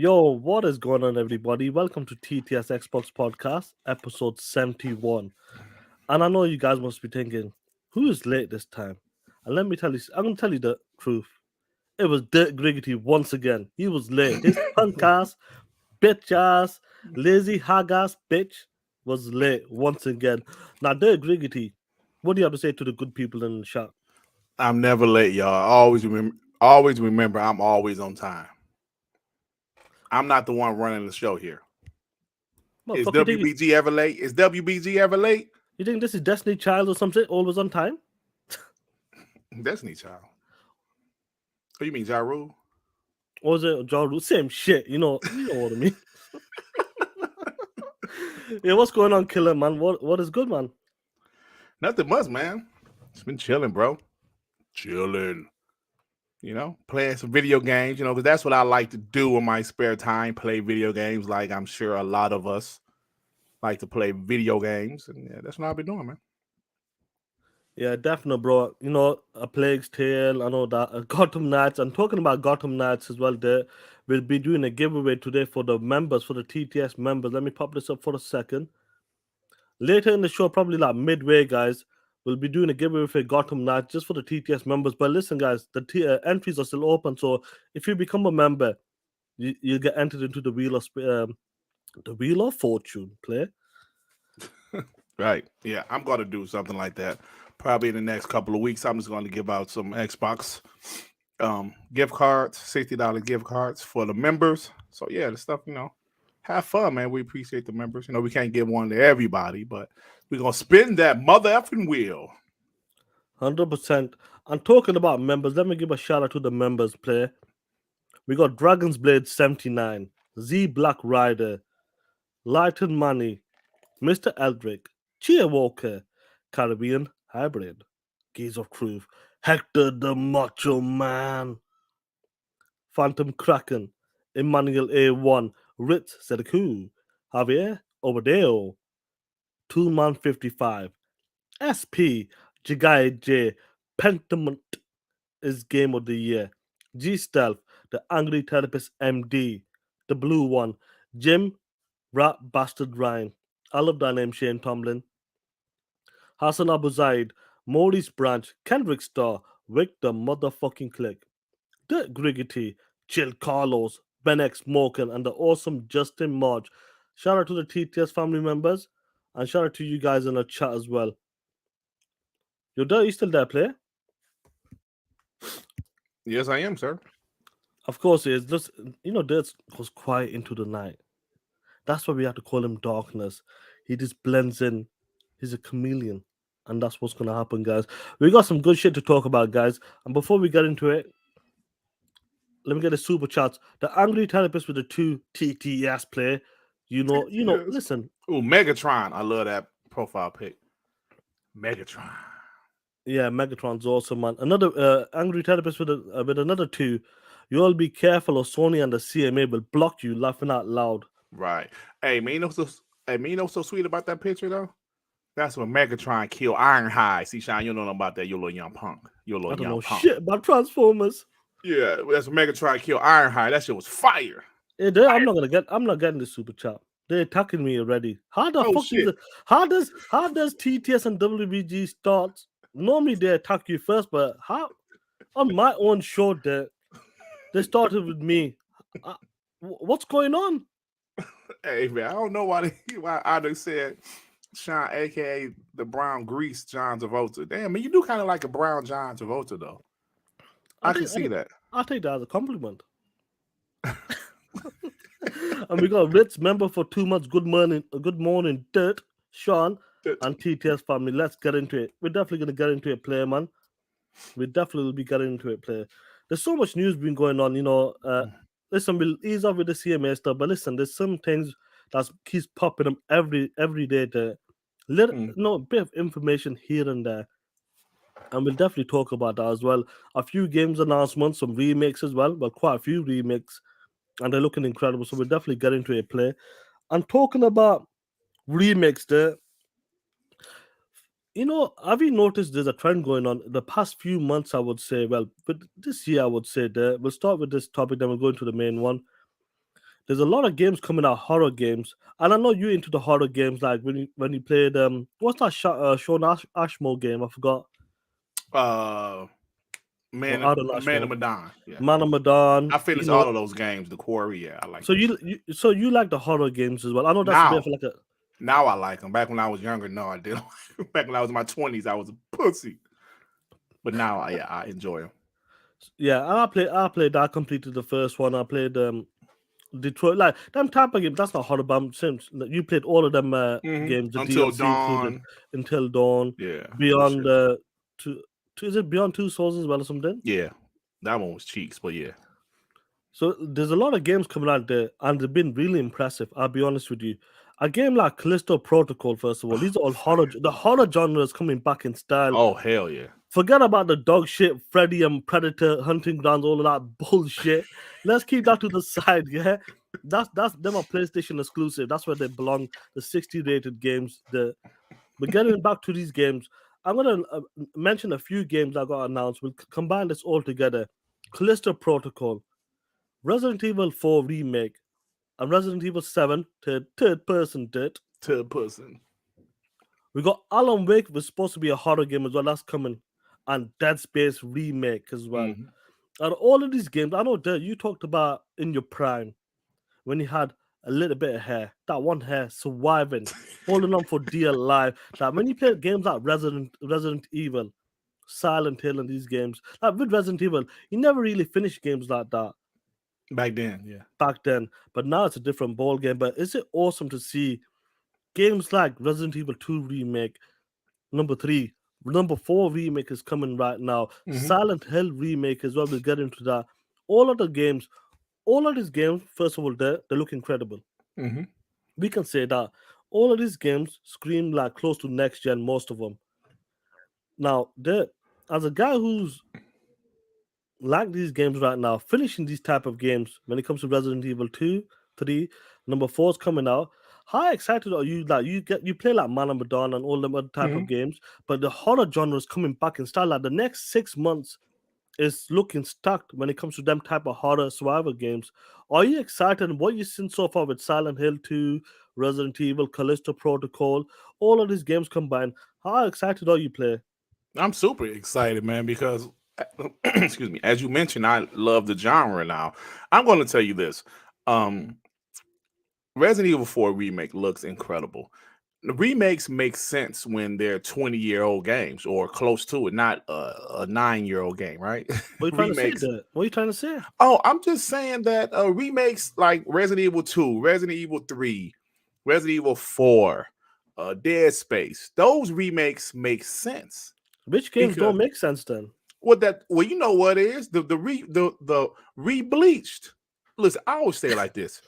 Yo, what is going on, everybody? Welcome to TTS Xbox Podcast, episode 71. And I know you guys must be thinking, who is late this time? And let me tell you, I'm going to tell you the truth. It was Durt Griggity once again. He was late. His punk ass, bitch ass, lazy hag ass bitch was late once again. Now, Durt Griggity, what do you have to say to the good people in the chat? I'm never late, y'all. Always remember I'm always on time. I'm not the one running the show here. What Is fuck you think? WBG ever late? Is WBG ever late? You think this is Destiny Child or something? Always on time? Destiny Child. Oh, you mean Ja Rule? Or is it Ja Rule? Same shit. You know what I mean. Yeah, what's going on, Killer man? What is good, man? Nothing much, man. It's been chilling, bro. Chilling. Playing some video games, because that's what I like to do in my spare time, play video games. Like I'm sure a lot of us like to play video games. And yeah, that's what I've been doing, man. Yeah, definitely, bro. A Plague's Tale. I know that. Gotham Knights. I'm talking about Gotham Knights as well. There, we'll be doing a giveaway today for the members, for the TTS members. Let me pop this up for a second. Later in the show, probably like midway, guys, we'll be doing a giveaway for Gotham Knights just for the TTS members. But listen, guys, the entries are still open. So if you become a member, you'll get entered into the Wheel of Fortune play. Right. Yeah, I'm going to do something like that. Probably in the next couple of weeks, I'm just going to give out some Xbox gift cards, $60 gift cards for the members. So, yeah, the stuff, have fun, man. We appreciate the members. We can't give one to everybody, but we're going to spin that mother effing wheel. 100%. And talking about members, let me give a shout out to the members play. We got Dragon's Blade 79, Z Black Rider, Lighten Money, Mr. Eldrick, Chia Walker, Caribbean Hybrid, Gaze of Truth, Hector the Macho Man, Phantom Kraken, Emmanuel A1, Ritz Sedeku, Javier Obadeo, Toolman 55, SP, Jigai J, Pentament is Game of the Year, G Stealth, The Angry Therapist MD, The Blue One, Jim, Rat Bastard Ryan, I love that name, Shane Tomlin, Hassan Abu Zaid, Maurice Branch, Kendrick Starr, Victor Motherfucking Click, Dirt Griggity, Chill Carlos, Ben X Morgan, and the awesome Justin March. Shout out to the TTS family members, and shout out to you guys in the chat as well. Yo, Dirt, you still there, player? Yes, I am, sir. Of course, it is. Just Dirt goes quiet into the night. That's why we have to call him Darkness. He just blends in. He's a chameleon. And that's what's going to happen, guys. We got some good shit to talk about, guys. And before we get into it, let me get a super chats. The Angry Therapist with the 2 TTS play. Yes. Listen. Oh, Megatron. I love that profile pic. Megatron. Yeah, Megatron's awesome, man. Another Angry Therapist with another 2. You all be careful or Sony and the CMA will block you laughing out loud. Right. Hey, man, you know what's so sweet about that picture, though? That's when Megatron killed Ironhide. See, Sean, you don't know about that. You're a little young punk. I don't know shit about Transformers. Yeah, that's when Megatron killed Ironhide. That shit was fire. Yeah, I'm not getting the super chat. They're attacking me already. How the fuck shit. how does TTS and WBG start? Normally they attack you first, but how on my own show they started with me. What's going on? Hey man, I don't know why I said Sean, aka the Brown Grease John Travolta. Damn, man, you do kind of like a brown John Travolta though. I can see that. I'll take that as a compliment. And we got Ritz member for 2 months. Good morning, Dirt, Sean, and TTS family. Let's get into it. We're definitely gonna get into it, player, man. We definitely will be getting into it, player. There's so much news been going on, Listen, we'll ease off with the CMA stuff, but listen, there's some things that keeps popping up every day. There, a bit of information here and there, and we'll definitely talk about that as well. A few games announcements, some remakes as well, but quite a few remakes, and they're looking incredible. So we'll definitely get into a play. And talking about remakes, there, have you noticed there's a trend going on the past few months? I would say, well, but this year I would say that we'll start with this topic, then we'll go into the main one. there's a lot of games coming out, horror games, and I know you into the horror games. Like when you played what's that Sean Ashmore game? I forgot. Uh, Or Adam Man of Ashmore, Medan. Yeah, Man of Medan. I finished all of those games. The Quarry. Yeah, I like So those. you like the horror games as well. I know that's a bit Now, of like a. now I like them. Back when I was younger, no, I didn't. Back when I was in my 20s, I was a pussy. But now, I enjoy them. Yeah, I played that. I completed the first one. I played Detroit, like them type of games. That's not horror, but I'm saying you played all of them games, the Until DLC included, Dawn. Until Dawn, Yeah, good Beyond shit. is it Beyond Two Souls as well or something? Yeah, that one was cheeks, but yeah. So there's a lot of games coming out there, and they've been really impressive. I'll be honest with you. A game like Callisto Protocol, first of all, these are all horror. The horror genre is coming back in style. Oh hell yeah! Forget about the dog shit, Freddy and Predator, Hunting Grounds, all of that bullshit. Let's keep that to the side, yeah. That's them a PlayStation exclusive. That's where they belong. The 60 rated games. But getting back to these games, I'm gonna mention a few games that got announced. We'll combine this all together. Callisto Protocol, Resident Evil 4 remake, and Resident Evil 7 third person Dirt. Third person. We got Alan Wake, was supposed to be a horror game as well. That's coming, and Dead Space remake as well. Mhm. And all of these games, I know that you talked about in your prime when you had a little bit of hair, that one hair surviving, holding on for dear life. That when you play games like Resident Evil, Silent Hill, and these games, like with Resident Evil, you never really finished games like that Back then, yeah. back then. But now it's a different ball game. But is it awesome to see games like Resident Evil 2 remake, number 3, number 4 remake is coming right now. Silent Hill remake as well. We'll get into that. All of these games, first of all, they look incredible. Mhm. We can say that all of these games scream like close to next gen, most of them. Now, as a guy who's like these games right now, finishing these type of games when it comes to Resident Evil 2, 3, number 4 is coming out. How excited are you? Like you play like Man of Medan and all them other type of games, but the horror genre is coming back in style. Like the next 6 months is looking stacked when it comes to them type of horror survival games. Are you excited? What you seen so far with Silent Hill 2, Resident Evil, Callisto Protocol, all of these games combined? How excited are you, play? I'm super excited, man, because excuse me, as you mentioned, I love the genre now. I'm going to tell you this. Resident Evil 4 remake looks incredible. The remakes make sense when they're 20-year-old games or close to it, not a 9-year-old game, right? What are you trying Remakes. to say? What are you trying to say? Oh, I'm just saying that remakes like Resident Evil 2, Resident Evil 3, Resident Evil 4, Dead Space, those remakes make sense. Which games don't make sense then? Well, you know what it is? The re-bleached. Listen, I always say it like this.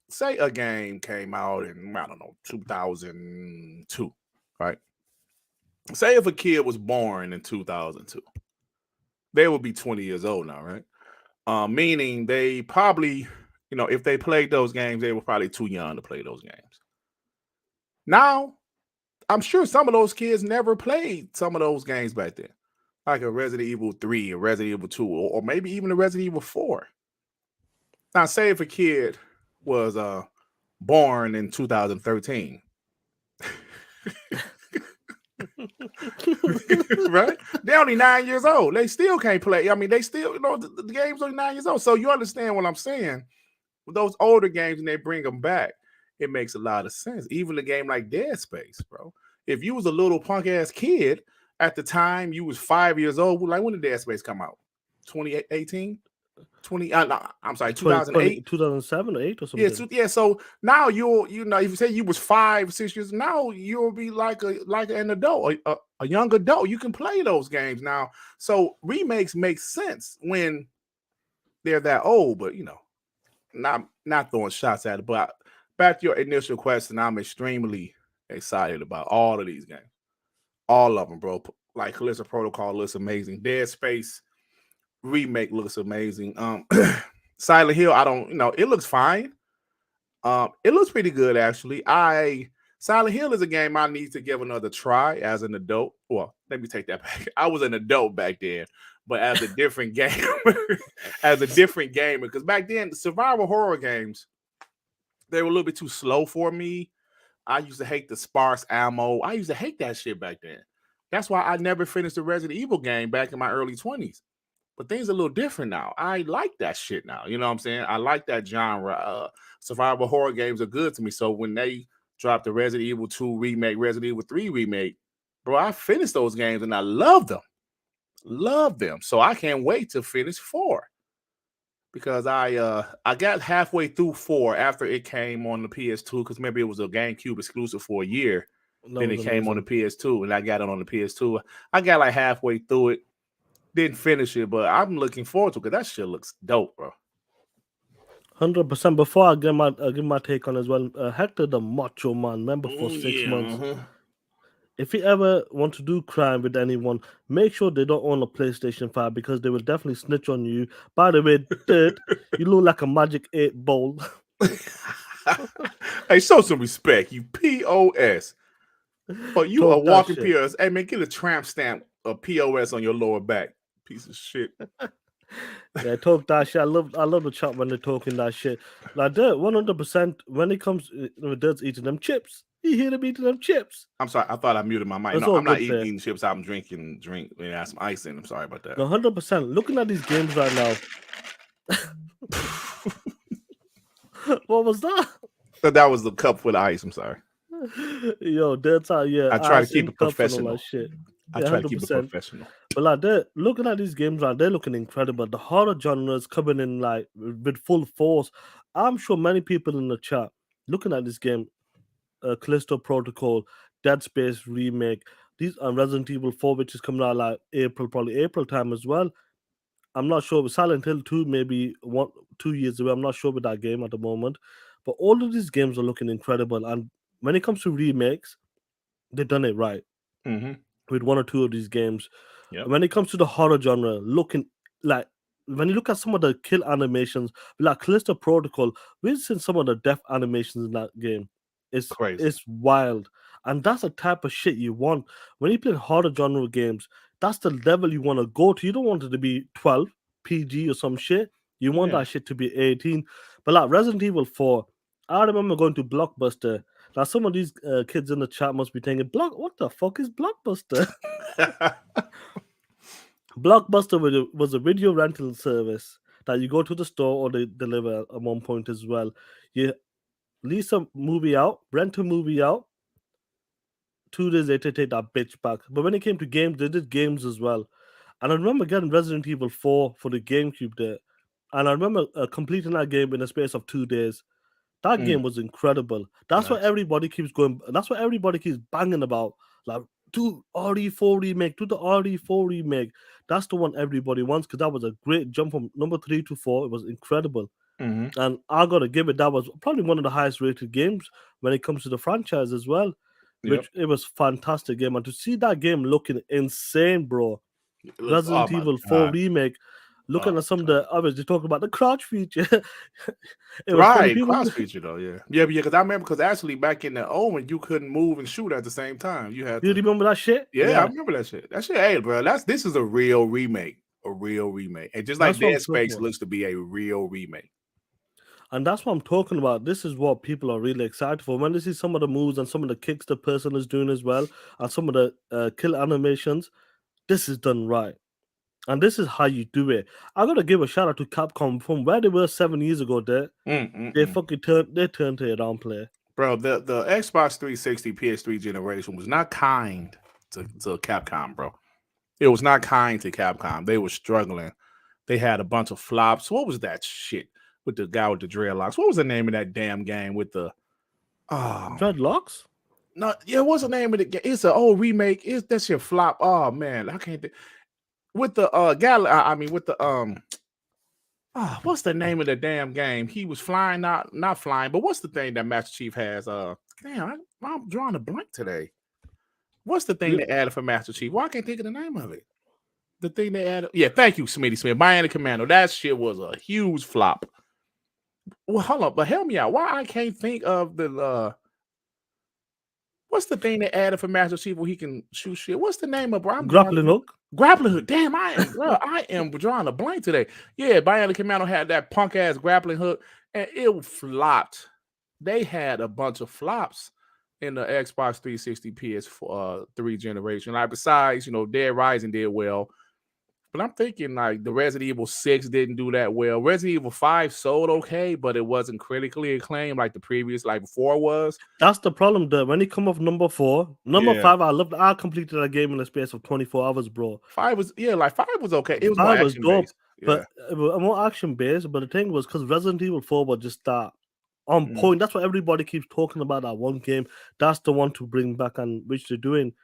Say a game came out in, I don't know, 2002, right? Say if a kid was born in 2002, they would be 20 years old now, right? Meaning they probably, if they played those games, they were probably too young to play those games. Now, I'm sure some of those kids never played some of those games back then, like a Resident Evil 3, a Resident Evil 2, or maybe even a Resident Evil 4. Now, say if a kid was born in 2013. Right? They're only 9 years old. They still can't play. I mean, they still, the game's only 9 years old. So you understand what I'm saying? With those older games and they bring them back, it makes a lot of sense. Even a game like Dead Space, bro. If you was a little punk ass kid at the time, you was 5 years old. Like, when did Dead Space come out? 2018? 2008, 2007 or 8 or something. Yeah. So now if you say you was 5, 6 years, now you'll be like an adult, a young adult. You can play those games now. So remakes make sense when they're that old, but not throwing shots at it. But back to your initial question, I'm extremely excited about all of these games, all of them, bro. Like Callisto Protocol looks amazing. Dead Space remake looks amazing. Silent Hill, it looks fine. It looks pretty good, actually. Silent Hill is a game I need to give another try as an adult. Well, let me take that back. I was an adult back then, but as a different game, because back then the survival horror games they were a little bit too slow for me. I used to hate the sparse ammo. I used to hate that shit back then. That's why I never finished the Resident Evil game back in my early 20s. But things are a little different now. I like that shit now. You know what I'm saying? I like that genre. Survival horror games are good to me. So when they dropped the Resident Evil 2 remake, Resident Evil 3 remake, bro, I finished those games and I love them. Love them. So I can't wait to finish 4. Because I got halfway through 4 after it came on the PS2, because maybe it was a GameCube exclusive for a year. Then it came on the PS2, and I got it on the PS2. I got like halfway through it, didn't finish it, but I'm looking forward to it because that shit looks dope, bro. 100%. Before I give my take on as well, Hector the Macho Man, member for 6 months. If you ever want to do crime with anyone, make sure they don't own a PlayStation 5 because they will definitely snitch on you. By the way, Durt, you look like a Magic 8 bowl. Hey, show some respect, you POS. But you a walking POS. Hey, man, get a tramp stamp of POS on your lower back. Piece of shit. Yeah, talk that shit. I love the chat when they're talking that shit. Like Dirt, 100%. When it comes to Dirt's eating them chips, you hear them eating them chips. I'm sorry, I thought I muted my mic. That's no, I'm not eating chips. I'm drinking drink. And have some ice in. I'm sorry about that. No, 100%. Looking at these games right now. What was that? That was the cup with ice. I'm sorry. Yo, Dirt's out. Yeah, I try to keep it professional. Shit. I try to keep it professional. But like they're looking at these games, right? They're looking incredible. The horror genre is coming in like with full force. I'm sure many people in the chat looking at this game, Callisto Protocol, Dead Space remake, these are Resident Evil 4, which is coming out like probably April time as well. I'm not sure. Silent Hill 2, maybe 2 years away. I'm not sure with that game at the moment. But all of these games are looking incredible. And when it comes to remakes, they've done it right. With 1 or 2 of these games. Yep. When it comes to the horror genre, looking like when you look at some of the kill animations, like Callisto Protocol, we've seen some of the death animations in that game. It's crazy. It's wild. And that's the type of shit you want. When you play horror genre games, that's the level you want to go to. You don't want it to be 12, PG or some shit. You want that shit to be 18. But like Resident Evil 4, I remember going to Blockbuster. Now, some of these kids in the chat must be thinking, what the fuck is Blockbuster? Blockbuster was a video rental service that you go to the store or they deliver at one point as well. You lease a movie out, rent a movie out. 2 days later, take that bitch back. But when it came to games, they did games as well. And I remember getting Resident Evil 4 for the GameCube there. And I remember completing that game in a space of 2 days. That game was incredible. That's what everybody keeps going. That's what everybody keeps banging about. Like, do RE4 remake, do the RE4 remake. That's the one everybody wants because that was a great jump from number 3 to 4. It was incredible. And I gotta give it. That was probably one of the highest rated games when it comes to the franchise as well. Which it was fantastic game. And to see that game looking insane, bro. Resident Evil 4 remake. Looking at some of the others, they talk about the crouch feature. Crouch feature though, yeah, because I remember because actually back in the when you couldn't move and shoot at the same time. You had. You remember that shit? Yeah, I remember that shit. That shit, hey, bro, this is a real remake, and just like Dead Space looks to be a real remake. And that's what I'm talking about. This is what people are really excited for. When they see some of the moves and some of the kicks the person is doing as well, and some of the kill animations, this is done right. And this is how you do it. I gotta give a shout out to Capcom from where they were 7 years ago. They fucking turned to it on play. Bro, the Xbox 360 PS3 generation was not kind to Capcom, bro. It was not kind to Capcom. They were struggling. They had a bunch of flops. What was that shit with the guy with the dreadlocks? What was the name of that damn game with the dreadlocks? No, yeah, what's the name of the game? It's an old remake. That shit flop. Oh man, I can't. With the what's the name of the damn game? He was flying, not flying, but what's the thing that Master Chief has? Damn, I'm drawing a blank today. What's the thing they added for Master Chief? Well, I can't think of the name of it. The thing they added, thank you, Smitty Smith. Bionic Commando. That shit was a huge flop. Well, hold up, but help me out. Why I can't think of the what's the thing they added for Master Chief where he can shoot shit? What's the name of bro? Grappling hook. Grappling hook. Damn, I am drawing a blank today. Yeah, Bionic Commando had that punk ass grappling hook, and it flopped. they had a bunch of flops in the Xbox 360 PS3 generation. Like besides, Dead Rising did well. But I'm thinking like the Resident Evil 6 didn't do that well. Resident Evil 5 sold okay, but it wasn't critically acclaimed like the previous, like before was. That's the problem. That when you come off number 4, number 5, I completed that game in the space of 24 hours, bro. 5 was five was okay. It was more 5 was action dope, based. but it was more action based. But the thing was, because Resident Evil 4 was just that on point. That's what everybody keeps talking about. That one game, that's the one to bring back, and which they're doing.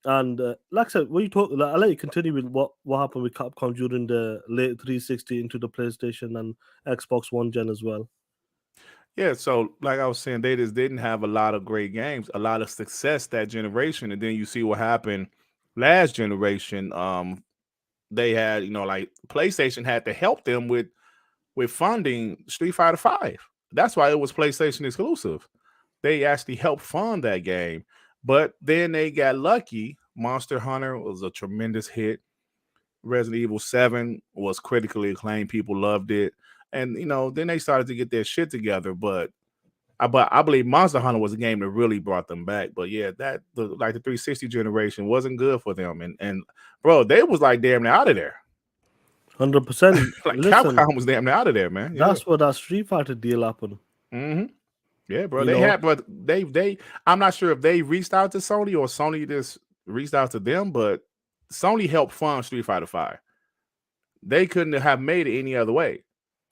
And like I said, when you talk, I'll let you continue with what happened with Capcom during the late 360 into the PlayStation and Xbox One gen as well. Yeah, so like I was saying, they just didn't have a lot of great games, a lot of success that generation, and then you see what happened last generation. They had, like PlayStation had to help them with funding Street Fighter 5. That's why it was PlayStation exclusive. They actually helped fund that game. But then they got lucky. Monster Hunter was a tremendous hit. Resident Evil 7 was critically acclaimed. People loved it. And, then they started to get their shit together. But I believe Monster Hunter was a game that really brought them back. But yeah, the 360 generation wasn't good for them. And bro, they was like damn near out of there. 100%. Like Capcom was damn near out of there, man. That's what that Street Fighter deal happened. Mm-hmm. Yeah, bro. But they I'm not sure if they reached out to Sony or Sony just reached out to them, but Sony helped fund Street Fighter 5. They couldn't have made it any other way.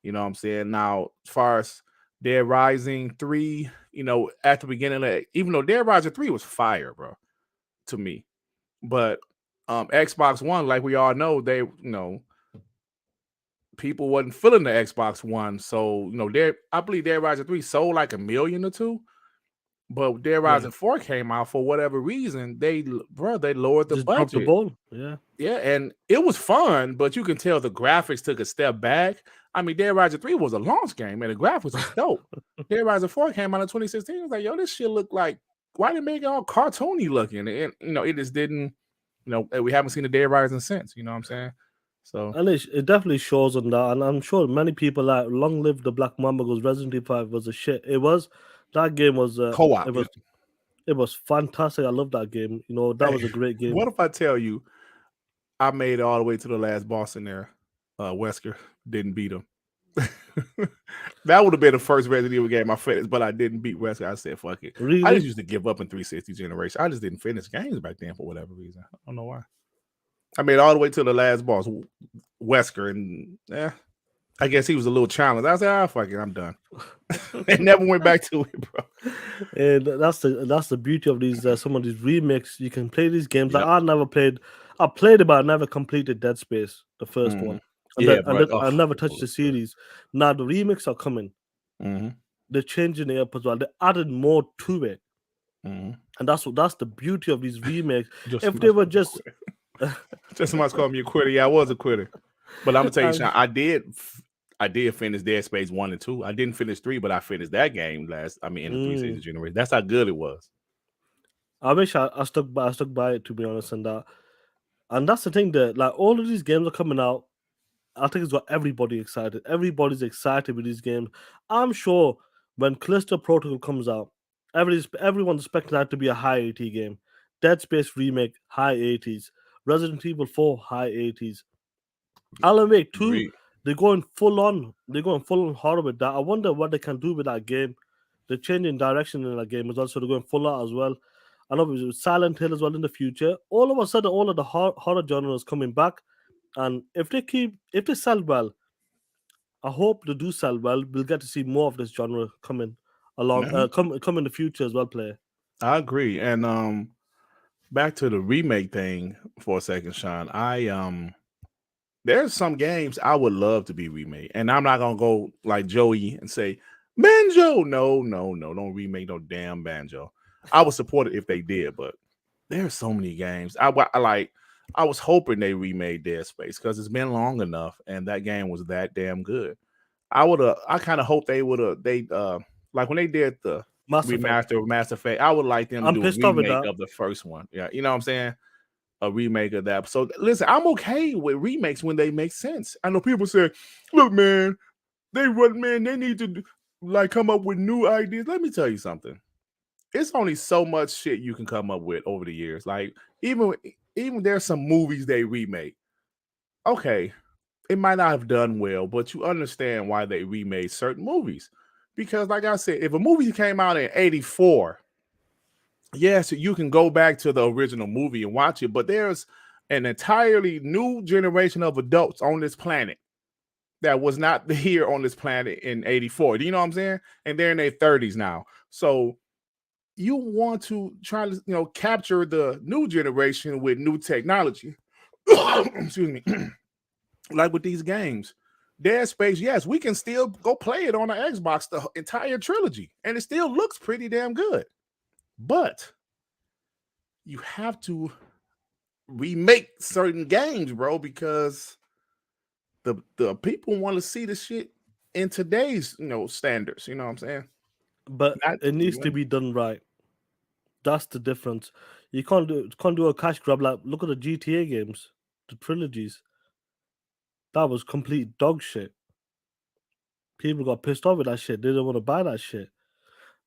You know what I'm saying? Now, as far as Dead Rising 3, at the beginning, even though Dead Rising 3 was fire, bro, to me. But Xbox One, like we all know, they, people wasn't feeling the Xbox One. So, I believe Dead Rising 3 sold like 1 million or 2. But Dead Rising 4 came out for whatever reason. They lowered the Just budget. dropped the ball. Yeah. Yeah, and it was fun, but you can tell the graphics took a step back. I mean, Dead Rising 3 was a launch game, and the graphics was dope. Dead Rising 4 came out in 2016. It was like, yo, this shit look like, why did they make it all cartoony looking? And, it just didn't, we haven't seen the Dead Rising since, you know what I'm saying? So, and it definitely shows on that. And I'm sure many people like long live the Black Mamba because Resident Evil 5 was a shit. That game was co-op. It was fantastic. I love that game. That was a great game. What if I tell you I made it all the way to the last boss in there? Wesker didn't beat him. That would have been the first Resident Evil game I finished, but I didn't beat Wesker. I said, fuck it. Really? I just used to give up in 360 generation. I just didn't finish games back then for whatever reason. I don't know why. I made it all the way to the last boss, Wesker, and I guess he was a little challenged. I said, fuck it, I'm done. And never went back to it, bro. And that's the beauty of these some of these remakes. You can play these games. Yep. I played it, but I never completed Dead Space, the first one. I never touched the series. Now the remakes are coming. Mm-hmm. They're changing it up as well. They added more to it, and that's the beauty of these remakes. If they were just somebody's calling me a quitter. Yeah, I was a quitter, but I'm gonna tell you, Sean, I did finish Dead Space 1 and 2. I didn't finish 3, but I finished that game in the 360 generation. That's how good it was. I wish I stuck by it, to be honest, and that's the thing that like all of these games are coming out. I think it's got everybody excited. Everybody's excited with these games. I'm sure when Callisto Protocol comes out, everyone's expecting that to be a high 80 game. Dead Space remake, high 80s. Resident Evil 4, high 80s. Alan Wake 2, they're going full on horror with that. I wonder what they can do with that game. They're changing direction in that game as well, so they're going full out as well. I know it was Silent Hill as well in the future. All of a sudden, all of the horror genres coming back. And if they sell well, I hope they do sell well. We'll get to see more of this genre coming along, come in the future as well, player. I agree. And back to the remake thing for a second, Sean. There's some games I would love to be remade, and I'm not gonna go like Joey and say Banjo. No, don't remake no damn Banjo. I would support it if they did, but there's so many games I was hoping they remade Dead Space because it's been long enough, and that game was that damn good. I kind of hope they like when they did the remaster of Mass Effect. I would like them to do a remake of the first one. Yeah, you know what I'm saying? A remake of that. So listen, I'm okay with remakes when they make sense. I know people say, "Look, man, they need to do." like come up with new ideas. Let me tell you something. It's only so much shit you can come up with over the years. Like even there's some movies they remake. Okay, it might not have done well, but you understand why they remade certain movies. Because like I said, if a movie came out in 84, yes, you can go back to the original movie and watch it, but there's an entirely new generation of adults on this planet that was not here on this planet in 84. Do you know what I'm saying? And they're in their 30s now. So you want to try to, capture the new generation with new technology. Excuse me. Like with these games. Dead Space, yes, we can still go play it on the Xbox, the entire trilogy, and it still looks pretty damn good. But you have to remake certain games, bro, because the people want to see the shit in today's standards. You know what I'm saying? But Not it needs to be done right. That's the difference. You can't do a cash grab like look at the GTA games, the trilogies. That was complete dog shit. People got pissed off with that shit. They didn't want to buy that shit.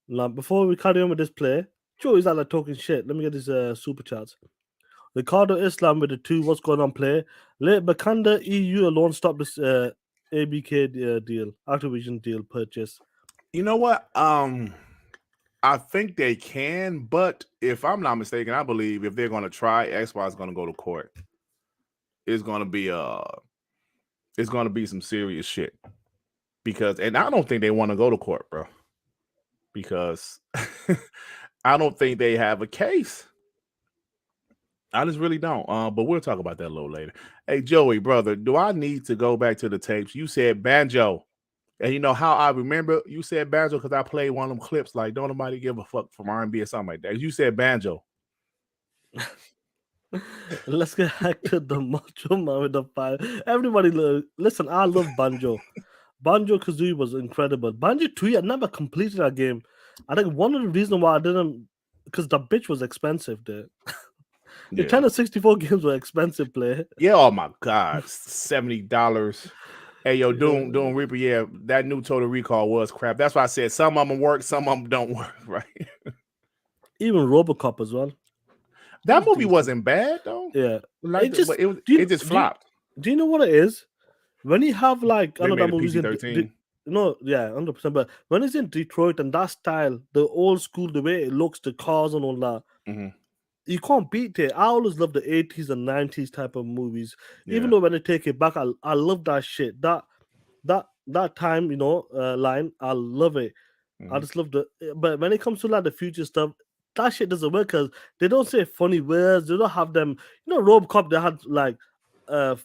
Now, before we carry on with this play, Joe is like talking shit. Let me get his super chats. Ricardo Islam with the two. What's going on, play? Late Bakanda EU alone stopped this ABK deal, Activision deal purchase. You know what? I think they can, but if I'm not mistaken, I believe if they're going to try, Xbox is going to go to court. It's going to be some serious shit and I don't think they want to go to court, bro, because I don't think they have a case. I just really don't. But we'll talk about that a little later. Hey, Joey, brother, do I need to go back to the tapes? You said banjo. And you know how I remember you said banjo because I played one of them clips like don't nobody give a fuck from R&B or something like that. You said banjo. Let's get Hector the Macho Man with the fire. Everybody, listen, I love Banjo. Banjo Kazooie was incredible. Banjo 2, I never completed that game. I think one of the reasons why I didn't, because the bitch was expensive there. The China 64 games were expensive, play. Yeah, oh my God, $70. Hey, yo, Doom Reaper, yeah, that new Total Recall was crap. That's why I said some of them work, some of them don't work, right? Even Robocop as well. That movie wasn't bad though. Yeah, it just flopped. Do you know what it is? When you have like they another made movies PG-13. No, yeah, 100%. But when it's in Detroit and that style, the old school, the way it looks, the cars and all that, you can't beat it. I always love the 80s and 90s type of movies. Yeah. Even though when they take it back, I love that shit. That time, line, I love it. I just love but when it comes to like the future stuff, that shit doesn't work because they don't say funny words. They don't have them. RoboCop, they had like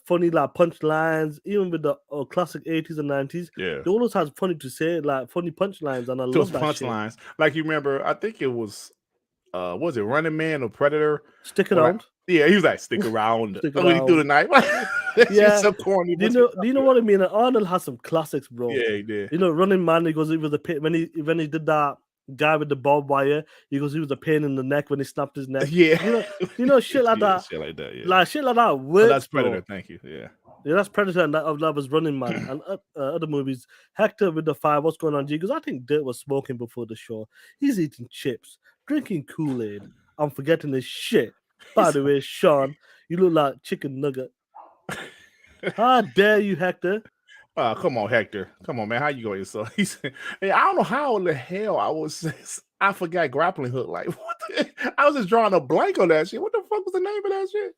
funny like punchlines. Even with the classic 80s and 90s, they always had funny to say, like funny punchlines, and I love that punchlines. Like you remember, I think it was it Running Man or Predator? Stick around. He was like stick around. Stick around. He threw the knife. Yeah, so corny. Do you know what I mean? Arnold has some classics, bro. Yeah, he did. Running Man. He goes, he was a pain when he did that guy with the barbed wire. He goes, he was a pain in the neck when he snapped his neck. Yeah, shit like that. Shit like that. Yeah, like shit like that works. That's Predator. Bro. Thank you. Yeah. Yeah, that's Predator, and that was Running Man, and other movies. Hector with the fire. What's going on, G? Because I think Durt was smoking before the show. He's eating chips, drinking Kool-Aid. I'm forgetting his shit. By the way, Sean, you look like chicken nugget. How dare you, Hector? Come on, Hector. Come on, man. How you going? So he said, hey, I don't know how in the hell I forgot grappling hook. Like, what I was just drawing a blank on that shit. What the fuck was the name of that shit?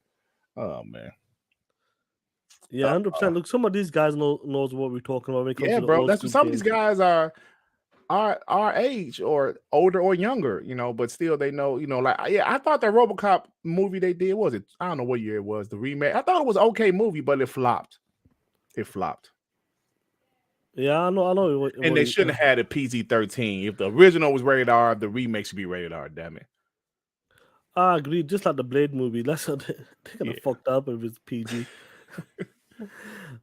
Oh, man. Yeah, 100%. Look, some of these guys knows what we're talking about when it comes to the bro. old That's school some games. of these guys are our age or older or younger, but still they know, I thought that RoboCop movie they did, I don't know what year it was, the remake. I thought it was an okay movie, but it flopped. Yeah, I know. And they shouldn't have had a PG-13. If the original was rated R, the remake should be rated R, damn it. I agree. Just like the Blade movie. They're kind of fucked up if it's PG.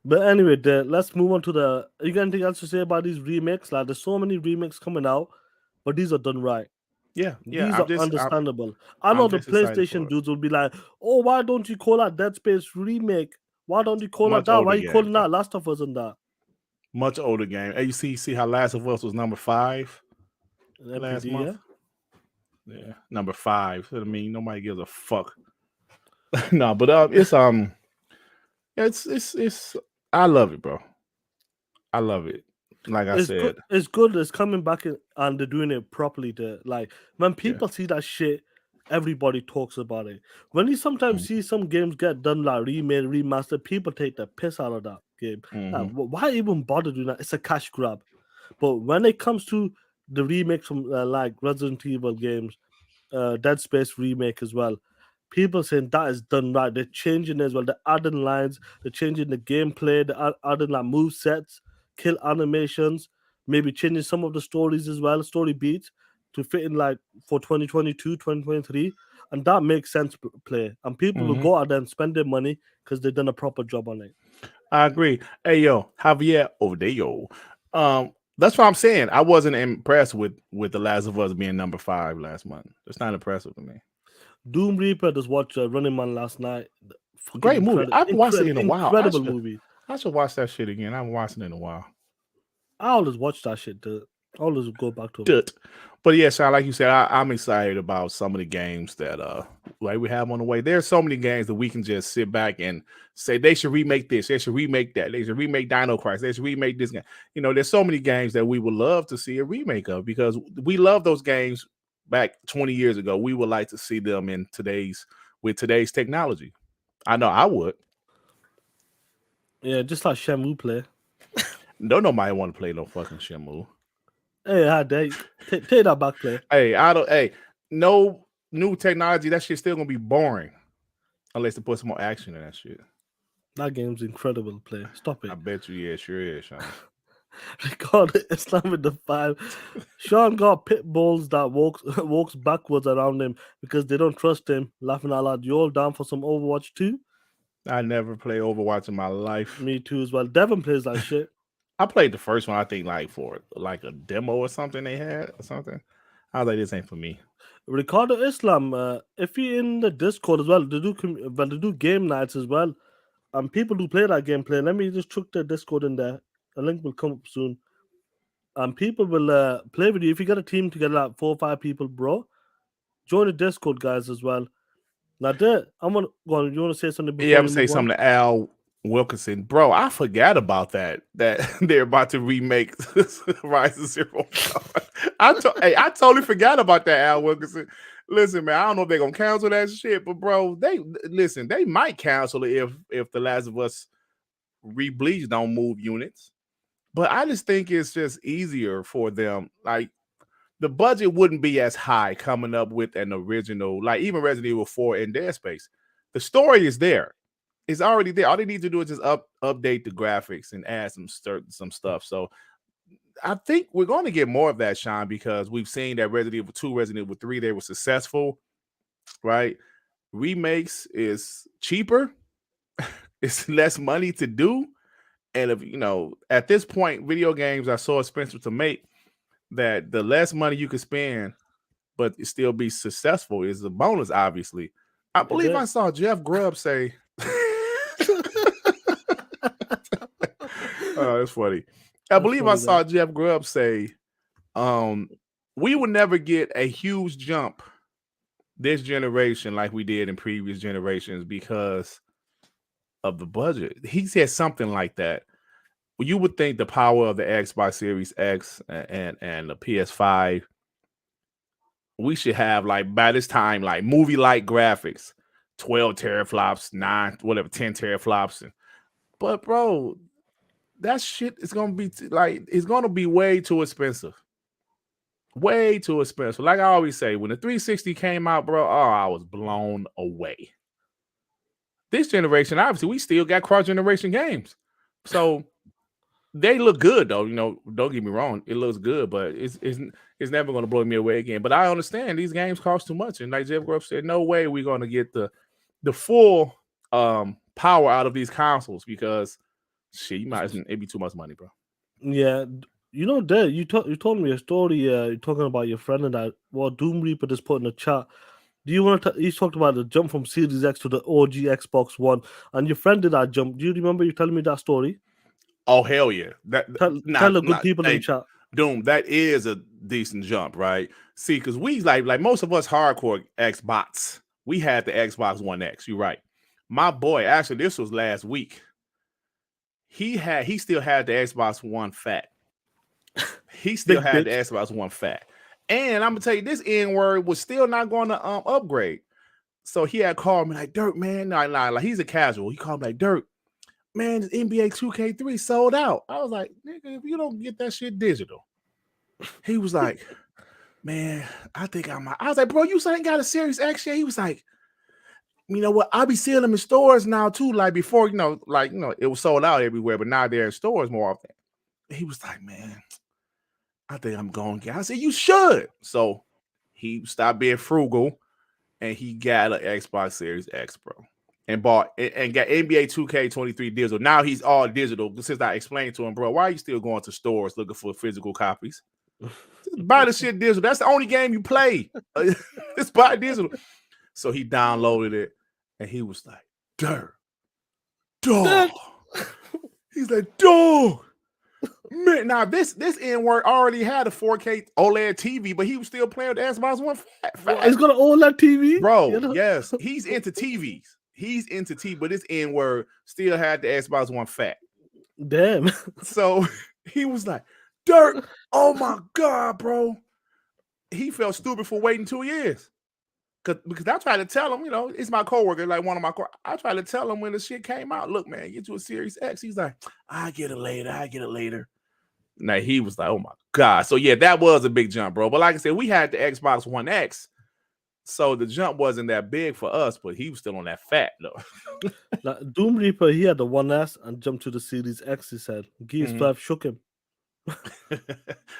But anyway, let's move on to you got anything else to say about these remakes? Like, there's so many remakes coming out, but these are done right. Yeah. These are understandable. I know the PlayStation dudes will be like, oh, why don't you call that Dead Space remake? Why don't you call that? Why are you calling that Last of Us and that? Much older game. Hey, you see how Last of Us was number 5 last MPD, month? yeah. Yeah, number 5. I mean, nobody gives a fuck. No, but it's I love it, bro. I love it. Like I It's good. said, It's good. It's coming back and they're doing it properly. To like when yeah. people see that shit, everybody talks about it. When you sometimes see some games get done like remade, remastered, people take the piss out of that game. Like, Mm-hmm. why even bother doing that? It's a cash grab. But when it comes to the remakes from like Resident Evil games, Dead Space remake as well. People saying that is done right. They're changing as well. They're adding lines. They're changing the gameplay. They're adding like move sets, kill animations. Maybe changing some of the stories as well, story beats to fit in like for 2022, 2023, and that makes sense play. And people will Mm-hmm. go out there and spend their money because they've done a proper job on it. I agree. Hey yo, Javier over there, yo. That's what I'm saying. I wasn't impressed with The Last of Us being number 5 last month. It's not impressive to me. Doom Reaper just watched Running Man last night. Fucking Great movie. I haven't watched it in a while. incredible movie. I should watch that shit again. I haven't watched it in a while. I always watch that shit. Dude. I always go back to it. Durt. But yeah, Sean, like you said, I'm excited about some of the games that like we have on the way. There's so many games that we can just sit back and say they should remake this, they should remake that, they should remake Dino Crisis, they should remake this game. You know, there's so many games that we would love to see a remake of because we love those games back 20 years ago. We would like to see them in today's technology. I know I would. Yeah, just like Shenmue play. Don't nobody want to play no fucking Shenmue. Hey, how dare take that back play. Hey, no new technology. That shit's still gonna be boring unless they put some more action in that shit. That game's incredible play. Stop I it. bet you, yeah, it sure is, Sean. Record Islam with the 5. Sean got pit bulls that walks backwards around him because they don't trust him. Laughing out loud. You all down for some Overwatch 2? I never played Overwatch in my life. Me too as well. Devin plays that shit. I played the first one, I think, like for like a demo or something they had or something. I was like, this ain't for me. Ricardo Islam, if you're in the Discord as well, they do game nights as well. And people do play that gameplay. Let me just chuck the Discord in there. A link will come up soon. And people will play with you. If you got a team together, like 4 or 5 people, bro, join the Discord, guys, as well. Now, there, I'm gonna go on. You want to say something before Yeah, I'm we gonna say move on? something to Al Wilkinson, bro. I forgot about that. That they're about to remake Rise of Zero. I totally forgot about that, Al Wilkinson. Listen, man, I don't know if they're gonna cancel that shit, but bro, they might cancel it if The Last of Us Rebleach don't move units. But I just think it's just easier for them. Like the budget wouldn't be as high coming up with an original, like even Resident Evil 4 in Dead Space. The story is there. It's already there. All they need to do is just update the graphics and add some stuff. So I think we're going to get more of that, Sean, because we've seen that Resident Evil 2, Resident Evil 3, they were successful, right? Remakes is cheaper. It's less money to do. And if at this point, video games are so expensive to make that the less money you can spend, but it still be successful is a bonus, obviously. I believe I saw Jeff Grubb say, oh, that's funny. I believe I saw Jeff Grubb say, we would never get a huge jump this generation like we did in previous generations because of the budget. He said something like that. Well, you would think the power of the Xbox Series X and the PS5, we should have like by this time like movie-like graphics, 12 teraflops, 9, whatever, 10 teraflops. But bro, that shit is gonna be it's gonna be way too expensive. Way too expensive. Like I always say, when the 360 came out, bro, I was blown away. This generation, obviously, we still got cross-generation games. So they look good though, don't get me wrong. It looks good, but it's never gonna blow me away again. But I understand these games cost too much. And like Jeff Grubb said, no way we're gonna get the full power out of these consoles because shit, it'd be too much money, bro. Yeah, Dad, you told me a story. You're talking about your friend and that. Well, Doom Reaper just put in the chat. Do you want to? He's talked about the jump from Series X to the OG Xbox One, and your friend did that jump. Do you remember you telling me that story? Oh hell yeah! Tell the good people in the chat. Doom, that is a decent jump, right? See, because we like most of us hardcore Xbox, we had the Xbox One X. You're right. My boy, actually, this was last week. He still had the Xbox One Fat. He still had the Xbox One Fat. And I'm gonna tell you, this N-word was still not going to upgrade. So he had called me like, Durt, man. Like he's a casual. He called me like, Durt, man, this NBA 2K3 sold out. I was like, nigga, if you don't get that shit digital. He was like, man, I think I might. I was like, bro, you ain't got a Series X yet? He was like, you know what? I'll be seeing them in stores now too. Like before, it was sold out everywhere, but now they're in stores more often. He was like, man, I think I'm going to get. I said, you should. So he stopped being frugal and he got an Xbox Series X, bro. And got NBA 2K23 digital. Now he's all digital. Since I explained to him, bro, why are you still going to stores looking for physical copies? Just buy the shit digital. That's the only game you play. Just buy digital. So he downloaded it and he was like, Durt, dog. He's like, dog. Man, now this N-word already had a 4K OLED TV, but he was still playing with the Xbox One Fat. He's got an OLED TV? Bro, yes. He's into TVs. He's into TV, but this N-word still had the Xbox One Fat. Damn. So he was like, Durt, oh my God, bro. He felt stupid for waiting 2 years. Because I tried to tell him, it's my coworker, like one of my I tried to tell him when the shit came out, look, man, get you a Series X. He's like, I get it later. Now he was like, oh my God. So yeah, that was a big jump, bro. But like I said, we had the Xbox One X. So the jump wasn't that big for us, but he was still on that fat though. Like Doom Reaper, he had the One S and jumped to the Series X, he said. Gears 5 shook him.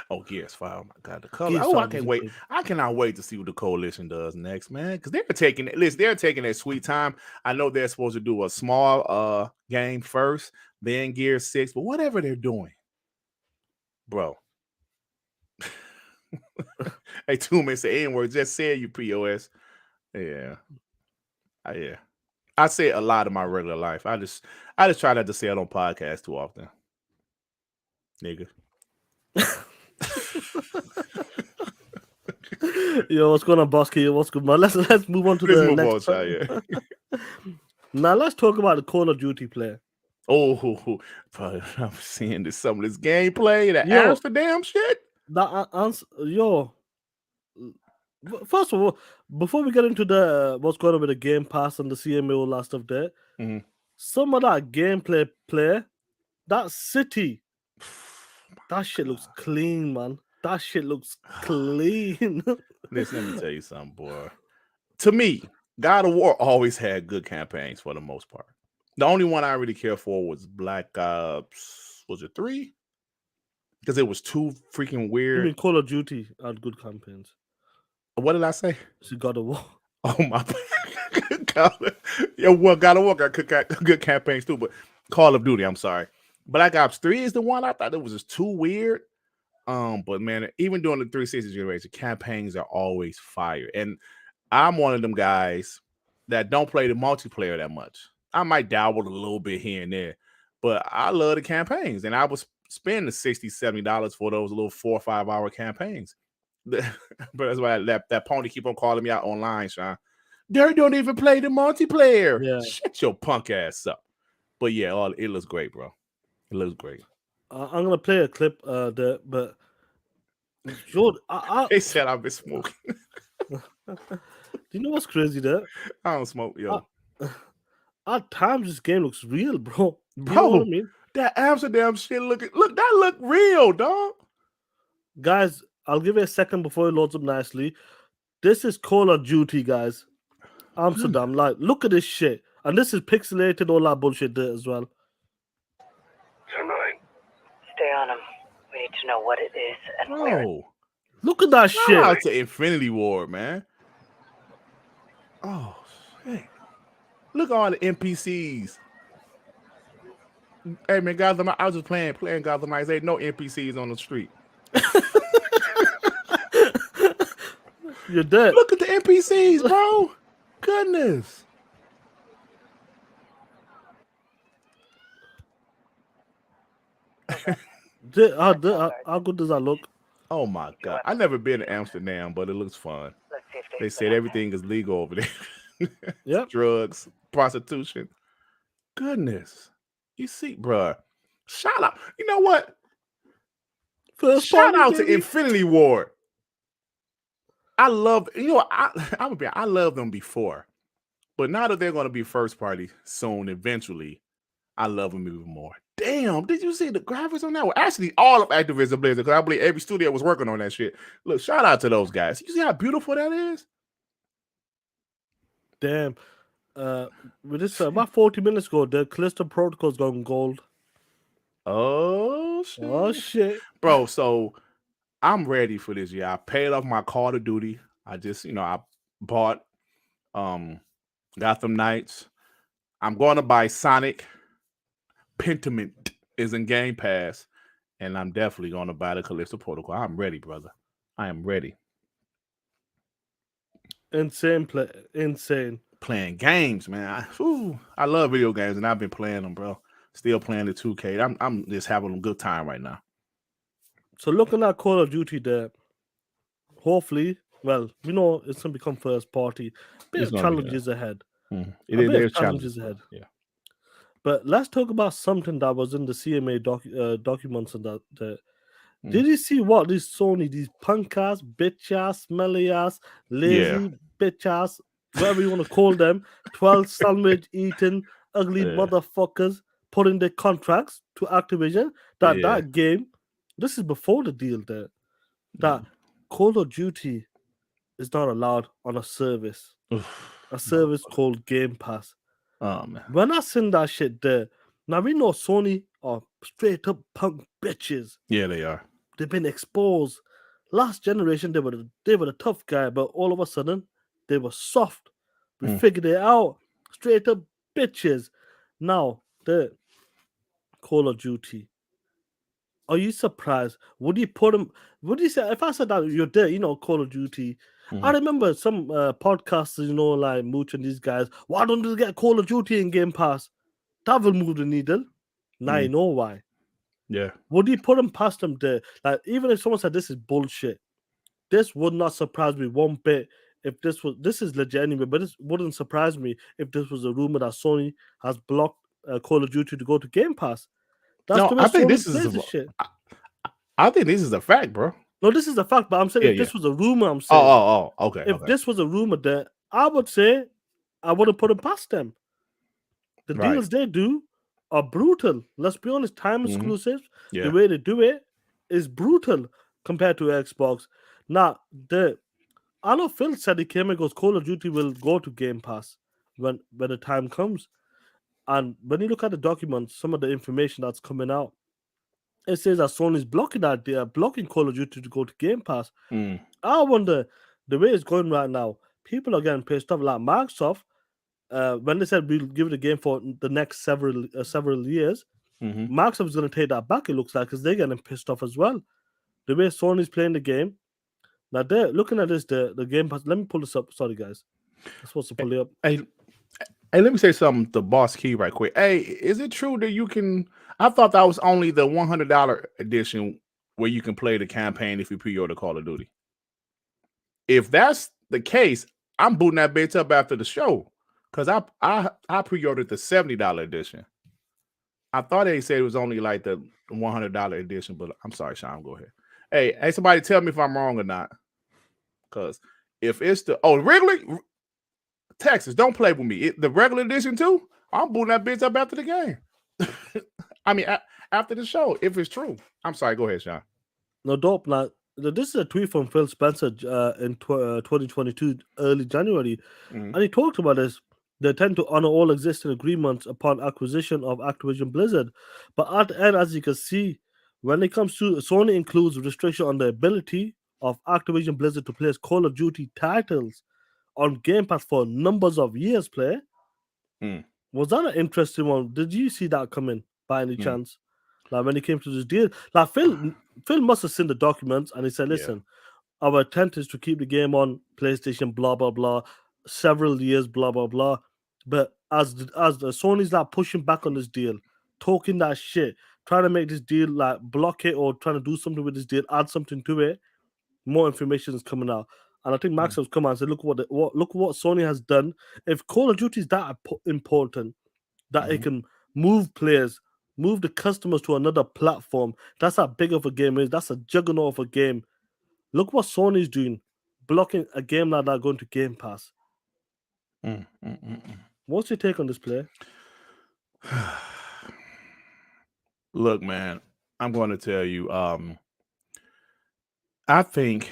Oh, Gears 5. Oh my God, the color. Oh, I can't wait. I cannot wait to see what the coalition does next, man. Because they're taking their sweet time. I know they're supposed to do a small game first, then Gears 6, but whatever they're doing, bro. Hey, Toomey say N-word, just say you POS. Yeah. Yeah. I say it a lot in my regular life. I just try not to say it on podcasts too often. Nigga. Yo, what's going on, Bosky? What's good, man? Let's move on to the next one. Yeah. Now let's talk about the Call of Duty player. Oh, bro, I'm seeing some of this gameplay, that Amsterdam shit. That answer, first of all, before we get into the what's going on with the Game Pass and the CMA, all that stuff there, some of that gameplay that city, that shit looks clean, man. That shit looks clean. Listen, let me tell you something, boy. To me, God of War always had good campaigns for the most part. The only one I really care for was Black Ops. Was it 3? Because it was too freaking weird. I mean, Call of Duty had good campaigns. What did I say? It's God of War. Oh my God. Yeah, well, God of War got good campaigns too, but Call of Duty, I'm sorry. Black Ops 3 is the one I thought it was just too weird. But man, even during the 360 generation, campaigns are always fire. And I'm one of them guys that don't play the multiplayer that much. I might dabble a little bit here and there, but I love the campaigns. And I was spending the $60, $70 for those little 4 or 5 hour campaigns. But that's why that pony keep on calling me out online, Sean. They don't even play the multiplayer. Yeah. Shut your punk ass up. But yeah, it looks great, bro. It looks great. I'm gonna play a clip there, but Jordan, they said I've been smoking. Do you know what's crazy there? I don't smoke, yo. At times this game looks real, bro. You know what I mean? That Amsterdam shit that look real, dog. Guys, I'll give it a second before it loads up nicely. This is Call of Duty, guys. Amsterdam, like, look at this shit. And this is pixelated, all that bullshit there as well. Stay on him. We need to know what it is and where. Look at that shit. Out to Infinity Ward, man. Oh shit! Look at all the NPCs. Hey man, Gotham, I was just playing Gotham. I say no NPCs on the street. You're dead. Look at the NPCs, bro. Goodness. How good does that look? Oh my god! I never been to Amsterdam, but it looks fun. Let's see if They Dave's said been out everything is legal over there. Yep. Drugs, prostitution. Goodness, you see, bruh. Shout out. You know what? First Shout party, out to baby. Infinity Ward. I love. You know, I would be. I love them before, but now that they're going to be first party soon, eventually, I love them even more. Damn, did you see the graphics on that? Well, actually, all of Activision Blizzard, because I believe every studio was working on that shit. Look, shout out to those guys. You see how beautiful that is? Damn. With this about 40 minutes ago, the Callisto Protocol's gone gold. Oh shit. Oh shit. Bro, so I'm ready for this year. I paid off my Call of Duty. I just, I bought Gotham Knights. I'm going to buy Sonic. Pentiment is in Game Pass, and I'm definitely going to buy the Callisto Protocol. I'm ready, brother. I am ready. Insane. Playing games, man. I love video games, and I've been playing them, bro. Still playing the 2K. I'm just having a good time right now. So looking at Call of Duty there, hopefully, well, we know it's gonna become first party. Bit It's of gonna be challenges ahead. There's Challenges ahead. Yeah. But let's talk about something that was in the CMA documents and that. Did you see what these Sony, these punk ass, bitch ass, smelly ass, lazy bitch ass, whatever you want to call them, 12 sandwich eating, ugly motherfuckers put in their contracts to Activision that game, this is before the deal there, that Call of Duty is not allowed on a service. A service called Game Pass. Oh man. When I seen that shit there, now we know Sony are straight up punk bitches. Yeah, they are. They've been exposed. Last generation, they were the tough guy, but all of a sudden, they were soft. We figured it out. Straight up bitches. Now, the Call of Duty. Are you surprised? Would you put them? Would you say if I said that you're there, Call of Duty? I remember some podcasters, like Mooch and these guys. Why don't they get Call of Duty in Game Pass? That will move the needle. Now you know why. Yeah. Would you put them past them there? Like, even if someone said this is bullshit, this would not surprise me one bit if this is legit anyway, but this wouldn't surprise me if this was a rumor that Sony has blocked Call of Duty to go to Game Pass. That's the way I think Sony this plays is this shit. I think this is a fact, bro. No, this is a fact, but I'm saying if this was a rumor, I'm saying. Oh, okay. If this was a rumor, then I would say I wouldn't put it past them. The deals they do are brutal. Let's be honest, time exclusives, the way they do it is brutal compared to Xbox. Now, I know Phil said he came and goes, Call of Duty will go to Game Pass when the time comes. And when you look at the documents, some of the information that's coming out, it says that Sony's blocking that. They are blocking Call of Duty to go to Game Pass. I wonder, the way it's going right now, people are getting pissed off. Like Microsoft, when they said we'll give it a game for the next several years, Microsoft is going to take that back, it looks like, because they're getting pissed off as well. The way Sony's playing the game. Now, they're looking at this, the Game Pass. Let me pull this up. Sorry, guys. I'm supposed to pull it up. Hey, let me say something to Boss Key right quick. Hey, is it true that you can... I thought that was only the $100 edition where you can play the campaign if you pre-order Call of Duty. If that's the case, I'm booting that bitch up after the show because I pre-ordered the $70 edition. I thought they said it was only like the $100 edition, but I'm sorry, Sean, go ahead. Hey, somebody tell me if I'm wrong or not. Because if it's the... Oh, Wrigley... Texas, don't play with me. The regular edition too, I'm booting that bitch up after the game. I mean, after the show, if it's true. I'm sorry, go ahead, Sean. No, dope. Now, this is a tweet from Phil Spencer in 2022, early January. And he talked about this. They tend to honor all existing agreements upon acquisition of Activision Blizzard. But at the end, as you can see, when it comes to Sony includes restriction on the ability of Activision Blizzard to place Call of Duty titles on Game Pass for numbers of years, play. Was that an interesting one? Did you see that coming by any chance? Like when it came to this deal, like Phil must have seen the documents and he said, "Listen, our intent is to keep the game on PlayStation, blah blah blah, several years, blah blah blah." But as the Sony's like pushing back on this deal, talking that shit, trying to make this deal like block it or trying to do something with this deal, add something to it, more information is coming out. And I think Microsoft's come out and said, look what Sony has done. If Call of Duty is that important that it can move players, move the customers to another platform, that's how big of a game is. That's a juggernaut of a game. Look what Sony's doing, blocking a game like that going to Game Pass. What's your take on this play? Look, man, I'm going to tell you, I think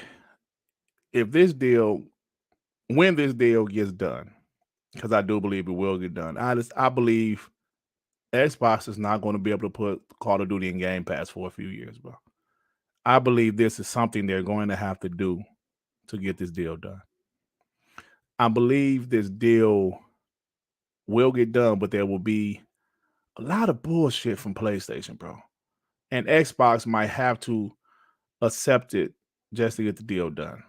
if this deal, when this deal gets done, because I do believe it will get done, I believe Xbox is not going to be able to put Call of Duty in Game Pass for a few years, bro. I believe this is something they're going to have to do to get this deal done. I believe this deal will get done, but there will be a lot of bullshit from PlayStation, bro. And Xbox might have to accept it just to get the deal done.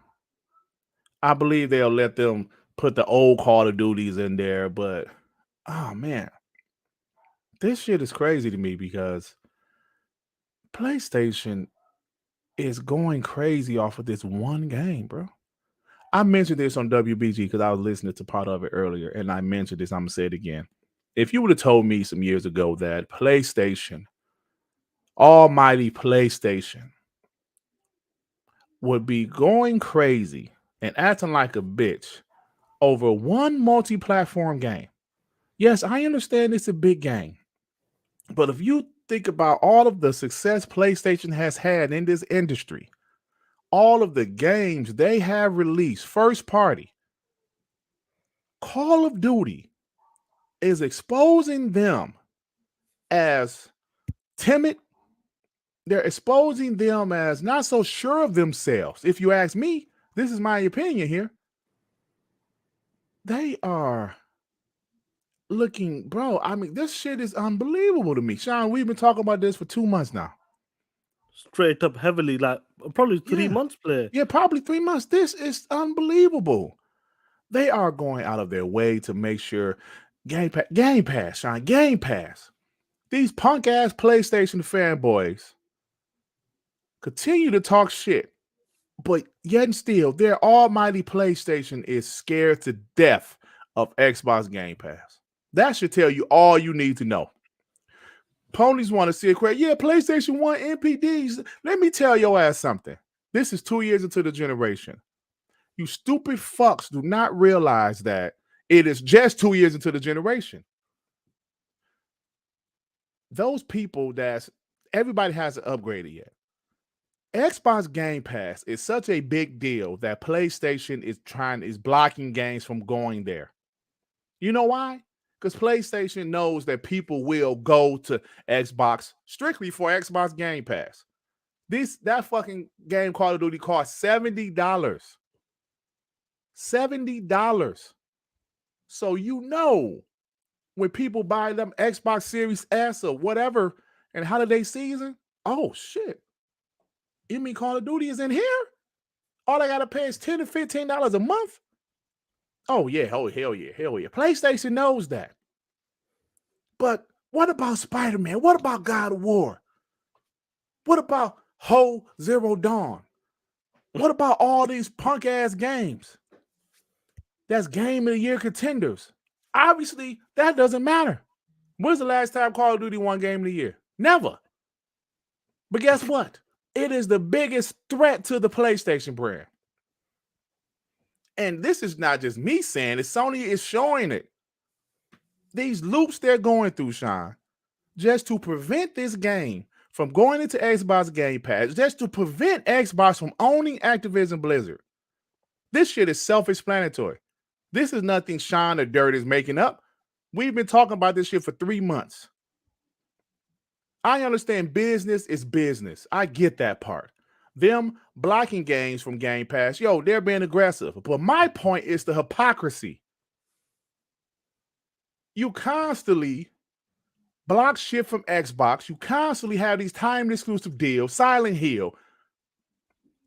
I believe they'll let them put the old Call of Duties in there, but oh man, this shit is crazy to me because PlayStation is going crazy off of this one game, bro. I mentioned this on WBG because I was listening to part of it earlier, and I mentioned this. I'm gonna say it again. If you would have told me some years ago that PlayStation, almighty PlayStation, would be going crazy and acting like a bitch over one multi-platform game. Yes, I understand it's a big game, but if you think about all of the success PlayStation has had in this industry, all of the games they have released first party, Call of Duty is exposing them as timid. They're exposing them as not so sure of themselves. If you ask me, this is my opinion here. They are looking, bro. I mean, this shit is unbelievable to me. Sean, we've been talking about this for 2 months now. Straight up heavily, like probably 3 months play. Yeah, probably 3 months. This is unbelievable. They are going out of their way to make sure Game Pass, Sean, Game Pass. These punk ass PlayStation fanboys continue to talk shit, but yet and still, their almighty PlayStation is scared to death of Xbox Game Pass. That should tell you all you need to know. Ponies want to see it correct. Yeah, PlayStation 1 NPDs. Let me tell your ass something. This is 2 years into the generation. You stupid fucks do not realize that it is just 2 years into the generation. Those people everybody hasn't upgraded yet. Xbox Game Pass is such a big deal that PlayStation is blocking games from going there. You know why? Because PlayStation knows that people will go to Xbox strictly for Xbox Game Pass. That fucking game Call of Duty costs $70. $70. So you know when people buy them Xbox Series S or whatever in holiday season, oh shit. You mean Call of Duty is in here? All I gotta pay is $10 to $15 a month? Oh yeah, oh hell yeah, hell yeah. PlayStation knows that. But what about Spider-Man? What about God of War? What about Zero Dawn? What about all these punk ass games? That's Game of the Year contenders. Obviously, that doesn't matter. When's the last time Call of Duty won Game of the Year? Never. But guess what? It is the biggest threat to the PlayStation brand. And this is not just me saying it. Sony is showing it. These loops they're going through, Sean, just to prevent this game from going into Xbox Game Pass, just to prevent Xbox from owning Activision Blizzard. This shit is self-explanatory. This is nothing Sean or Durt is making up. We've been talking about this shit for 3 months. I understand business is business. I get that part. Them blocking games from Game Pass, they're being aggressive. But my point is the hypocrisy. You constantly block shit from Xbox. You constantly have these timed exclusive deals, Silent Hill,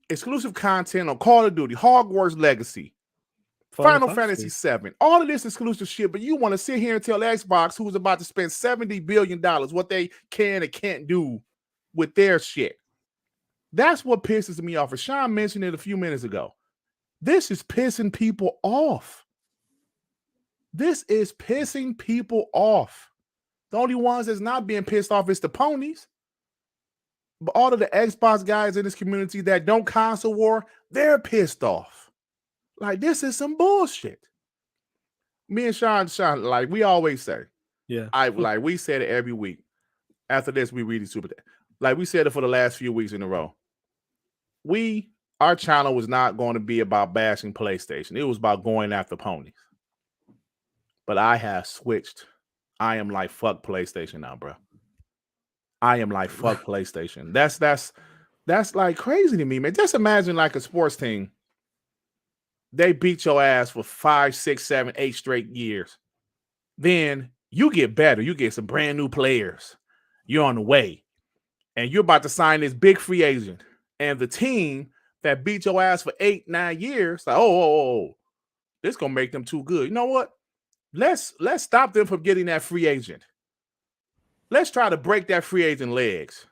exclusive content on Call of Duty, Hogwarts Legacy. Final Fantasy 7. All of this exclusive shit, but you want to sit here and tell Xbox, who's about to spend $70 billion, what they can and can't do with their shit. That's what pisses me off. Rashawn mentioned it a few minutes ago. This is pissing people off. This is pissing people off. The only ones that's not being pissed off is the ponies. But all of the Xbox guys in this community that don't console war, they're pissed off. Like, this is some bullshit. Me and Sean, like we always say, we said it every week. After this, we read the super. Like we said it for the last few weeks in a row. Our channel was not going to be about bashing PlayStation. It was about going after ponies. But I have switched. I am like, fuck PlayStation now, bro. I am like, fuck PlayStation. That's like crazy to me, man. Just imagine like a sports team. They beat your ass for 5, 6, 7, 8 straight years. Then you get better. You get some brand new players. You're on the way. And you're about to sign this big free agent. And the team that beat your ass for 8, 9 years, like, oh, this gonna make them too good. You know what? Let's stop them from getting that free agent. Let's try to break that free agent legs.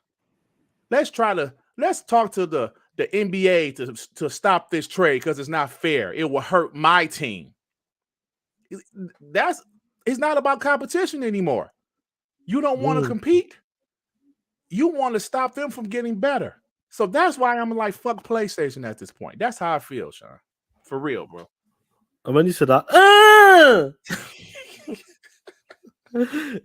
Let's talk to the NBA to stop this trade because it's not fair. It will hurt my team. It's not about competition anymore. You don't want to compete. You want to stop them from getting better. So that's why I'm like, fuck PlayStation at this point. That's how I feel, Sean. For real, bro. And when you said that,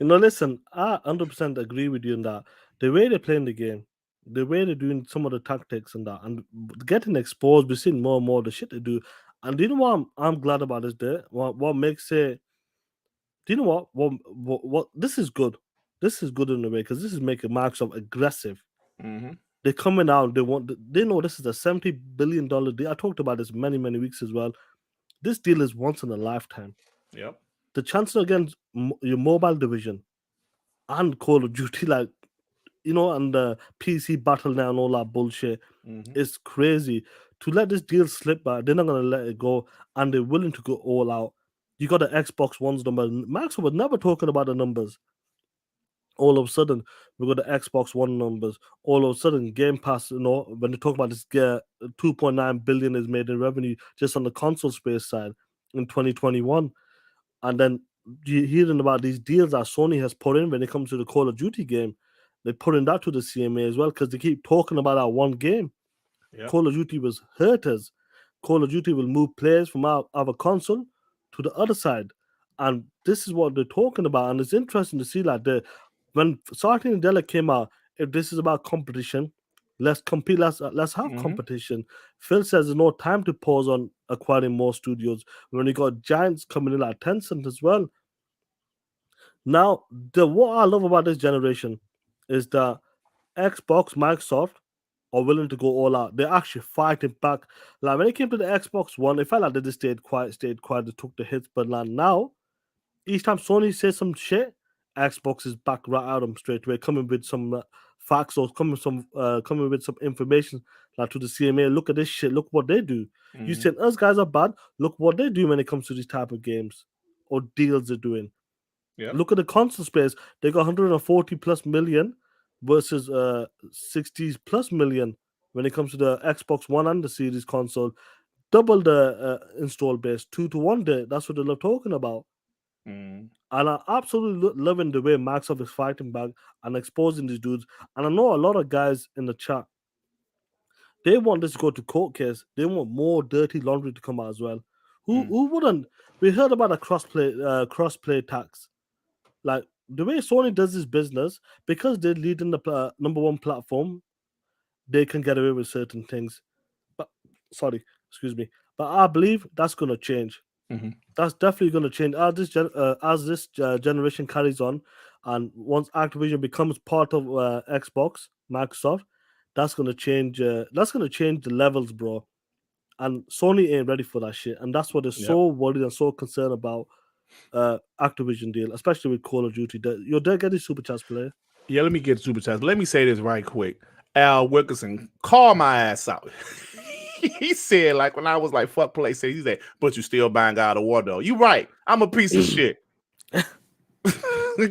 listen, I 100% agree with you in that. The way they're playing the game, the way they're doing some of the tactics and that, and getting exposed, we're seeing more and more of the shit they do. And do you know what I'm glad about this day? What makes it? Do you know what? This is good. This is good in a way because this is making Microsoft aggressive. Mm-hmm. They're coming out. They know this is a $70 billion deal. I talked about this many weeks as well. This deal is once in a lifetime. Yep. The chances against your mobile division and Call of Duty, like, and the PC battle now and all that bullshit is crazy. To let this deal slip by, they're not going to let it go, and they're willing to go all out. You got the Xbox One's number. Microsoft was never talking about the numbers. All of a sudden, we got the Xbox One numbers. All of a sudden, Game Pass, when they talk about this, 2.9 billion is made in revenue just on the console space side in 2021. And then you're hearing about these deals that Sony has put in when it comes to the Call of Duty game. They're putting that to the CMA as well because they keep talking about that one game. Yep. Call of Duty was hurt us. Call of Duty will move players from our console to the other side. And this is what they're talking about. And it's interesting to see that when Satya Nadella came out, if this is about competition, let's compete, let's have competition. Phil says there's no time to pause on acquiring more studios when you got giants coming in like Tencent as well. Now, what I love about this generation is that Xbox, Microsoft are willing to go all out. They're actually fighting back. Like when it came to the Xbox One, it felt like they just stayed quiet, they took the hits. But like now, each time Sony says some shit, Xbox is back right at them straight away, coming with some facts or coming with some information like to the CMA. Look at this shit. Look what they do. You said us guys are bad. Look what they do when it comes to these type of games or deals they're doing. Yep. Look at the console space. They got 140 plus million versus 60 plus million when it comes to the Xbox One and the Series console. Double the install base, 2-to-1 there. That's what they love talking about. And I'm absolutely loving the way Microsoft is fighting back and exposing these dudes. And I know a lot of guys in the chat, they want this to go to court case. They want more dirty laundry to come out as well. Who wouldn't? We heard about a cross-play tax. Like the way Sony does this business, because they're leading the number one platform, they can get away with certain things. But I believe that's going to change. That's definitely going to change as this generation carries on, and once Activision becomes part of Xbox, Microsoft, that's going to change. That's going to change the levels, bro. And Sony ain't ready for that shit, and that's what they're so worried and so concerned about. Activision deal, especially with Call of Duty. You're there getting super chats, player. Yeah, let me get super chats. But let me say this right quick. Al Wilkerson, call my ass out. he said, like, when I was like, fuck PlayStation, he said, but you still buying God of War, though. You right. I'm a piece of shit.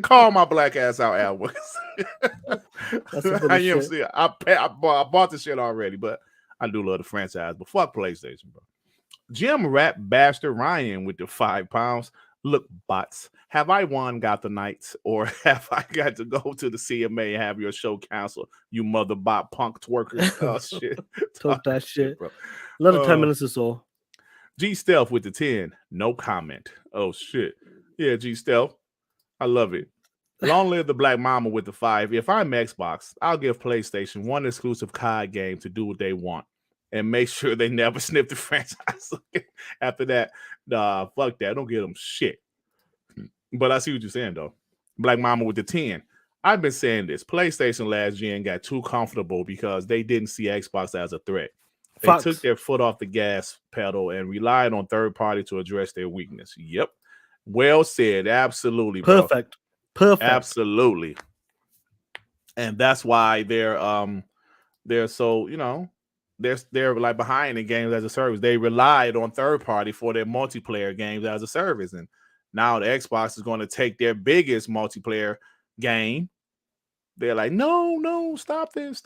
Call my black ass out, Al. That's some I am bullshit. still. I bought the shit already, but I do love the franchise. But fuck PlayStation, bro. Jim Rat Bastard Ryan with the £5. Look, bots, have I won got the nights, or have I got to go to the CMA and have your show canceled? You mother bot punk twerkers. Oh shit. Talk that shit. bro. Another 10 minutes or so. G Stealth with the 10. No comment. Oh shit. Yeah, G Stealth. I love it. Long live the Black Mama with the 5. If I'm Xbox, I'll give PlayStation one exclusive COD game to do what they want and make sure they never snip the franchise. After that, nah, fuck that. Don't give them shit. But I see what you're saying, though. Black Mama with the 10. I've been saying this. PlayStation last gen got too comfortable because they didn't see Xbox as a threat. They Facts. took their foot off the gas pedal and relied on third party to address their weakness. Yep. Well said. Absolutely, bro. Perfect. Absolutely. And that's why they're so, you know, they're like behind in games as a service. They relied on third party for their multiplayer games as a service. And now the Xbox is going to take their biggest multiplayer game. They're like, no, stop this.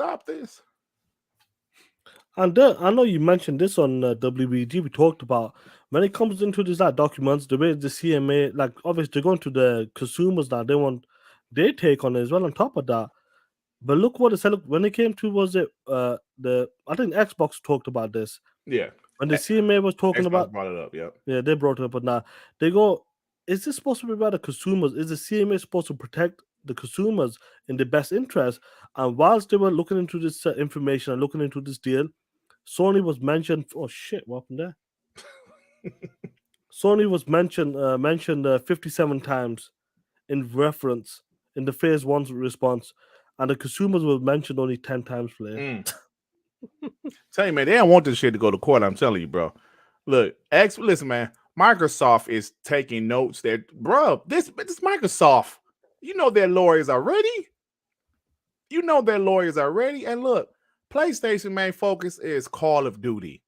And I know you mentioned this on WBG. We talked about when it comes into these like documents, the way the CMA, like obviously they're going to the consumers now. They want their take on it as well. On top of that, but look what it said. Look, when it came to I think Xbox talked about this. Yeah. When the CMA was talking Xbox about, brought it up. Yeah, they brought it up. But now they go, is this supposed to be about the consumers? Is the CMA supposed to protect the consumers in the best interest? And whilst they were looking into this information and looking into this deal, Sony was mentioned. Oh shit! What happened there? Sony was mentioned 57 times in reference in the phase one response, and the consumers were mentioned only 10 times. Player. Tell you, man, they don't want this shit to go to court. I'm telling you, bro. Look, listen, man. Microsoft is taking notes. That, bro, this Microsoft. You know their lawyers are ready. And look, PlayStation main focus is Call of Duty.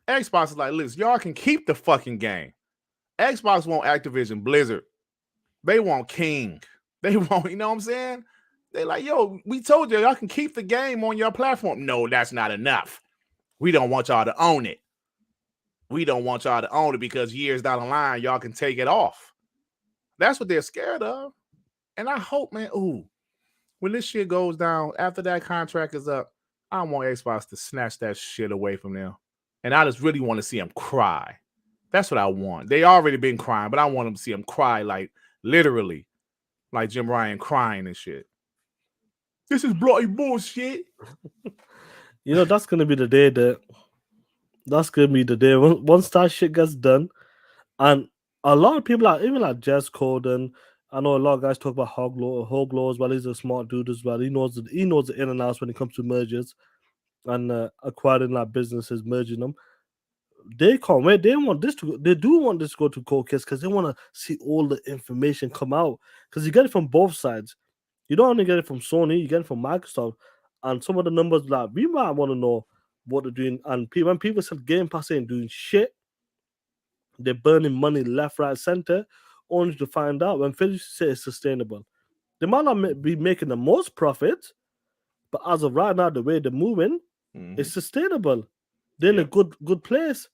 Xbox is like, listen, y'all can keep the fucking game. Xbox want Activision Blizzard. They want King. They want, you know what I'm saying? They're like, yo, we told y'all can keep the game on your platform. No, that's not enough. We don't want y'all to own it. Because years down the line, y'all can take it off. That's what they're scared of. And I hope, man, when this shit goes down, after that contract is up, I want Xbox to snatch that shit away from them. And I just really want to see them cry. That's what I want. They already been crying, but I want them to see them cry, like literally, like Jim Ryan crying and shit. This is bloody bullshit. You know, that's going to be the day once that shit gets done. And a lot of people, even like Jez Coden, I know a lot of guys talk about Hoglo as well. He's a smart dude as well. He knows the in and outs when it comes to mergers and acquiring like businesses, merging them. They can't wait. They do want this to go to court case because they want to see all the information come out. Because you get it from both sides. You don't only get it from Sony, you get it from Microsoft. And some of the numbers like we might want to know what they're doing. And when people said Game Pass ain't doing shit, they're burning money left, right, center, only to find out when Phillips say it's sustainable. They might not be making the most profit, but as of right now, the way they're moving, it's sustainable. They're in a good place.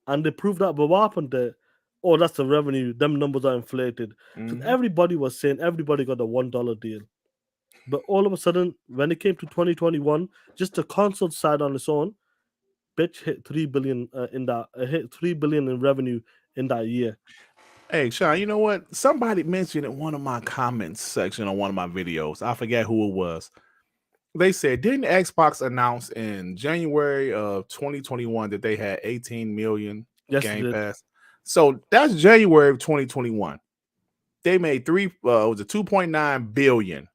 And they proved that. But what happened there? Oh, that's the revenue. Them numbers are inflated. Because everybody was saying everybody got a $1 deal. But all of a sudden, when it came to 2021, just the console side on its own, bitch hit $3 billion hit $3 billion in revenue in that year. Hey, Sean, you know what? Somebody mentioned in one of my comments section on one of my videos. I forget who it was. They said, didn't Xbox announce in January of 2021 that they had 18 million Game Pass? So that's January of 2021. They made 2.9 billion.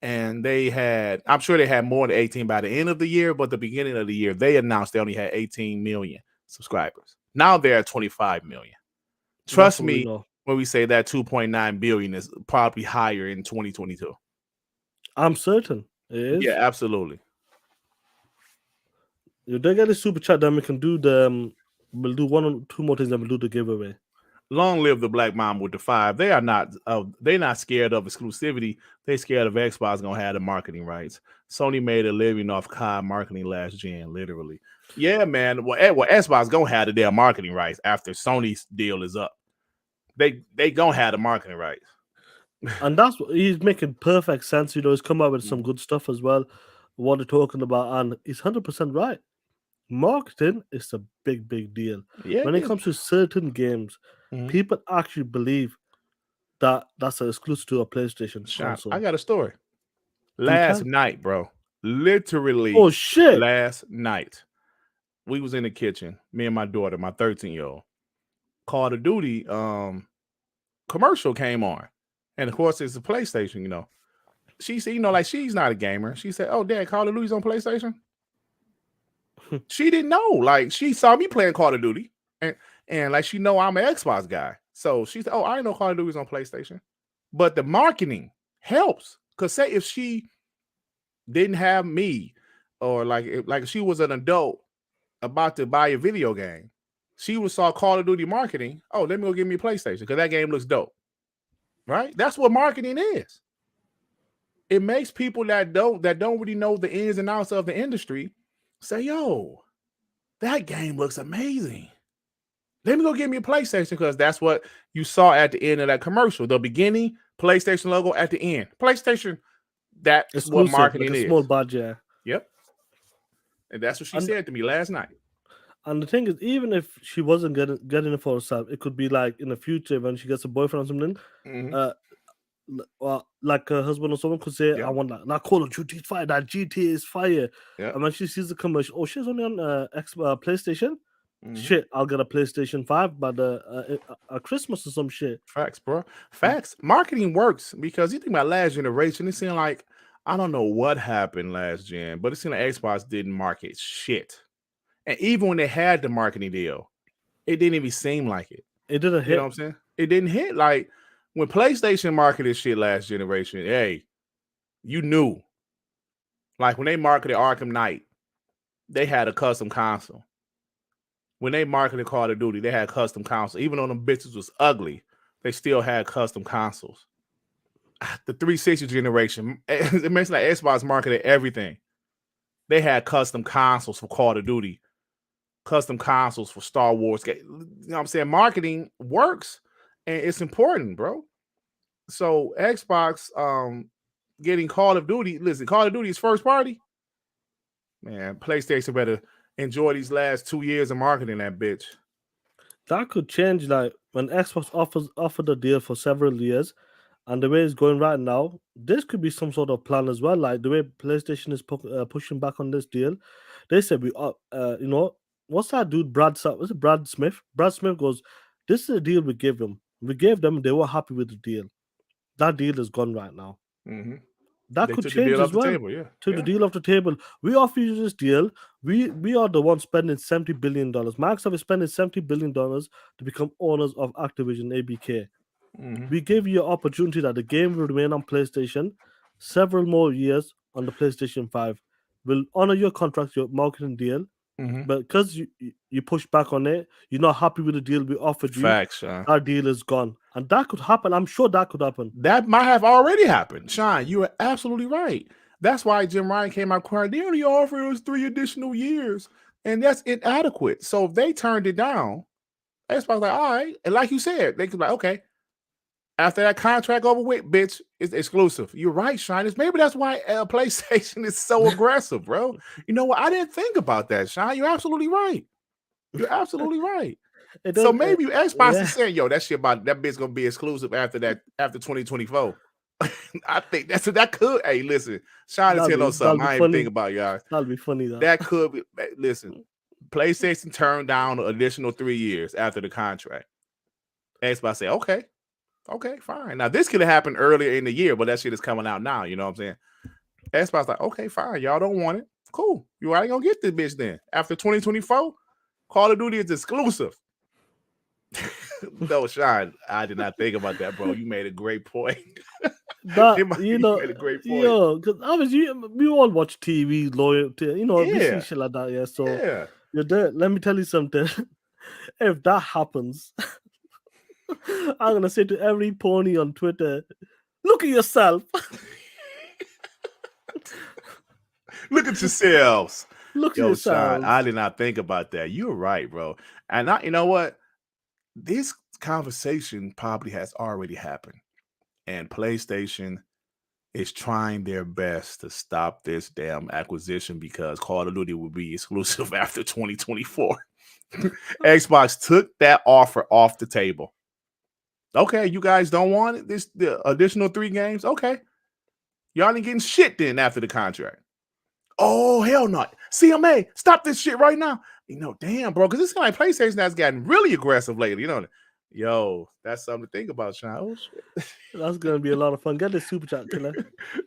And they had, I'm sure they had more than 18 by the end of the year, but the beginning of the year, they announced they only had 18 million subscribers. Now they're at 25 million. Trust me when we say that 2.9 billion is probably higher in 2022. I'm certain it is. Yeah, absolutely. If they get a super chat, then we can do the. We'll do one or two more things, and we'll do the giveaway. Long live the Black Mamba with the 5. They are not. They're not scared of exclusivity. They scared of Xbox gonna have the marketing rights. Sony made a living off COD marketing last gen, literally. Yeah, man. Well, Xbox gonna have the damn marketing rights after Sony's deal is up. They gonna have the marketing rights. And that's what he's making perfect sense. He's come up with some good stuff as well. What they're talking about, and he's 100% right. Marketing is a big deal. Yeah, When it comes to certain games, people actually believe that that's an exclusive to a PlayStation console. I got a story. Last night, bro. Literally. Oh shit! Last night, we was in the kitchen. Me and my daughter, my 13-year-old. Call of Duty commercial came on, and of course it's a PlayStation. She said, like she's not a gamer. She said, "Oh, Dad, Call of Duty's on PlayStation." She didn't know. Like she saw me playing Call of Duty, and like she know I'm an Xbox guy. So she said, "Oh, I didn't know Call of Duty's on PlayStation." But the marketing helps, because say if she didn't have me, or like if she was an adult about to buy a video game, she would saw Call of Duty marketing. Oh, let me go get me a PlayStation because that game looks dope. Right? That's what marketing is. It makes people that don't really know the ins and outs of the industry say, "Yo, that game looks amazing. Let me go get me a PlayStation," because that's what you saw at the end of that commercial. The beginning, PlayStation logo at the end. PlayStation, that's exclusive, what marketing like a is. Small budget. Yep. And that's what she said to me last night. And the thing is, even if she wasn't getting it for herself, it could be like in the future when she gets a boyfriend or something, like her husband or someone could say, "I want that Call of Duty is fire, that GTA is fire." And when she sees the commercial, oh, she's only on PlayStation. Shit, I'll get a PlayStation 5 by a Christmas or some shit. Facts, bro. Facts. Marketing works, because you think about last generation, it seemed like, I don't know what happened last gen, but it seemed like Xbox didn't market shit. And even when they had the marketing deal, it didn't even seem like it. It didn't hit. You know what I'm saying? It didn't hit. Like when PlayStation marketed shit last generation, hey, you knew. Like when they marketed Arkham Knight, they had a custom console. When they marketed Call of Duty, they had custom consoles. Even though them bitches was ugly, they still had custom consoles. The 360 generation, it makes like Xbox marketed everything. They had custom consoles for Call of Duty, custom consoles for Star Wars. You know what I'm saying? Marketing works, and it's important, bro. So Xbox getting Call of Duty, listen, Call of Duty is first party. Man, PlayStation better enjoy these last 2 years of marketing that bitch. That could change, like when Xbox offered a deal for several years, and the way it's going right now, this could be some sort of plan as well. Like the way PlayStation is pushing back on this deal, they said what's that dude? Was it Brad Smith? Brad Smith goes, "This is the deal we gave them. We gave them. They were happy with the deal. That deal is gone right now." Mm-hmm. That could change as well. Took the deal off the table. We offer you this deal. We are the ones spending $70 billion. Microsoft is spending $70 billion to become owners of Activision ABK. Mm-hmm. We give you an opportunity that the game will remain on PlayStation several more years on the PlayStation 5. We'll honor your contract, your marketing deal. Mm-hmm. But because you push back on it, you're not happy with the deal we offered you. Facts, Sean. Our deal is gone. And that could happen. I'm sure that could happen. That might have already happened. Sean, you are absolutely right. That's why Jim Ryan came out crying, "They only offered us 3 additional years." And that's inadequate. So if they turned it down, Xbox like, all right. And like you said, they could be like, okay, after that contract over with, bitch, it's exclusive. You're right, Sean. Maybe that's why PlayStation is so aggressive, bro. You know what? I didn't think about that, Sean. You're absolutely right. You're absolutely right. So maybe Xbox is saying, "Yo, that shit about that bitch gonna be exclusive after 2024." I think that could. Hey, listen, Sean is hitting on something I ain't even think about, y'all. That'll be funny though. That could be. Listen, PlayStation turned down an additional 3 years after the contract. Xbox say, okay, fine. Now this could have happened earlier in the year, but that shit is coming out now. You know what I'm saying? Xbox like, okay, fine. Y'all don't want it. Cool. You ain't gonna get this bitch then. After 2024, Call of Duty is exclusive. No, Sean, I did not think about that, bro. You made a great point. That You made a great point. yo, because obviously we all watch TV, loyalty, we see Yeah, shit like that, yeah. So yeah. you're there. Let me tell you something. If that happens, I'm gonna say to every pony on Twitter, look at yourself. Look at yourselves. Look at Yo, Sean, I yourselves. did not think about that. You're right, bro. And you know what? This conversation probably has already happened. And PlayStation is trying their best to stop this damn acquisition because Call of Duty will be exclusive after 2024. Xbox took that offer off the table. Okay, you guys don't want it? The additional 3 games? Okay. Y'all ain't getting shit then after the contract. Oh, hell no. CMA, stop this shit right now. Damn, bro, because it's like PlayStation has gotten really aggressive lately. Yo, that's something to think about, Sean. Oh, shit. That's gonna be a lot of fun. Get the super chat, killer.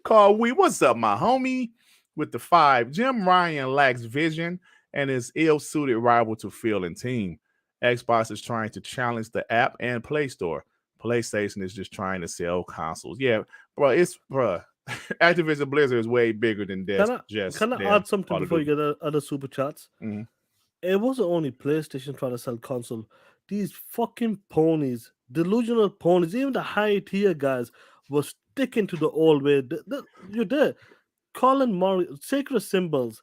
Carl Wee, what's up, my homie? With the 5, Jim Ryan lacks vision and is ill-suited rival to Phil and team. Xbox is trying to challenge the app and Play Store. PlayStation is just trying to sell consoles. Yeah, bro, Activision Blizzard is way bigger than this. Can I add something before you get other super chats? Mm-hmm. It wasn't only PlayStation trying to sell console. These fucking ponies, delusional ponies, even the high tier guys were sticking to the old way. You're there. Colin Murray, Sacred Symbols.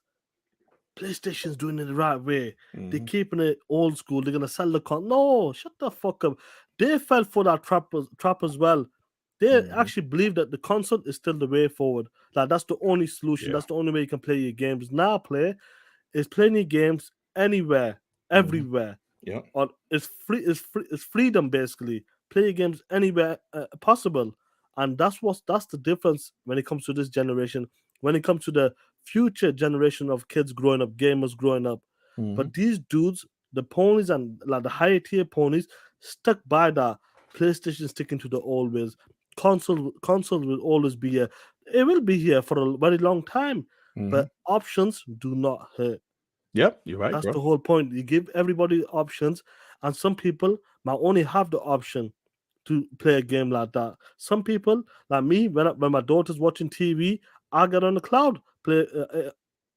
PlayStation's doing it the right way. Mm-hmm. They're keeping it old school. They're gonna sell the No, shut the fuck up. They fell for that trap as well. They actually believe that the console is still the way forward. Like that's the only solution. That's the only way you can play your games. Now play is playing your games anywhere, everywhere. Yeah. It's free. It's freedom basically. Play your games anywhere possible, and that's the difference when it comes to this generation. When it comes to the future generation of kids growing up, gamers growing up. But these dudes, the ponies and like the higher tier ponies, stuck by that. PlayStation sticking to the old ways. Console will always be here. It will be here for a very long time. But options do not hurt. Yep, you're right. That's bro. the whole point. You give everybody options, and some people might only have the option to play a game like that. Some people, like me, when my daughter's watching TV, I get on the cloud, play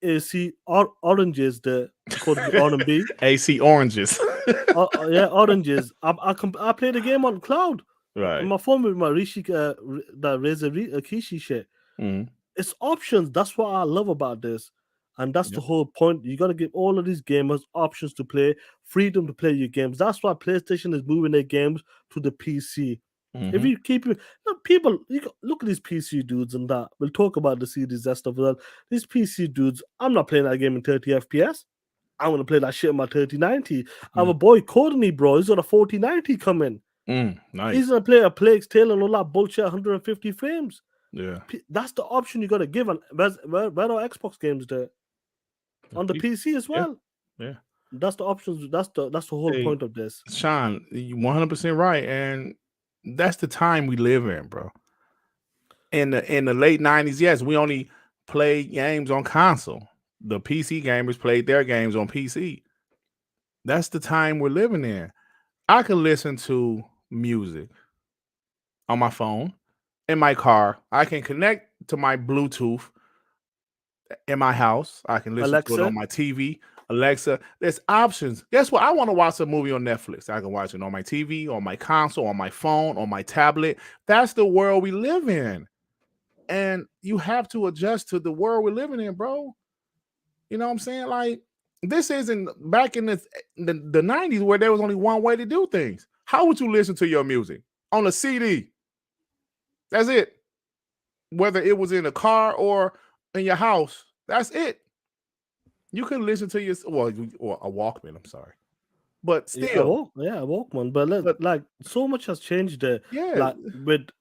AC oranges, the code R&B. AC oranges. Yeah, oranges. I play the game on cloud. Right. On my phone with my Rishi, the Razer Kishi shit. It's options. That's what I love about this. And that's the whole point. You got to give all of these gamers options to play, freedom to play your games. That's why PlayStation is moving their games to the PC. If you keep people, look at these PC dudes and that. We'll talk about the series and stuff as well. These PC dudes, I'm not playing that game in 30 FPS. I'm gonna play that shit in my 3090. I have a boy Courtney, bro. He's got a 4090 coming. Nice. He's gonna play a Plague's Tale and all that bullshit 150 frames. Yeah. That's the option you gotta give. And where are Xbox games there? On the PC as well. Yeah. That's the options. That's the whole point of this. Sean, you 100% right, and that's the time we live in, bro. In the late 90s, yes, we only played games on console. The PC gamers played their games on PC. That's the time we're living in. I can listen to music on my phone, in my car. I can connect to my Bluetooth in my house. I can listen to it on my TV. Alexa, there's options. Guess what? I want to watch a movie on Netflix. I can watch it on my TV, on my console, on my phone, on my tablet. That's the world we live in. And you have to adjust to the world we're living in, bro. You know what I'm saying? Like, this isn't back in the 90s where there was only one way to do things. How would you listen to your music? On a CD. That's it. Whether it was in a car or in your house, that's it. You can listen to or a Walkman. I'm sorry, but still, a Walkman. But like so much has changed there. Yeah, like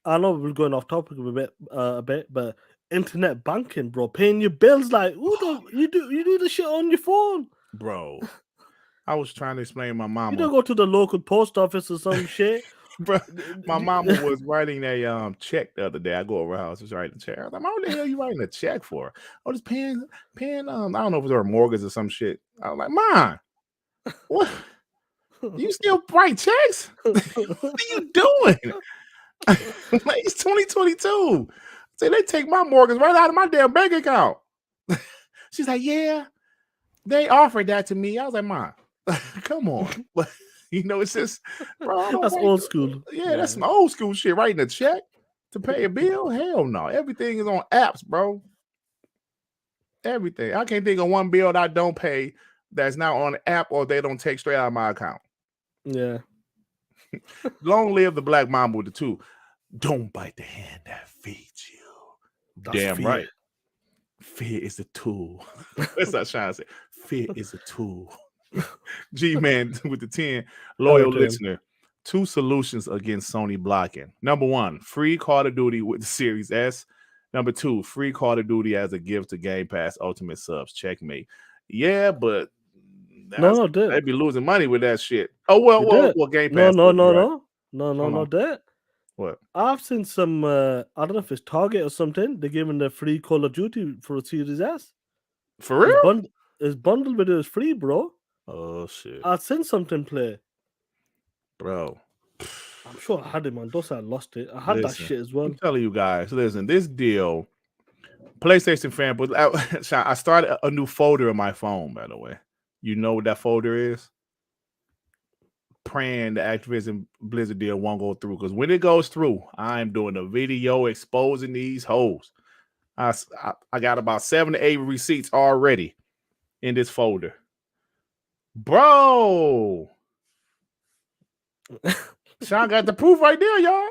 I know we're going off topic a bit, but internet banking, bro, paying your bills. Like, you do the shit on your phone, bro. I was trying to explain to my mama. You don't go to the local post office or some shit. Bro, my mama was writing a check the other day. I go around, just writing a check. I was like, what the hell are you writing a check for? I was paying I don't know if it was a mortgage or some shit. I was like, Mom, what? You still write checks? What are you doing? It's 2022. Say they take my mortgage right out of my damn bank account. She's like, yeah, they offered that to me. I was like, Mom, come on. It's just, bro. That's old school. Yeah, that's some old school shit. Writing a check to pay a bill? Hell no. Everything is on apps, bro. Everything. I can't think of one bill that I don't pay that's not on the app or they don't take straight out of my account. Yeah. Long live the black mama with the two. Don't bite the hand that feeds you. That's Damn fear. right. Fear is a tool. That's what I'm trying to say. Fear is a tool. G-Man with the 10. Loyal listener. 2 solutions against Sony blocking. Number 1, free Call of Duty with the Series S. Number 2, free Call of Duty as a gift to Game Pass Ultimate subs. Checkmate. Yeah, but they'd be losing money with that shit. Oh, well, Game Pass. No, that. What? I've seen some, I don't know if it's Target or something. They're giving the free Call of Duty for a Series S. For real? It's bundled with it is free, bro. Oh, shit. I've seen something play. Bro. I'm sure I had it, man. Don't say I lost it. I had that shit as well. I'm telling you guys, listen, this deal, PlayStation fan, but I started a new folder in my phone, by the way. You know what that folder is? Praying the Activision Blizzard deal won't go through, because when it goes through, I'm doing a video exposing these hoes. I got about 7 to 8 receipts already in this folder. Bro. Sean got the proof right there, y'all.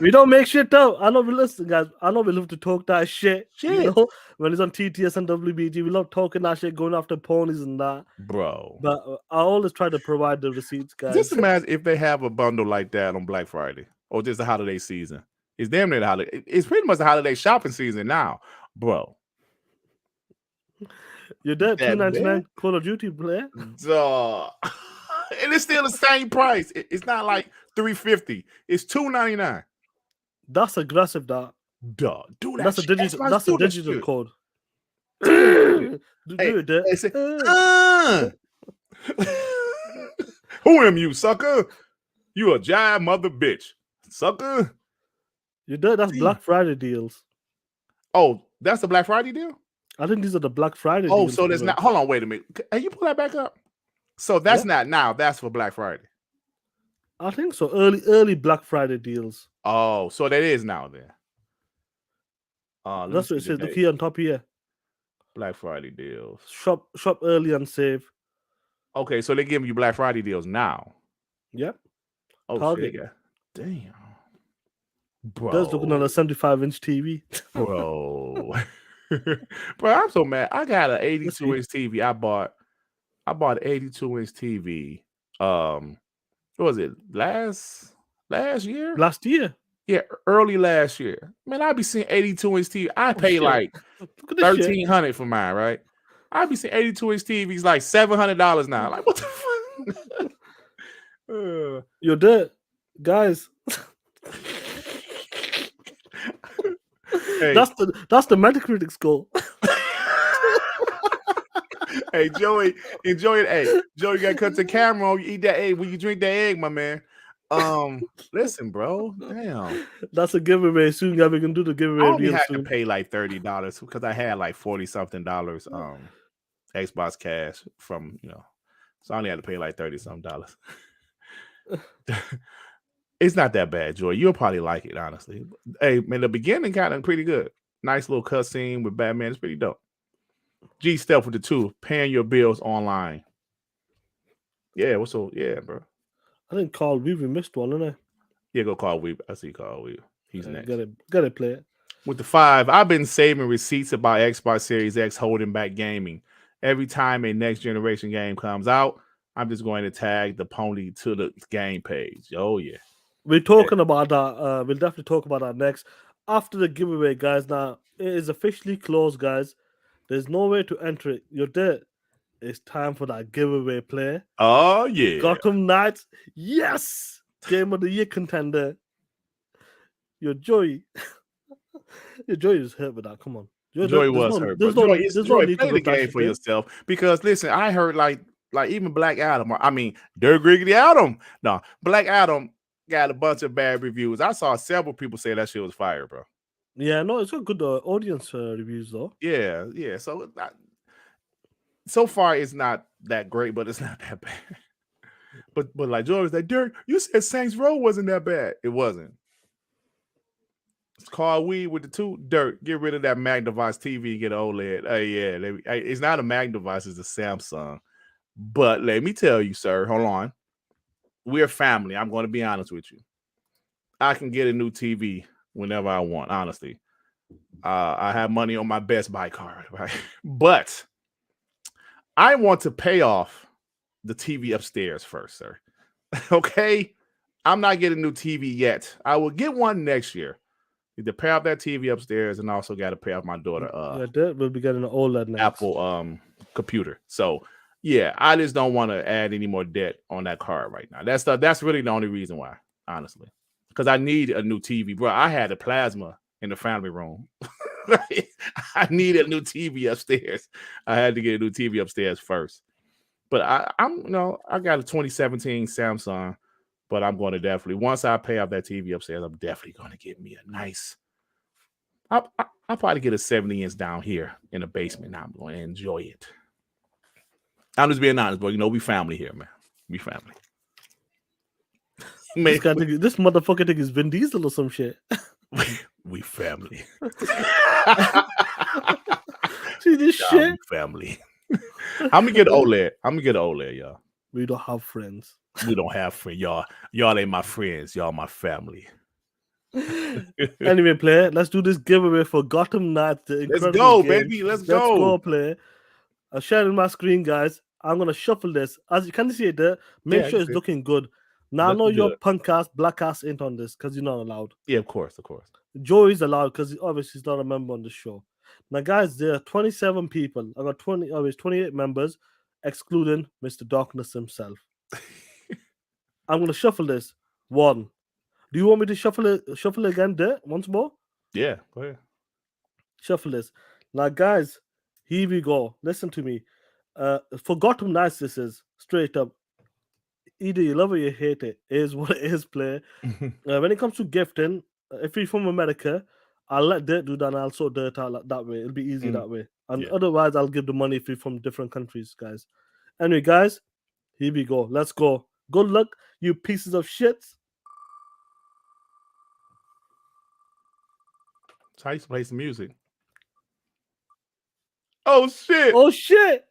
We don't make shit up. I know we listen, guys. I know we love to talk that shit. You know, when it's on TTS and WBG, we love talking that shit, going after ponies and that. Bro. But I always try to provide the receipts, guys. Just imagine if they have a bundle like that on Black Friday or just the holiday season. It's damn near the holiday. It's pretty much the holiday shopping season now, bro. You're dead. $2.99 Call of Duty player. Duh. And it's still the same price. It's not like $3.50. It's $2.99. That's aggressive, that. Duh. Do that. That's a digital code. Who am you, sucker? You a jive mother bitch, sucker. You did. That's Black Friday deals. Oh, that's the Black Friday deal? I think these are the Black Friday deals. deals. So there's not. Hold on, wait a minute. Can you pull that back up? So that's not now. That's for Black Friday. I think so. Early Black Friday deals. Oh, so that is now then. That's what it says. Look here on top here. Black Friday deals. Shop early and save. Okay, so they're giving you Black Friday deals now. Yep. Oh, Target. Shit. Damn. Bro. That's looking on a 75-inch TV. Bro. Bro, I'm so mad. I got an 82-inch TV. I bought an 82-inch TV. What was it? Last year? Last year. Yeah, early last year. Man, I'd be seeing 82-inch TV. I pay like $1,300 for mine, right? I'd be seeing 82-inch TVs like $700 now. Like, what the fuck? You're dead, guys. Hey. That's the Metacritic score. Hey, Joey, enjoy it. Hey, Joey, you gotta cut the camera on. You eat that egg when you drink that egg, my man. Listen, bro. Damn. That's a giveaway soon. Yeah, we can do the giveaway. I only had to pay like $30 because I had like $40-something Xbox cash from, so I only had to pay like $30-something. It's not that bad, Joy. You'll probably like it, honestly. Hey, man, the beginning kind of pretty good. Nice little cutscene with Batman. It's pretty dope. G Stealth with the 2, paying your bills online. Yeah, yeah, bro. I think Carl Weaver missed one, didn't I? Yeah, go Carl Weaver. I see Carl Weaver. He's next. Gotta play it. With the 5, I've been saving receipts about Xbox Series X holding back gaming. Every time a next generation game comes out, I'm just going to tag the pony to the game page. Oh, yeah. We're talking about that. We'll definitely talk about that next. After the giveaway, guys. Now, it is officially closed, guys. There's no way to enter it. You're dead. It's time for that giveaway play. Oh, yeah. Gotham Knights. Yes! Game of the Year contender. Your Joy. Your Joy is hurt with that. Come on. Joy was hurt. Joy, play the game for yourself. Because, listen, I heard like even Black Adam. I mean, Durt Griggity Adam. No, Black Adam got a bunch of bad reviews. I saw several people say that shit was fire, bro. Yeah, no, it's got good audience reviews though. Yeah. So so far it's not that great, but it's not that bad. But like George was like, Durt, you said Saints Row wasn't that bad. It wasn't. It's called weed with the two. Durt, get rid of that Mac device TV, get an OLED. It's not a Mac device, it's a Samsung. But let me tell you, sir, hold on. We're family. I'm going to be honest with you. I can get a new TV whenever I want, honestly. I have money on my Best Buy card, right? But I want to pay off the TV upstairs first, sir. Okay? I'm not getting a new TV yet. I will get one next year. Need to pay off that TV upstairs and also got to pay off my daughter we'll be getting an OLED next. Apple computer. So yeah, I just don't want to add any more debt on that card right now. That's really the only reason why, honestly. Because I need a new TV, bro. I had a plasma in the family room. I need a new TV upstairs. I had to get a new TV upstairs first. But I got a 2017 Samsung. But I'm going to definitely, once I pay off that TV upstairs, I'm definitely going to get me a nice. I'll probably get a 70-inch down here in the basement. Now I'm going to enjoy it. I'm just being honest, but we family here, man. We family. This motherfucker think is Vin Diesel or some shit. We family. See this shit? Family. I'm gonna get OLED, y'all. We don't have friends. We don't have friends, y'all. Y'all ain't my friends. Y'all my family. Anyway, player, let's do this giveaway for Gotham Knights. Let's go, baby. Let's go, player. I'm sharing my screen, guys. I'm gonna shuffle this. As you can see it there, make sure it's looking good. Now I know your punk ass, black ass ain't on this because you're not allowed. Yeah, of course. Joey's allowed because obviously he's not a member on the show. Now, guys, there are 27 people. I got 28 members, excluding Mr. Darkness himself. I'm gonna shuffle this. 1. Do you want me to shuffle it again there once more? Yeah, go ahead. Shuffle this. Now, guys, here we go. Listen to me. For Gotham Knights, this is straight up. Either you love it or you hate it. It is what it is, player. When it comes to gifting, if you're from America, I'll let Durt do that and I'll sort Durt out that way. It'll be easy that way. And otherwise, I'll give the money if you're from different countries, guys. Anyway, guys, here we go. Let's go. Good luck, you pieces of shit. That's how you play some music. Oh, shit. Oh, shit.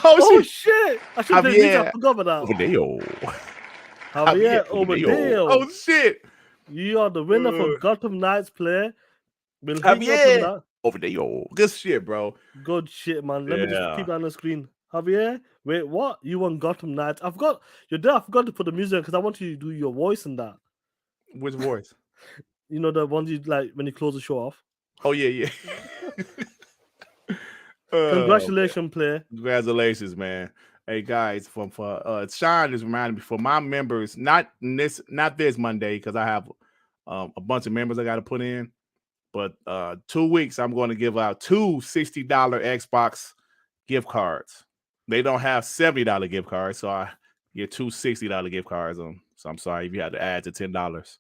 Oh, shit. I should have I forgot about that. Javier Obadeo. Oh, shit. You are the winner for Gotham Knights, player. We'll Javier Obadeo. Good shit, bro. Good shit, man. Let me just keep that on the screen. Javier, wait, what? You won Gotham Knights. I forgot to put the music because I want you to do your voice in that. Which voice? You know, the ones you like when you close the show off. Oh, yeah. Congratulations, player. Congratulations, man. Hey guys, for Sean just reminded me for my members, not this Monday because I have a bunch of members I got to put in, but 2 weeks I'm going to give out 2 $60 Xbox gift cards. They don't have $70 gift cards, so I get 2 $60 gift cards on. So I'm sorry if you had to add to $10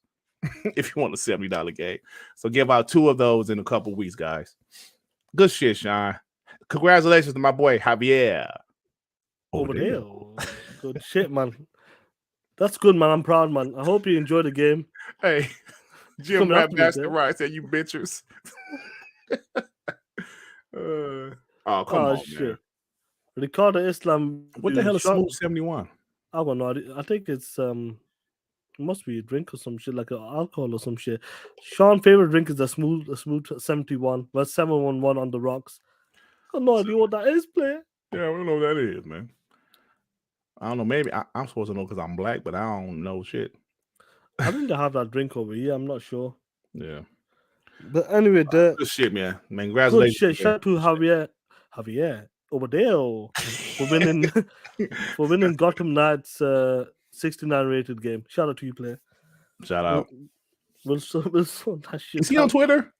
if you want a $70 game. So give out 2 of those in a couple weeks, guys. Good shit, Sean. Congratulations to my boy Javier. Over there. Good shit, man. That's good, man. I'm proud, man. I hope you enjoy the game. Hey, Jim Master Right said you bitches. Oh, come on, shit. Man. Ricardo Islam. What the hell is Smooth 71? I don't know. I think it's it must be a drink or some shit, like alcohol or some shit. Sean's favorite drink is a smooth 71. Well, 711 on the rocks. I have no idea what that is, player. Yeah, we don't know what that is, man. I don't know. Maybe I'm supposed to know because I'm black, but I don't know shit. I think they have that drink over here. I'm not sure. Yeah. But anyway, good shit, man. Congratulations. Good shit. Shout out to Javier over there for winning Gotham Knights 69 rated game. Shout out to you, player. Shout out. We'll sort that shit. Is he on Twitter?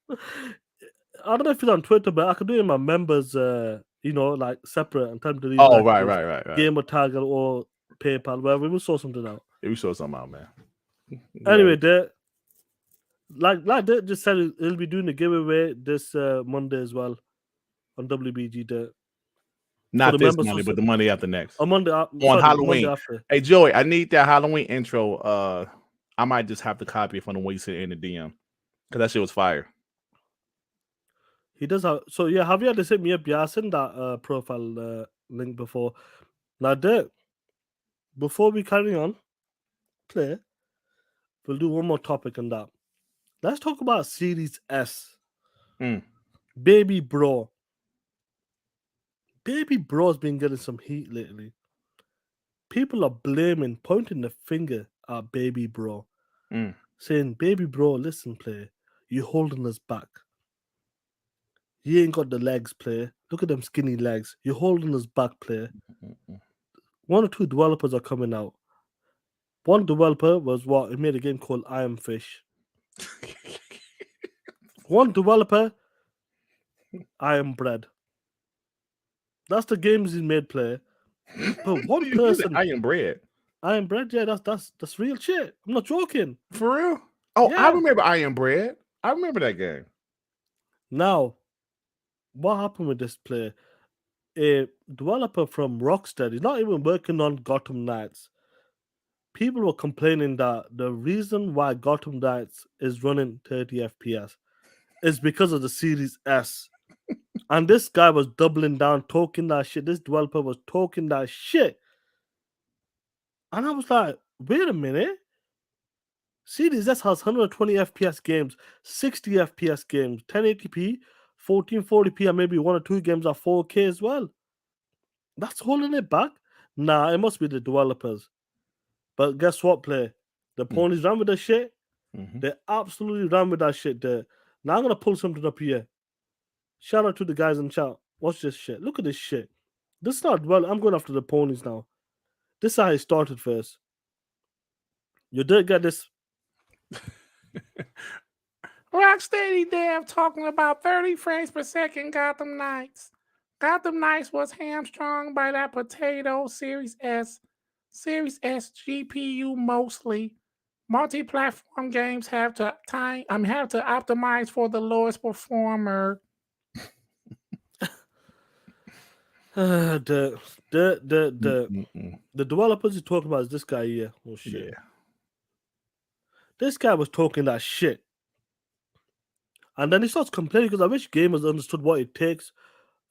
I don't know if he's on Twitter, but I could do it in my members, like separate and tell him to leave. Oh, right. Gamer tag or PayPal, wherever. We'll sort something out. Yeah, we sort something out, man. Anyway, Durt, like Durt just said, he'll be doing a giveaway this Monday as well on WBG Durt. not the this members Monday, who but the Monday after next. On Monday, On Monday Halloween. after. Hey, Joey, I need that Halloween intro. I might just have to copy it from the way you said in the DM because that shit was fire. He does have. So yeah, have you had to hit me up? Yeah, I sent that profile link before. Now, Durt, before we carry on, play, we'll do one more topic on that. Let's talk about Series S. Baby bro. Baby bro's been getting some heat lately. People are pointing the finger at baby bro, saying, "Baby bro, listen, play, you holding us back. You ain't got the legs, play. Look at them skinny legs. You're holding us back, play." One or two developers are coming out. One developer he made a game called I Am Fish. One developer, I Am Bread. That's the games he made, play. But one person, I Am Bread. I Am Bread, yeah, that's real shit. I'm not joking. For real? Oh, Yeah. I remember I Am Bread. I remember that game. Now, what happened with this play? A developer from Rockstar, he's not even working on Gotham Knights. People were complaining that the reason why Gotham Knights is running 30 FPS is because of the Series S. And this guy was doubling down, talking that shit. This developer was talking that shit. And I was like, wait a minute. Series S has 120 FPS games, 60 FPS games, 1080p, 1440p, and maybe one or two games are 4K as well. That's holding it back? Nah, it must be the developers. But guess what, play? The ponies ran with that shit. They absolutely ran with that shit there. Now I'm going to pull something up here. Shout out to the guys in chat. Watch this shit. Look at this shit. This is not well. I'm going after the ponies now. This is how it started first. You did get this. Rocksteady Dev talking about 30 frames per second Gotham Knights. Gotham Knights was hamstrung by that potato Series S. Series S GPU mostly. Multi-platform games have to optimize for the lowest performer. The developers you're talking about is this guy here. Oh shit. Yeah. This guy was talking that shit. And then he starts complaining because I wish gamers understood what it takes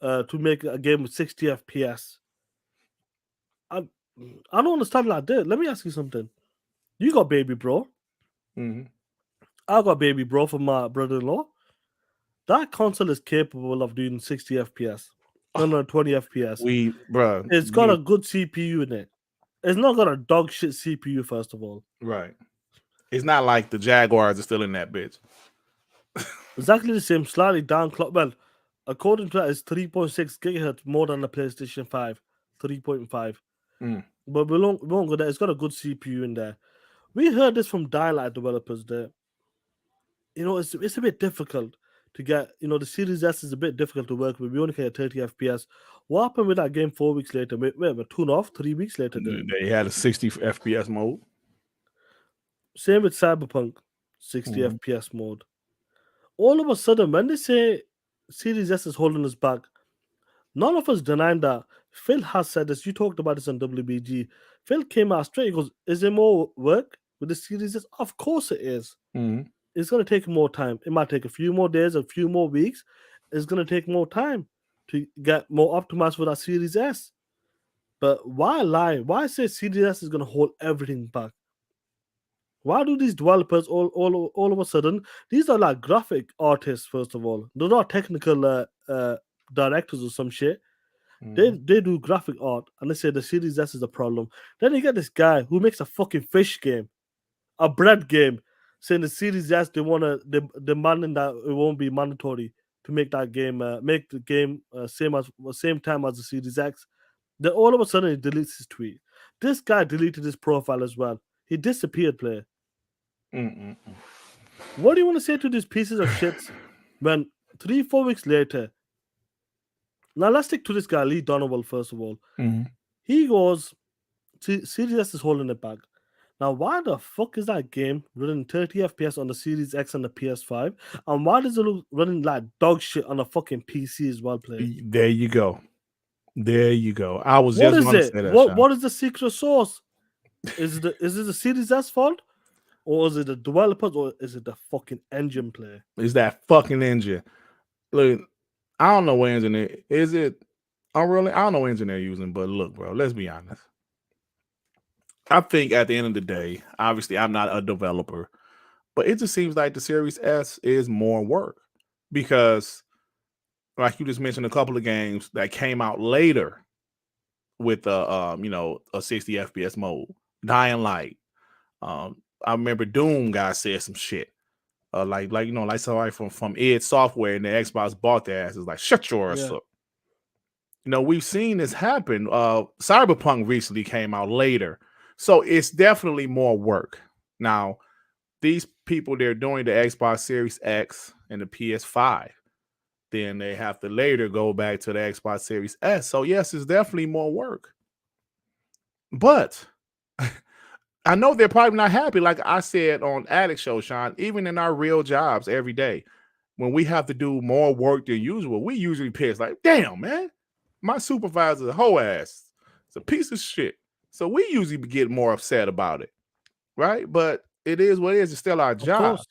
to make a game with 60 FPS. I don't understand like that. Let me ask you something. You got baby bro. I got baby bro from my brother-in-law. That console is capable of doing 60 FPS. 120 FPS. It's got a good CPU in it. It's not got a dog shit CPU, first of all. Right. It's not like the Jaguars are still in that bitch. Exactly the same, slightly down clock. Well, according to that, it's 3.6 gigahertz more than the PlayStation 5. 3.5. But we won't go there. It's got a good CPU in there. We heard this from Dialight developers there. You know, it's a bit difficult to get, you know, the Series S is a bit difficult to work with. We only get 30 FPS. What happened with that game 4 weeks later? Wait, 3 weeks later? They had a 60 FPS mode. Same with Cyberpunk, 60 FPS mode. All of a sudden, when they say Series S is holding us back, none of us denying that. Phil has said this. You talked about this on WBG. Phil came out straight. He goes, is there more work with the Series S? Of course it is. It's going to take more time. It might take a few more days, a few more weeks. It's going to take more time to get more optimized for that Series S. But why lie? Why say Series S is going to hold everything back? Why do these developers all of a sudden, these are like graphic artists, first of all. They're not technical directors or some shit. They do graphic art and they say the Series S is a problem. Then you get this guy who makes a fucking fish game, a bread game, saying the Series S, they're demanding that it won't be mandatory to make that game, make the game same time as the Series X. Then all of a sudden he deletes his tweet. This guy deleted his profile as well. He disappeared, player. What do you want to say to these pieces of shit when 3-4 weeks later? Now let's stick to this guy, Lee Donovan, first of all. He goes, Series S is holding it back. Now, why the fuck is that game running 30 FPS on the Series X and the PS5? And why does it look running like dog shit on a fucking PC as well, play? There you go. There you go. I was What just is going to it? say that. What is the secret sauce? Is it the Series S fault? Or is it the developers, or is it the fucking engine play? Is that fucking engine? Look, I don't know what engine it is. It Unreal? I don't know what engine they're using, but look, bro, let's be honest. I think at the end of the day, obviously, I'm not a developer, but it just seems like the Series S is more work because, like you just mentioned, a couple of games that came out later with a 60 FPS mode, Dying Light. I remember Doom guy said some shit. Like somebody from id Software and the Xbox bought their asses like, shut your ass up. We've seen this happen. Cyberpunk recently came out later. So it's definitely more work. Now, these people, they're doing the Xbox Series X and the PS5. Then they have to later go back to the Xbox Series S. So yes, it's definitely more work. But I know they're probably not happy. Like I said on Addict Show, Sean, even in our real jobs every day, when we have to do more work than usual, we usually piss like, damn, man, my supervisor's a hoe ass. It's a piece of shit. So we usually get more upset about it, right? But it is what it is. It's still our jobs.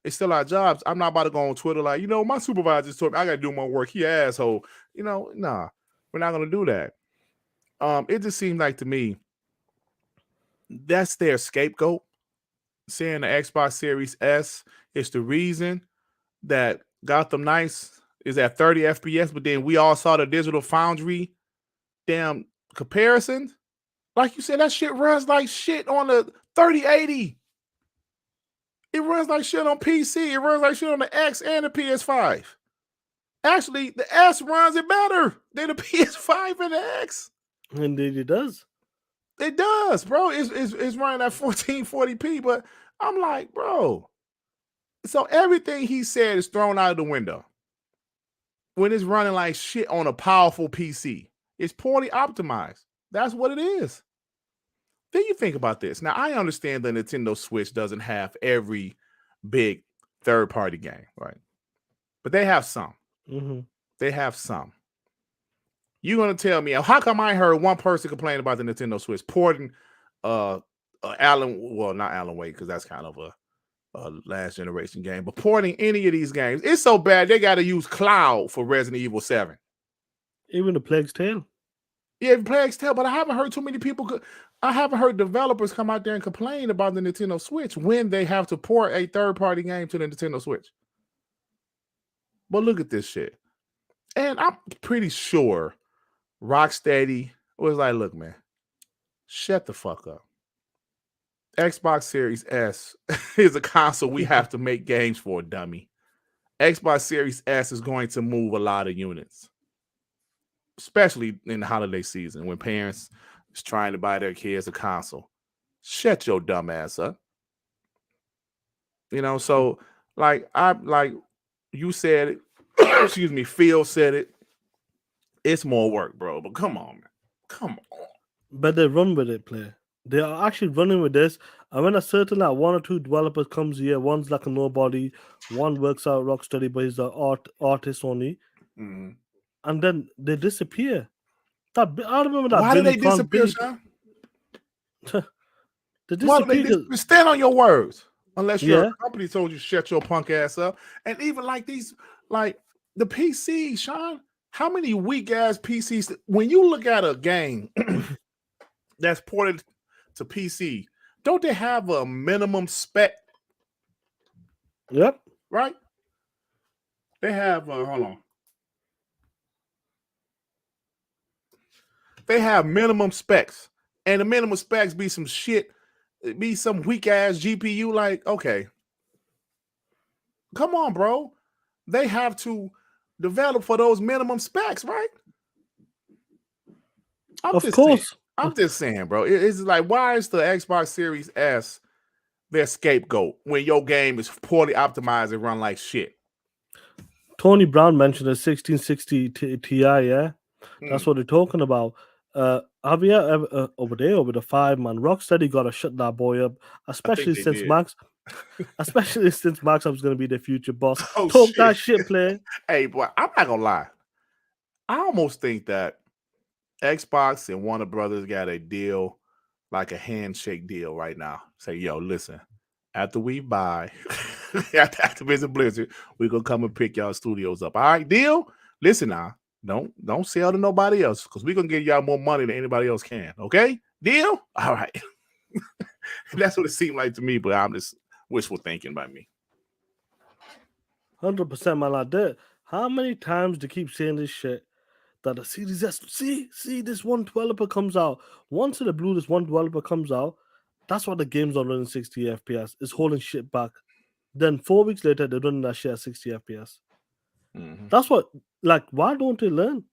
It's still our jobs. I'm not about to go on Twitter like, my supervisor just told me I got to do more work. He asshole. Nah, we're not going to do that. It just seems like to me, that's their scapegoat. Saying the Xbox Series S is the reason that Gotham Knights is at 30 FPS, but then we all saw the Digital Foundry damn comparison. Like you said, that shit runs like shit on the 3080. It runs like shit on PC. It runs like shit on the X and the PS5. Actually, the S runs it better than the PS5 and the X. Indeed, it does. It does, bro. It's running at 1440p, but I'm like, bro. So everything he said is thrown out of the window. When it's running like shit on a powerful PC, it's poorly optimized. That's what it is. Then you think about this. Now, I understand the Nintendo Switch doesn't have every big third-party game, right? But they have some. Mm-hmm. They have some. You're going to tell me, how come I heard one person complain about the Nintendo Switch porting not Alan Wake, because that's kind of a last generation game, but porting any of these games, it's so bad they got to use cloud for Resident Evil 7. Even the Plague's Tale. Yeah, Plague's Tale, but I haven't heard too many people. I haven't heard developers come out there and complain about the Nintendo Switch when they have to port a third-party game to the Nintendo Switch. But look at this shit. And I'm pretty sure Rocksteady was like, look, man, shut the fuck up. Xbox Series S is a console we have to make games for, dummy. Xbox Series S is going to move a lot of units, especially in the holiday season when parents is trying to buy their kids a console. Shut your dumb ass up. So like you said it, excuse me, Phil said it. It's more work, bro. But come on, man. Come on. But they run with it, play. They are actually running with this. And when a certain like one or two developers comes here, one's like a nobody, one works out Rocksteady, but he's an artist only. Mm-hmm. And then they disappear. I remember that. Why do they disappear, Sean? They disappear. Stand on your words. Unless your company told you shut your punk ass up. And even like these, like the PC, Sean, how many weak ass PCs? When you look at a game that's ported to PC, don't they have a minimum spec? Yep. Right? They have, hold on. They have minimum specs. And the minimum specs be some shit, be some weak ass GPU. Like, okay. Come on, bro. They have to develop for those minimum specs, right? Of course. I'm just saying, bro. It's like, why is the Xbox Series S their scapegoat when your game is poorly optimized and run like shit? Tony Brown mentioned a 1660 Ti, yeah? That's what they're talking about. Have you ever over there with the 5 man Rocksteady got to shut that boy up, I think especially they since did. Max, especially since Max was going to be the future boss. Oh Talk that shit! shit, play. Hey, boy, I'm not gonna lie. I almost think that Xbox and Warner Brothers got a deal, like a handshake deal right now. Say, yo, listen, after we buy, after Activision Blizzard, we're gonna come and pick y'all studios up. All right, deal? Listen now, don't sell to nobody else because we're gonna give y'all more money than anybody else can. Okay? Deal? All right. That's what it seemed like to me, but I'm just wishful thinking by me. 100%, man. Like that. How many times do you keep saying this shit? That the Series S, see, this one developer comes out. Once in the blue, this one developer comes out. That's why the game's not running 60 FPS. It's holding shit back. Then 4 weeks later, they're running that shit at 60 FPS. Mhm. That's what, like, why don't they learn?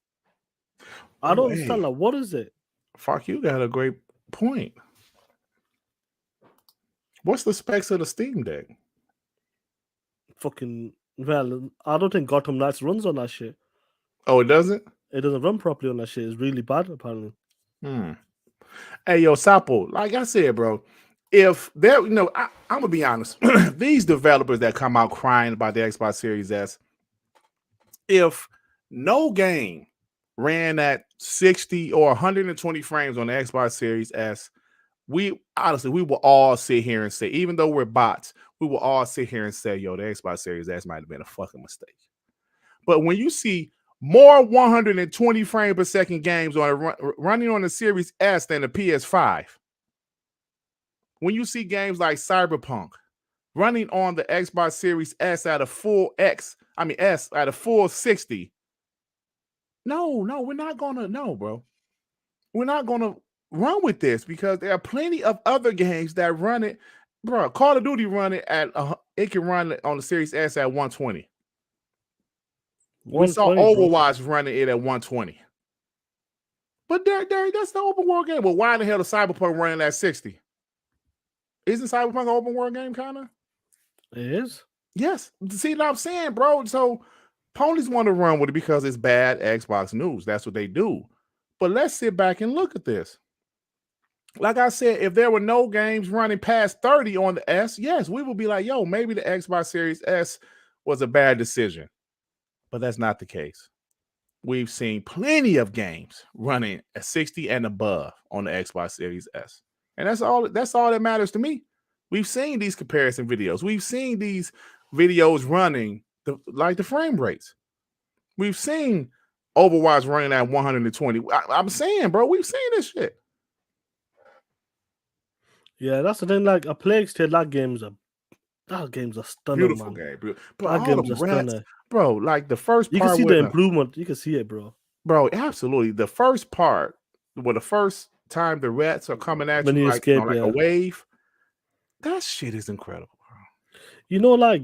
I don't understand. Hey, Like, what is it? fuck, you got a great point. What's the specs of the Steam Deck? Fucking, well, I don't think Gotham Knights runs on that shit. Oh, it doesn't? It doesn't run properly on that shit. It's really bad, apparently. Hey, yo, Sapo, like I said, bro, if there, I'm gonna be honest. These developers that come out crying about the Xbox Series S, if no game ran at 60 or 120 frames on the Xbox Series S, we will all sit here and say, even though we're bots, we will all sit here and say, yo, the Xbox Series S might have been a fucking mistake. But when you see more 120 frame per second games running on the Series S than the PS5, when you see games like Cyberpunk running on the Xbox Series S at a full S at a full 60, no, we're not gonna, no, bro. We're not gonna run with this because there are plenty of other games that run it, bro. Call of Duty run it at it can run it on the Series S at 120. We saw 120, bro. Overwatch running it at 120. But that's the open world game. Well, why the hell is Cyberpunk running at 60? Isn't Cyberpunk an open world game, kind of? It is. Yes. See what I'm saying, bro? So ponies want to run with it because it's bad Xbox news. That's what they do. But let's sit back and look at this. Like I said, if there were no games running past 30 on the S, yes, we would be like, yo, maybe the Xbox Series S was a bad decision. But that's not the case. We've seen plenty of games running at 60 and above on the Xbox Series S. And that's all that matters to me. We've seen these comparison videos. We've seen these videos running the frame rates. We've seen Overwatch running at 120. I'm saying, bro, we've seen this shit. Yeah, that's the thing. Like, a Plague Tale, that game's a stunner, Beautiful man. game, bro. But That all game's the a rats, stunner. bro, like the first You part can see with the improvement. You can see it, bro. bro, absolutely. The first part, the first time the rats are coming at When you you like, escape, like yeah. a wave, that shit is incredible, bro. You know, like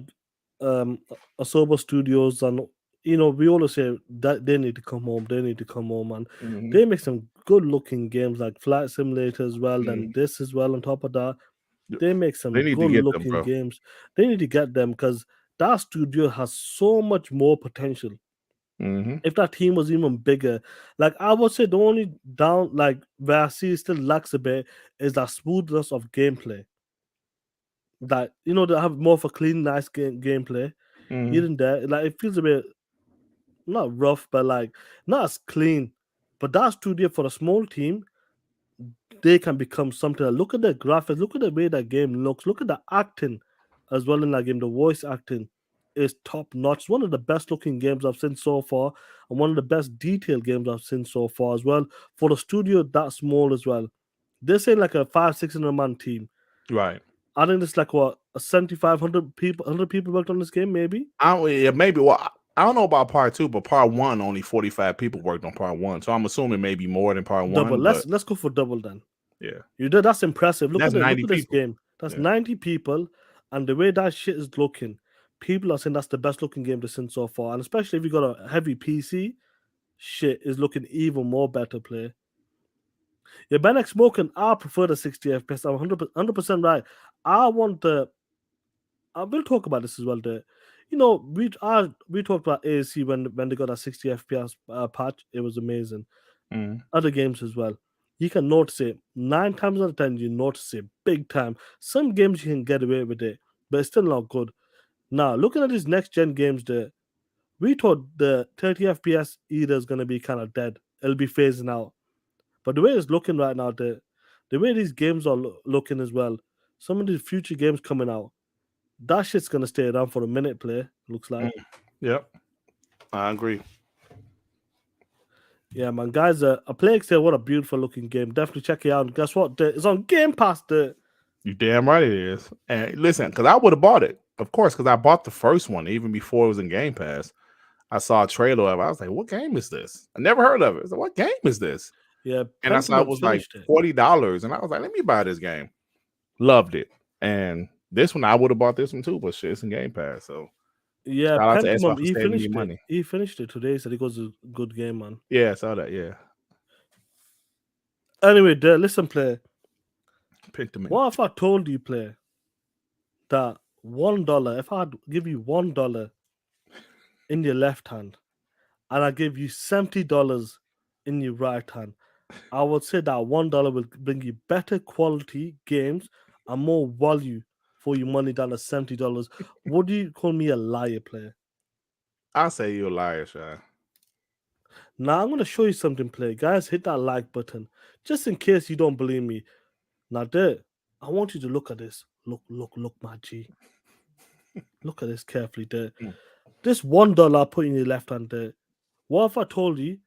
Asobo Studios, and we always say that they need to come home. They need to come home, and Mhm. they make some good-looking games like Flight Simulator as well. Then Mhm. this as well. On top of that, they make some They need to get them, good-looking bro. games. They need to get them because that studio has so much more potential. Mhm. If that team was even bigger, like I would say, the only down like where I see it still lacks a bit is that smoothness of gameplay. That they have more of a clean, nice gameplay. Mhm. Here and there, like it feels a bit not rough, but like not as clean. But that studio for a small team, they can become something. Look at the graphics, look at the way that game looks, look at the acting as well in that game. The voice acting is top notch. It's one of the best looking games I've seen so far, and one of the best detailed games I've seen so far as well. For the studio that small as well, they're saying like a 500-600 man team. Right. I think it's like what a 7,500 people, 100 people worked on this game, maybe. Maybe. Well, I don't know about part 2, but part 1 only 45 people worked on part 1, so I'm assuming maybe more than part Double. 1. But Let's go for double then. yeah, You did. That's impressive. Look that's at 90 this people. game. That's Yeah. 90 people, and the way that shit is looking, people are saying that's the best looking game they've seen so far. And especially if you got a heavy PC, shit is looking even more better play. Yeah, Benex Smoking, I prefer the 60 FPS. I'm 100% right. I want the. I will talk about this as well. We talked about AAC when they got a 60 FPS patch. It was amazing. Mhm. Other games as well. you can notice it. 9 times out of 10, you notice it big time. Some games you can get away with it, but it's still not good. Now, looking at these next gen games, we thought the 30 FPS era is going to be kind of dead. It'll be phasing out. But the way it's looking right now, the way these games are looking as well, some of the future games coming out, that shit's going to stay around for a minute, play, looks like. Yep. I agree. Yeah, man, guys, a Plague Tale, what a beautiful looking game. Definitely check it out. And guess what? It's on Game Pass. You damn right it is. And listen, because I would have bought it, of course, because I bought the first one even before it was in Game Pass. I saw a trailer of it. I was like, what game is this? I never heard of it. I was like, what game is this? Yeah, And I saw it was like $40. And I was like, let me buy this game. Loved it. And this one, I would have bought this one too, but shit, it's in Game Pass. So yeah, shout out to Xbox Pentiment, for he saving me finished it. money. He finished it today, said it was a good game, man. Yeah, I saw that. Yeah. Anyway, listen, play. Pentiment. What if I told you, play, that $1, if I'd give you $1 in your left hand and I give you $70 in your right hand, I would say that $1 will bring you better quality games and more value for your money than the $70. Would you call me a liar, player? I say you're a liar, Shy. Now I'm gonna show you something, player. Guys, hit that like button just in case you don't believe me. Now, I want you to look at this. Look, my G. Look at this carefully, This $1 I put in your left hand, What if I told you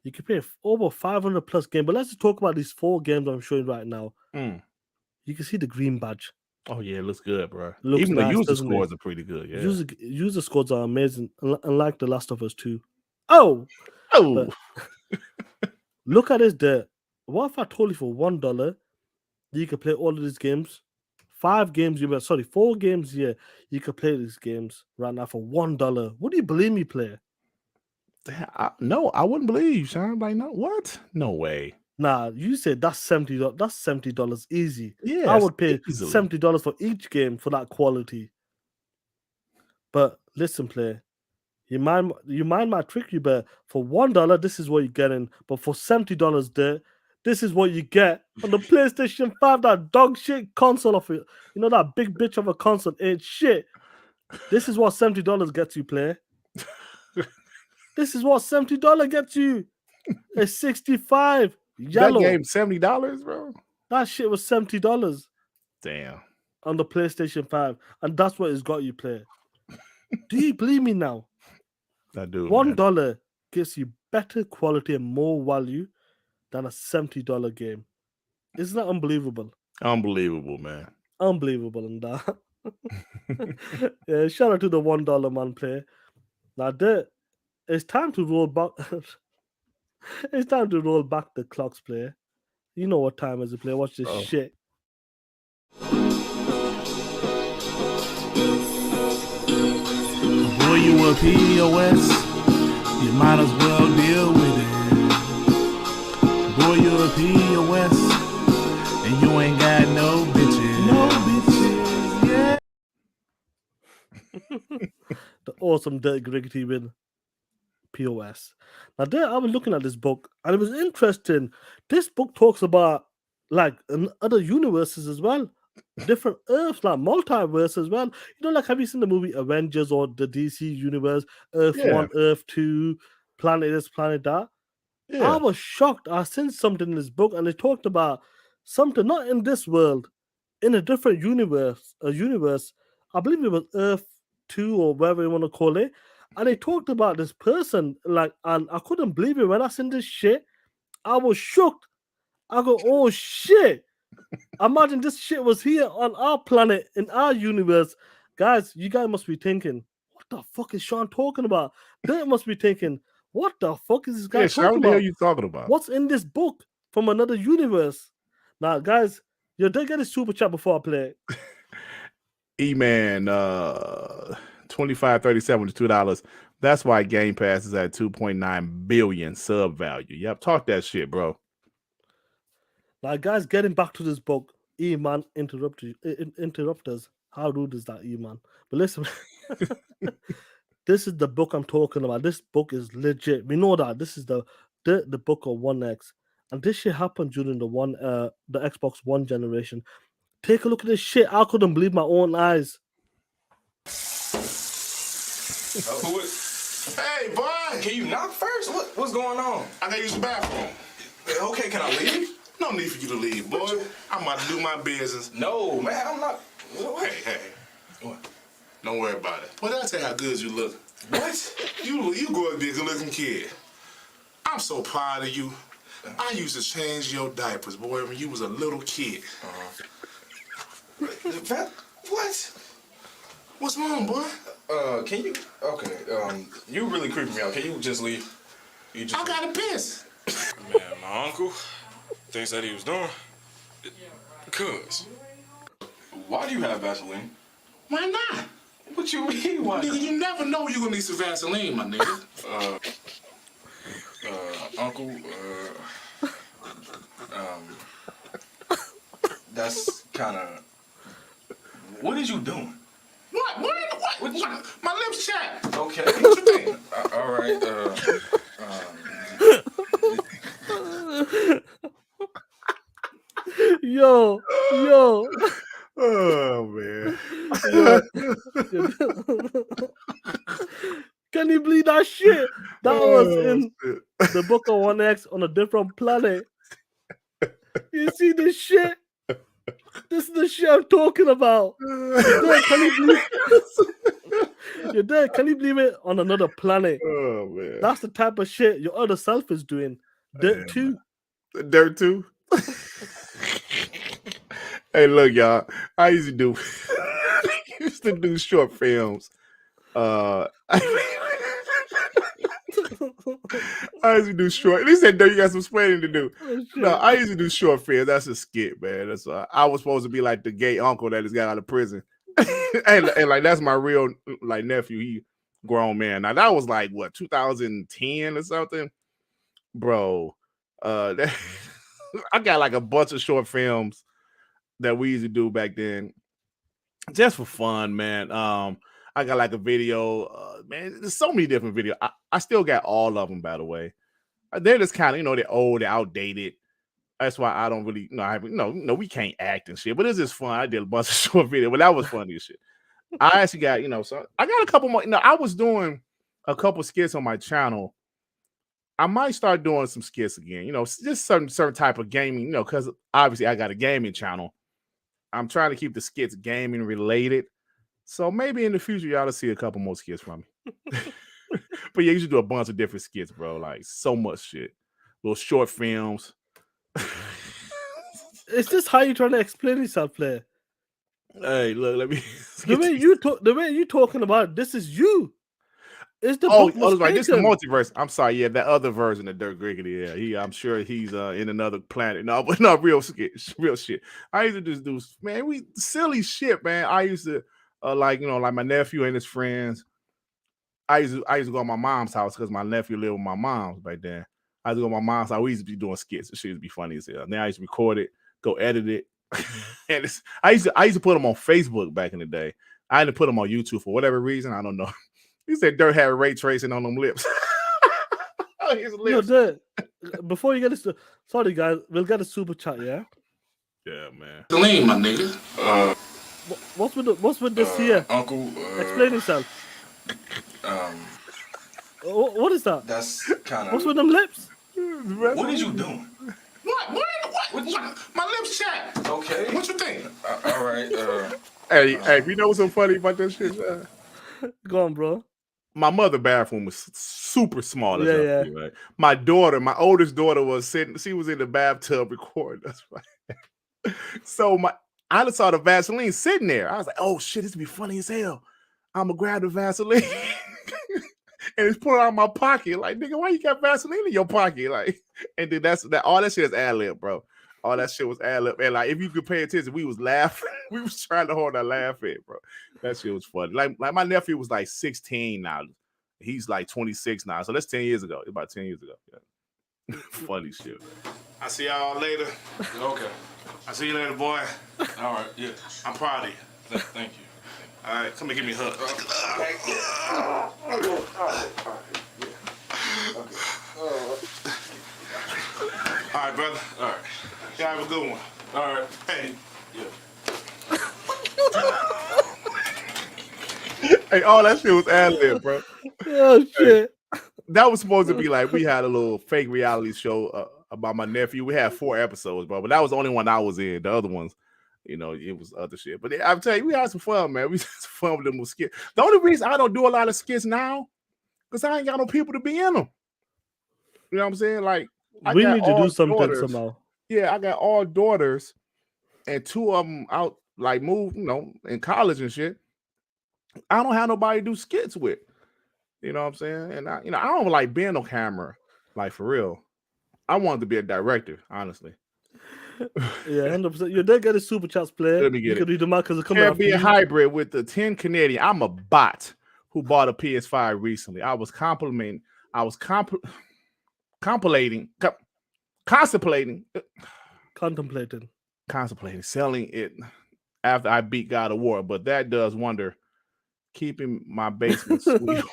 you could play over 500 plus games? But let's just talk about these 4 games I'm showing right now. You can see the green badge. Oh yeah, it looks good, bro. Looks Even nice, the user doesn't it? scores are pretty good. Yeah. User scores are amazing, unlike The Last of Us 2. Oh, Oh, look at this, What if I told you for $1 you could play all of these games? 4 games, yeah. You could play these games right now for $1. Would you believe me, player? no, I wouldn't believe you, Sean. Like, no, what? No way. Nah, you said that's $70. That's $70 easy. Yeah, I would pay easily. $70 for each game for that quality. But listen, player, you might trick you, but for $1, this is what you're getting. But for $70, this is what you get on the PlayStation 5, that dog shit console of it. You know, that big bitch of a console ain't shit. This is what $70 gets you, player. This is what $70 gets you. A 65 yellow. That game $70, bro. That shit was $70. Damn. On the PlayStation 5, and that's what it's got you, player. Do you believe me now? I do. $1 gives you better quality and more value than a $70 game. Isn't that unbelievable? Unbelievable, man. Unbelievable in that. Yeah, shout out to the $1 man, player. Now, it's time to roll back. It's time to roll back the clocks, player. You know what time is it, player? Watch this shit. Boy, you a POS, you might as well deal with it. Boy, you a POS, and you ain't got no bitches. No bitches, yeah. The awesome Durt Griggity with POS. Now, I was looking at this book, and it was interesting. This book talks about like other universes as well, different Earths, like multiverse as well. You know, like have you seen the movie Avengers or the DC universe? Earth 1, Earth 2, planet this, planet that. Yeah. I was shocked. I seen something in this book, and it talked about something not in this world, in a different universe. A universe, I believe it was Earth 2 or whatever you want to call it. And they talked about this person, like, and I couldn't believe it when I seen this shit. I was shocked. I go, oh shit. Imagine this shit was here on our planet, in our universe. Guys, you guys must be thinking, what the fuck is Sean talking about? They must be thinking, what the fuck is this guy talking what the hell about? you talking about? What's in this book from another universe? Now, guys, you did get a super chat before I play it. E-Man 2537 to $2. That's why Game Pass is at 2.9 billion sub value. Yep, talk that shit, bro. Now, guys, getting back to this book, E-Man interrupt us. How rude is that, E-Man? But listen, this is the book I'm talking about. This book is legit. We know that. This is the book of 1X. And this shit happened during the Xbox One generation. Take a look at this shit. I couldn't believe my own eyes. Hey, boy! Can you knock first? What's going on? I gotta use the bathroom. Okay, can I leave? No need for you to leave, boy. I'm about to do my business. No, man, I'm not. Hey. What? Don't worry about it. Well, did I tell you how good you look? What? You going to be a good-looking kid. I'm so proud of you. I used to change your diapers, boy, when you was a little kid. What? What's wrong, boy? Can you? Okay, you really creeping me out. Can you just leave? I gotta piss. Man, my uncle, things that he was doing. Cuz. Why do you have Vaseline? Why not? What you mean? Why? Nigga, you never know you're gonna need some Vaseline, my nigga. Uncle, that's kind of. What is you doing? What? My lips chapped. Okay. What you think? All right. Yo. Oh man. Can you believe that shit? That was in the Book of 1X on a different planet. You see this shit? This is the shit I'm talking about. You're dead. Can you believe it? On another planet. Oh man. That's the type of shit your other self is doing. Dirt 2. Dirt 2. Hey, look, y'all. I used to do short films. I used to do short. At least that you got some explaining to do. No, I used to do short films. That's a skit, man. That's I was supposed to be like the gay uncle that just got out of prison, and like that's my real like nephew. He grown man. Now that was like what 2010 or something, bro. I got like a bunch of short films that we used to do back then, just for fun, man. I got like a video, man. There's so many different videos. I still got all of them, by the way. They're just kind of, they're old, they're outdated. That's why I don't really, we can't act and shit. But it's just fun. I did a bunch of short videos, but that was funny as shit. I actually got, so I got a couple more. I was doing a couple skits on my channel. I might start doing some skits again. Just certain type of gaming. Because obviously I got a gaming channel. I'm trying to keep the skits gaming related. So maybe in the future, y'all will see a couple more skits from me. But yeah, you should do a bunch of different skits, bro. Like so much shit. Little short films. Is this how you trying to explain yourself, player? Hey, look, let me. The way you talking about it, this is you. It's the right. This is the multiverse. I'm sorry, yeah, that other version of Durt Griggity. Yeah, I'm sure he's in another planet. No, but no, real shit. I used to just do, man, silly shit, man. I used to like my nephew and his friends. I used to go to my mom's house because my nephew lived with my mom back then. I used to go to my mom's house. We used to be doing skits. The shit used to be funny as hell. Then I used to record it, go edit it, and I used to put them on Facebook back in the day. I had to put them on YouTube for whatever reason. I don't know. He said Dirt had ray tracing on them lips. His lips. Dirt, before you get this, sorry guys, we'll get a super chat, yeah? Yeah, man. Vaseline, my nigga. What's with this here? Uncle. Explain yourself. What is that? That's kind of. What's with them lips? What is you doing? What? My lips chapped. Okay. What you think? All right. Hey, you know what's so funny about that shit? Go on, bro. My mother's bathroom was super small. Yeah. Right? My oldest daughter was sitting. She was in the bathtub recording. That's right. So I just saw the Vaseline sitting there. I was like, "Oh shit, this would be funny as hell." I'm gonna grab the Vaseline and it's put it out of my pocket. Like, nigga, why you got Vaseline in your pocket? Like, and then all that shit is ad lib, bro. All that shit was ad lib. And like, if you could pay attention, we was laughing. We was trying to hold our laugh in, bro. That shit was funny. Like my nephew was like 16 now. He's like 26 now. So that's 10 years ago. It's about 10 years ago. Yeah. Funny shit. I see y'all later. Okay. I see you later, boy. All right. Yeah. I'm proud of you. Thank you. All right, come and give me a hug. All All right, brother. All right. Y'all have a good one. All right. Hey. Hey, all that shit was ad-lib, bro. Oh shit. That was supposed to be like we had a little fake reality show about my nephew. We had 4 episodes, bro, but that was the only one I was in. The other ones, you know, it was other shit. But I'm telling you, we had some fun, man. We had some fun with them skits. The only reason I don't do a lot of skits now, because I ain't got no people to be in them. You know what I'm saying? Like, We need to do something somehow. Yeah, I got all daughters, and 2 of them out, like, moved, you know, in college and shit. I don't have nobody to do skits with. You know what I'm saying? And I don't like being on camera, like, for real. I wanted to be a director, honestly. Yeah, 100%. You did get a super chats player. Let me get you it. can read them out because it's coming out. Be a hybrid with the 10 Canadian. I'm a bot who bought a PS5 recently. I was contemplating selling it after I beat God of War, but that does wonder. Keeping my basement sweet.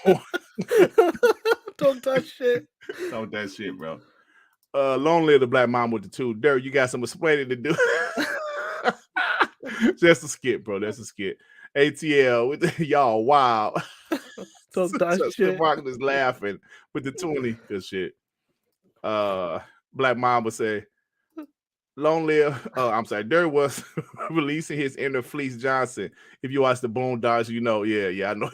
Talk that shit. Talk that shit, bro. Long live the black mom with the 2. Durt, you got some explaining to do. Just a skit, bro. That's a skit. ATL with y'all. Wow. Talk that shit. Rock is laughing with the 20. Good shit. Black mom would say, long live. I'm sorry. Durt was releasing his inner Fleece Johnson. If you watch the Boondocks, you know. Yeah, I know.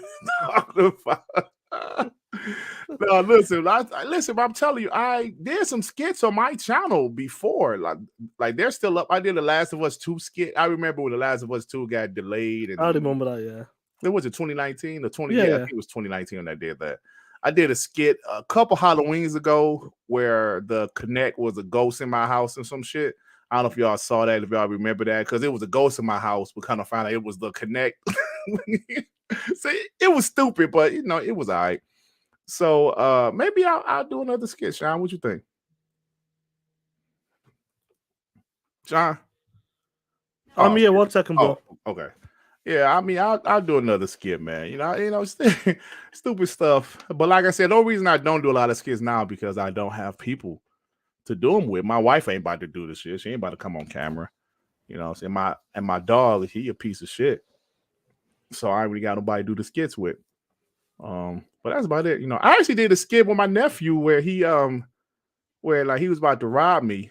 No, listen. I'm telling you, I did some skits on my channel before. Like they're still up. I did the Last of Us 2 skit. I remember when the Last of Us 2 got delayed. And I remember that. Yeah. It was 2019 or 20. Yeah, I think it was 2019 when I did that. I did a skit a couple Halloweens ago where the Connect was a ghost in my house and some shit. I don't know if y'all saw that, if y'all remember that, because it was a ghost in my house. We kind of found out it was the Connect. See, it was stupid, but you know, it was all right. So maybe I'll do another skit, Sean. What you think? Sean? I'm here. 1 second, bro. Oh, okay. Yeah, I mean, I'll do another skit, man. You know, stupid stuff. But like I said, no reason I don't do a lot of skits now because I don't have people to do them with. My wife ain't about to do this shit. She ain't about to come on camera. You know what I'm saying? My dog, he a piece of shit. So I ain't really got nobody to do the skits with. But that's about it. You know, I actually did a skit with my nephew where he like he was about to rob me.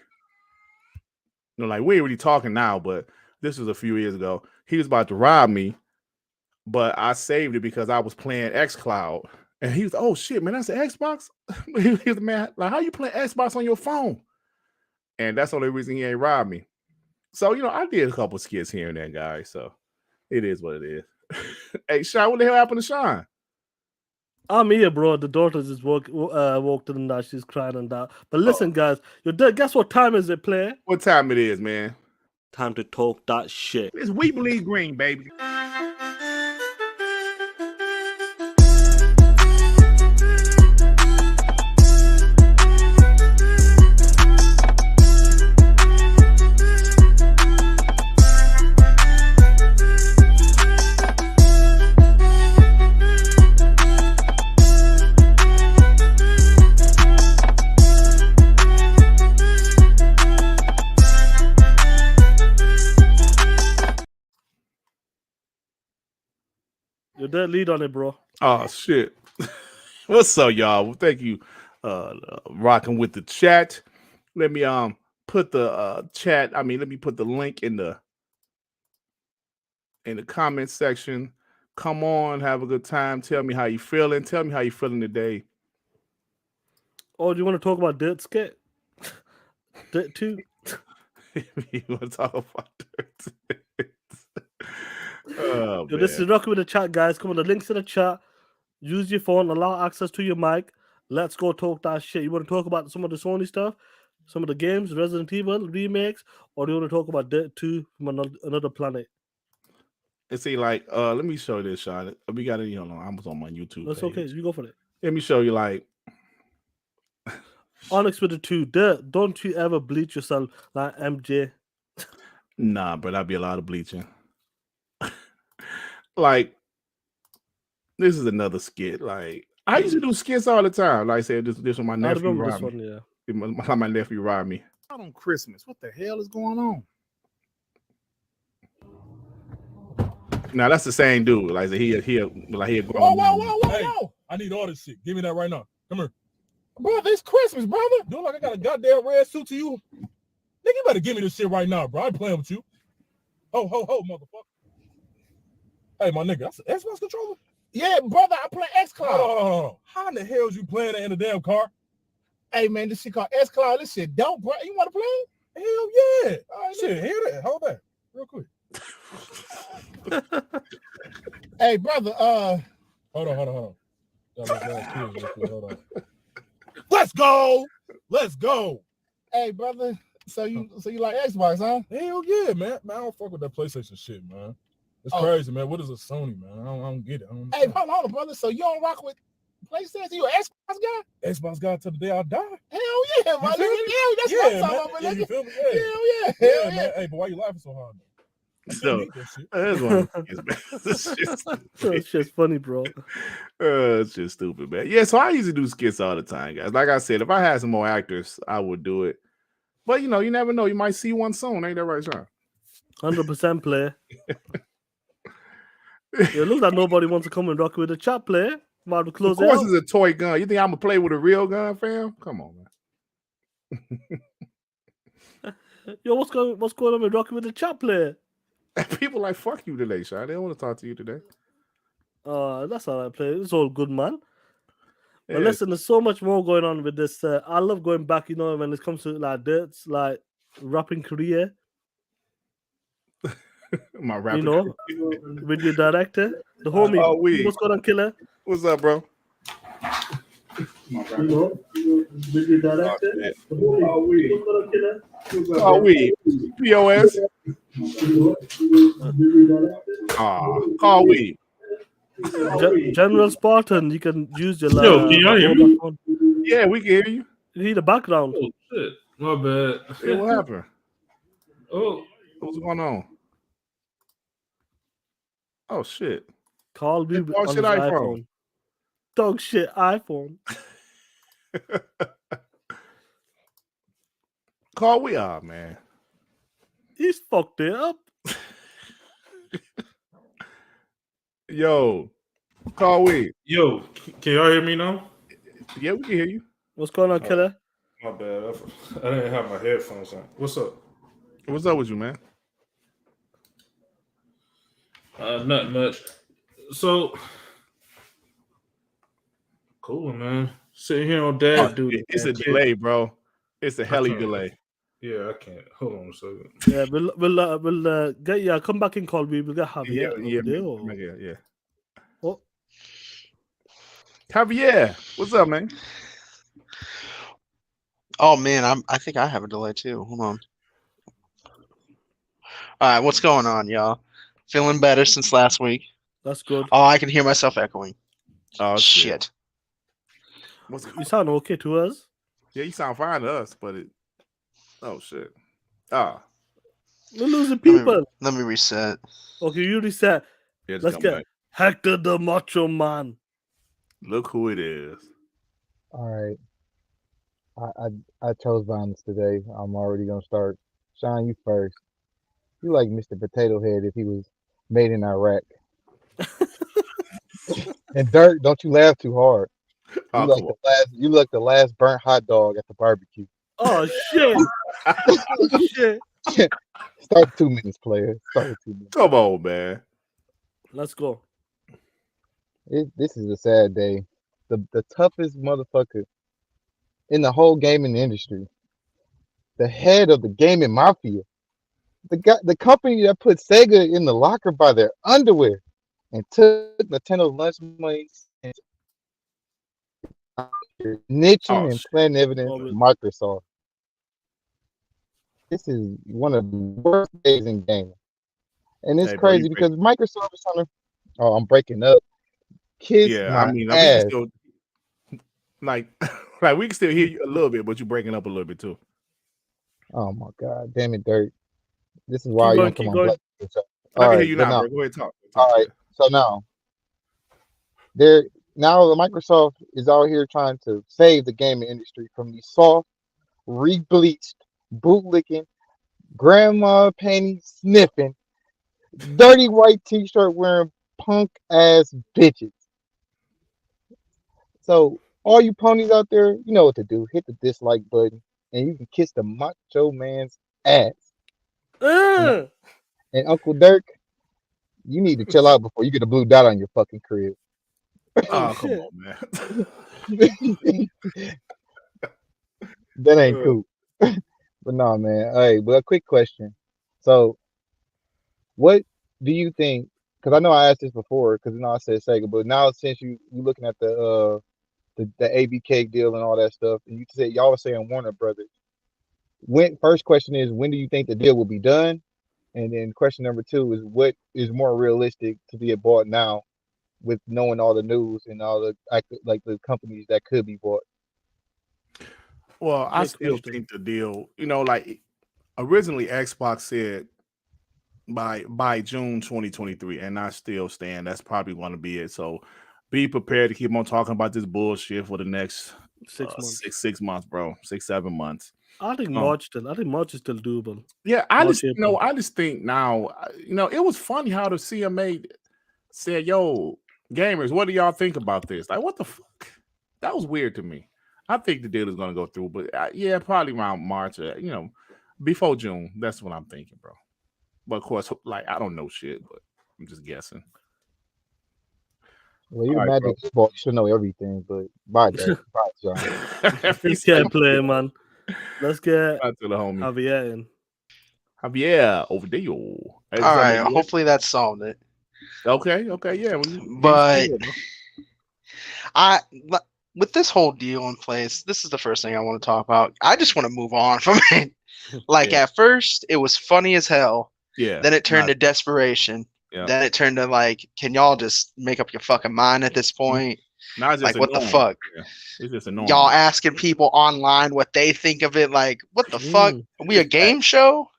You know, like we ain't really talking now, but this was a few years ago. He was about to rob me, but I saved it because I was playing xCloud. And he was, oh shit, man, that's an Xbox? He was, man, like, how you play Xbox on your phone? And that's the only reason he ain't robbed me. So, you know, I did a couple skits here and there, guys. So it is what it is. Hey, Sean, what the hell happened to Sean? I'm here, bro. The daughter just walked in and that. She's crying and that. But listen, guys, guess what time is it, player? What time it is, man? Time to talk that shit. It's We Believe Green, baby. You're dead lead on it, bro. Oh shit. What's up, y'all? Well, thank you rocking with the chat. Let me put the let me put the link in the comment section. Come on, have a good time. Tell me how you feeling. Tell me how you feeling today. Oh, do you want to talk about Durt skit? Durt 2? You want to talk about Durt? Oh, yo, this is rocking with the chat, guys. Come on, the links in the chat. Use your phone, allow access to your mic. Let's go talk that shit. You want to talk about some of the Sony stuff, some of the games, Resident Evil remakes, or do you want to talk about Durt 2 from another planet? And see, like, let me show you this, Sean. We got it, hold on. I was on my YouTube. That's page. Okay. You go for it. Let me show you, like, Onyx with the 2. Durt, don't you ever bleach yourself like MJ? Nah, but that'd be a lot of bleaching. Like, this is another skit. Like, I used to do skits all the time. Like I said, this was my nephew robbed me. My nephew robbed me. out on Christmas. What the hell is going on? Now that's the same dude. Like he Whoa! I need all this shit. Give me that right now. Come here. Brother, it's Christmas, brother. Dude, like I got a goddamn red suit to you. Nigga, you better give me this shit right now, bro. I ain't playing with you. Ho, motherfucker. Hey, my nigga, that's an Xbox controller? Yeah, brother, I play XCloud. Hold on. How in the hell is you playing that in the damn car? Hey, man, this shit called XCloud. This shit dope, bro. You want to play? Hell yeah. All right, shit, hear that. Hold that real quick. Hey, brother, hold on. Hold on. Let's go. Hey, brother. So you like Xbox, huh? Hell yeah, man. Man, I don't fuck with that PlayStation shit, man. It's crazy, man. What is a Sony, man? I don't get it. Hey, hold on, brother. So you don't rock with PlayStation? You an Xbox guy? Xbox guy till the day I die. Hell yeah, man. That's what I'm talking about, man. You feel me? Hell yeah, man. Hey, but why you laughing so hard, man? So that's one of It's just funny, bro. It's just stupid, man. Yeah, so I usually do skits all the time, guys. Like I said, if I had some more actors, I would do it. But you never know. You might see one soon. Ain't that right, Sean? 100% player. It looks like nobody wants to come and rock with the chat player. About to close of course, it it's a toy gun. You think I'm gonna play with a real gun, fam? Come on, man. Yo, what's going on with rocking with the chat player? People like fuck you today, Sean. They don't want to talk to you today. That's all right, player. It's all good, man. But listen, there's so much more going on with this. I love going back, when it comes to like Dirt's like rapping career. My rapping with your director, the homie. What's going on, Killer? What's up, bro? With your director, the homie. What's going on, Killer? POS. Call we. General Spartan, you can use your can you hear me? Phone. Yeah, we can hear you. You hear the background. Oh shit. My bad. Hey, what happened? Oh, what's going on? Oh shit. Call me on his iPhone. Dog shit iPhone. Call we are, man. He's fucked it up. Yo, call we. Yo, can y'all hear me now? Yeah, we can hear you. What's going on, Killer? My bad. I didn't have my headphones on. What's up? What's up with you, man? Not much. So cool, man. Sitting here on dad duty. It's a delay, bro. It's a helly delay. Yeah, I can't. Hold on a second. Yeah, we'll get you. Come back and call me. We'll get Javier. Yeah. What? Javier, what's up, man? Oh man, I think I have a delay too. Hold on. All right, what's going on, y'all? Feeling better since last week. That's good. Oh, I can hear myself echoing. Oh shit. You sound okay to us. Yeah, you sound fine to us, but it. Oh shit. We're losing people. Let me reset. Okay, you reset. Yeah, let's get back. Hector the Macho Man. Look who it is. All right. I chose violence today. I'm already gonna start. Sean, you first. You like Mr. Potato Head if he was made in Iraq. And Durt, don't you laugh too hard. You like the last burnt hot dog at the barbecue. Oh shit! Shit! Start 2 minutes, player. Start 2 minutes. Come on, man. Let's go. This is a sad day. The toughest motherfucker in the whole gaming industry. The head of the gaming mafia. The company that put Sega in the locker by their underwear and took Nintendo's lunch money and snitching and planting evidence of Microsoft. This is one of the worst days in gaming. And it's crazy because Microsoft is trying to. Oh, I'm breaking up. Kiss my ass. Still, like we can still hear you a little bit, but you're breaking up a little bit too. Oh my god, damn it, Durt. This is why you don't come on Black. I can hear you now, bro. Go ahead, talk. All right, so now Microsoft is out here trying to save the gaming industry from these soft, re-bleached bootlicking, grandma panty sniffing, dirty white t-shirt wearing punk ass bitches. So all you ponies out there, you know what to do. Hit the dislike button and you can kiss the macho man's ass. And, and Uncle Dirk, you need to chill out before you get a blue dot on your fucking crib. Oh, come on, man. That ain't cool. But no, man. Hey, but a quick question. So, what do you think? Because I know I asked this before. Because I said Sega, but now since you looking at the ABK deal and all that stuff, and you said y'all were saying Warner Brothers. First question is, when do you think the deal will be done? And then question number 2 is, what is more realistic to be bought now, with knowing all the news and all the like the companies that could be bought? Well, I still think the deal, like originally Xbox said by June 2023, and I still stand. That's probably going to be it. So be prepared to keep on talking about this bullshit for the next 6 months. 6 months, bro. 6-7 months. I think March still. I think March is still doable. Yeah, I just think now, it was funny how the CMA said, "Yo, gamers, what do y'all think about this?" Like, what the fuck? That was weird to me. I think the deal is going to go through, but yeah, probably around March, before June. That's what I'm thinking, bro. But of course, like, I don't know shit, but I'm just guessing. Well, you're the magic sport. You should know everything, but bye, Dad. Bye, John. You can't play, man. Let's get to the homie. Javier in. Javier over there. All right. Hopefully that solved it. Okay. Yeah. But with this whole deal in place, this is the first thing I want to talk about. I just want to move on from it. Like at first, it was funny as hell. Yeah. Then it turned to desperation. Yeah. Then it turned to like, can y'all just make up your fucking mind at this point? Like, what the fuck? Yeah. It's just annoying. Y'all asking people online what they think of it. Like, what the fuck? Are we a game show?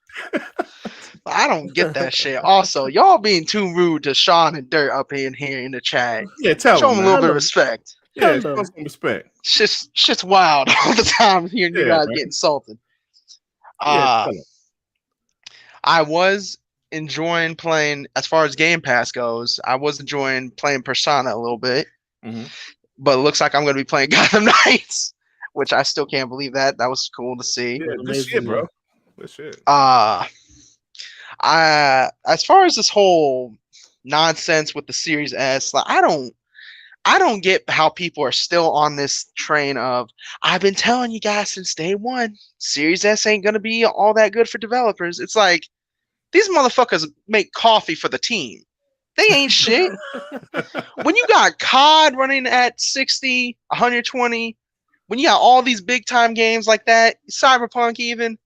I don't get that shit. Also, y'all being too rude to Sean and Durt up in here in the chat. Yeah, show them a little bit of respect. Yeah, show some respect. Shit's wild all the time hearing you guys get insulted. I was enjoying playing, as far as Game Pass goes, I was enjoying playing Persona a little bit. Mm-hmm. But it looks like I'm going to be playing Gotham Knights, which I still can't believe that. That was cool to see. Yeah, good shit, bro. Good shit. As far as this whole nonsense with the Series S, like, I don't get how people are still on this train of, I've been telling you guys since day one, Series S ain't going to be all that good for developers. It's like, these motherfuckers make coffee for the team. They ain't shit. When you got COD running at 60, 120, when you got all these big time games like that, Cyberpunk even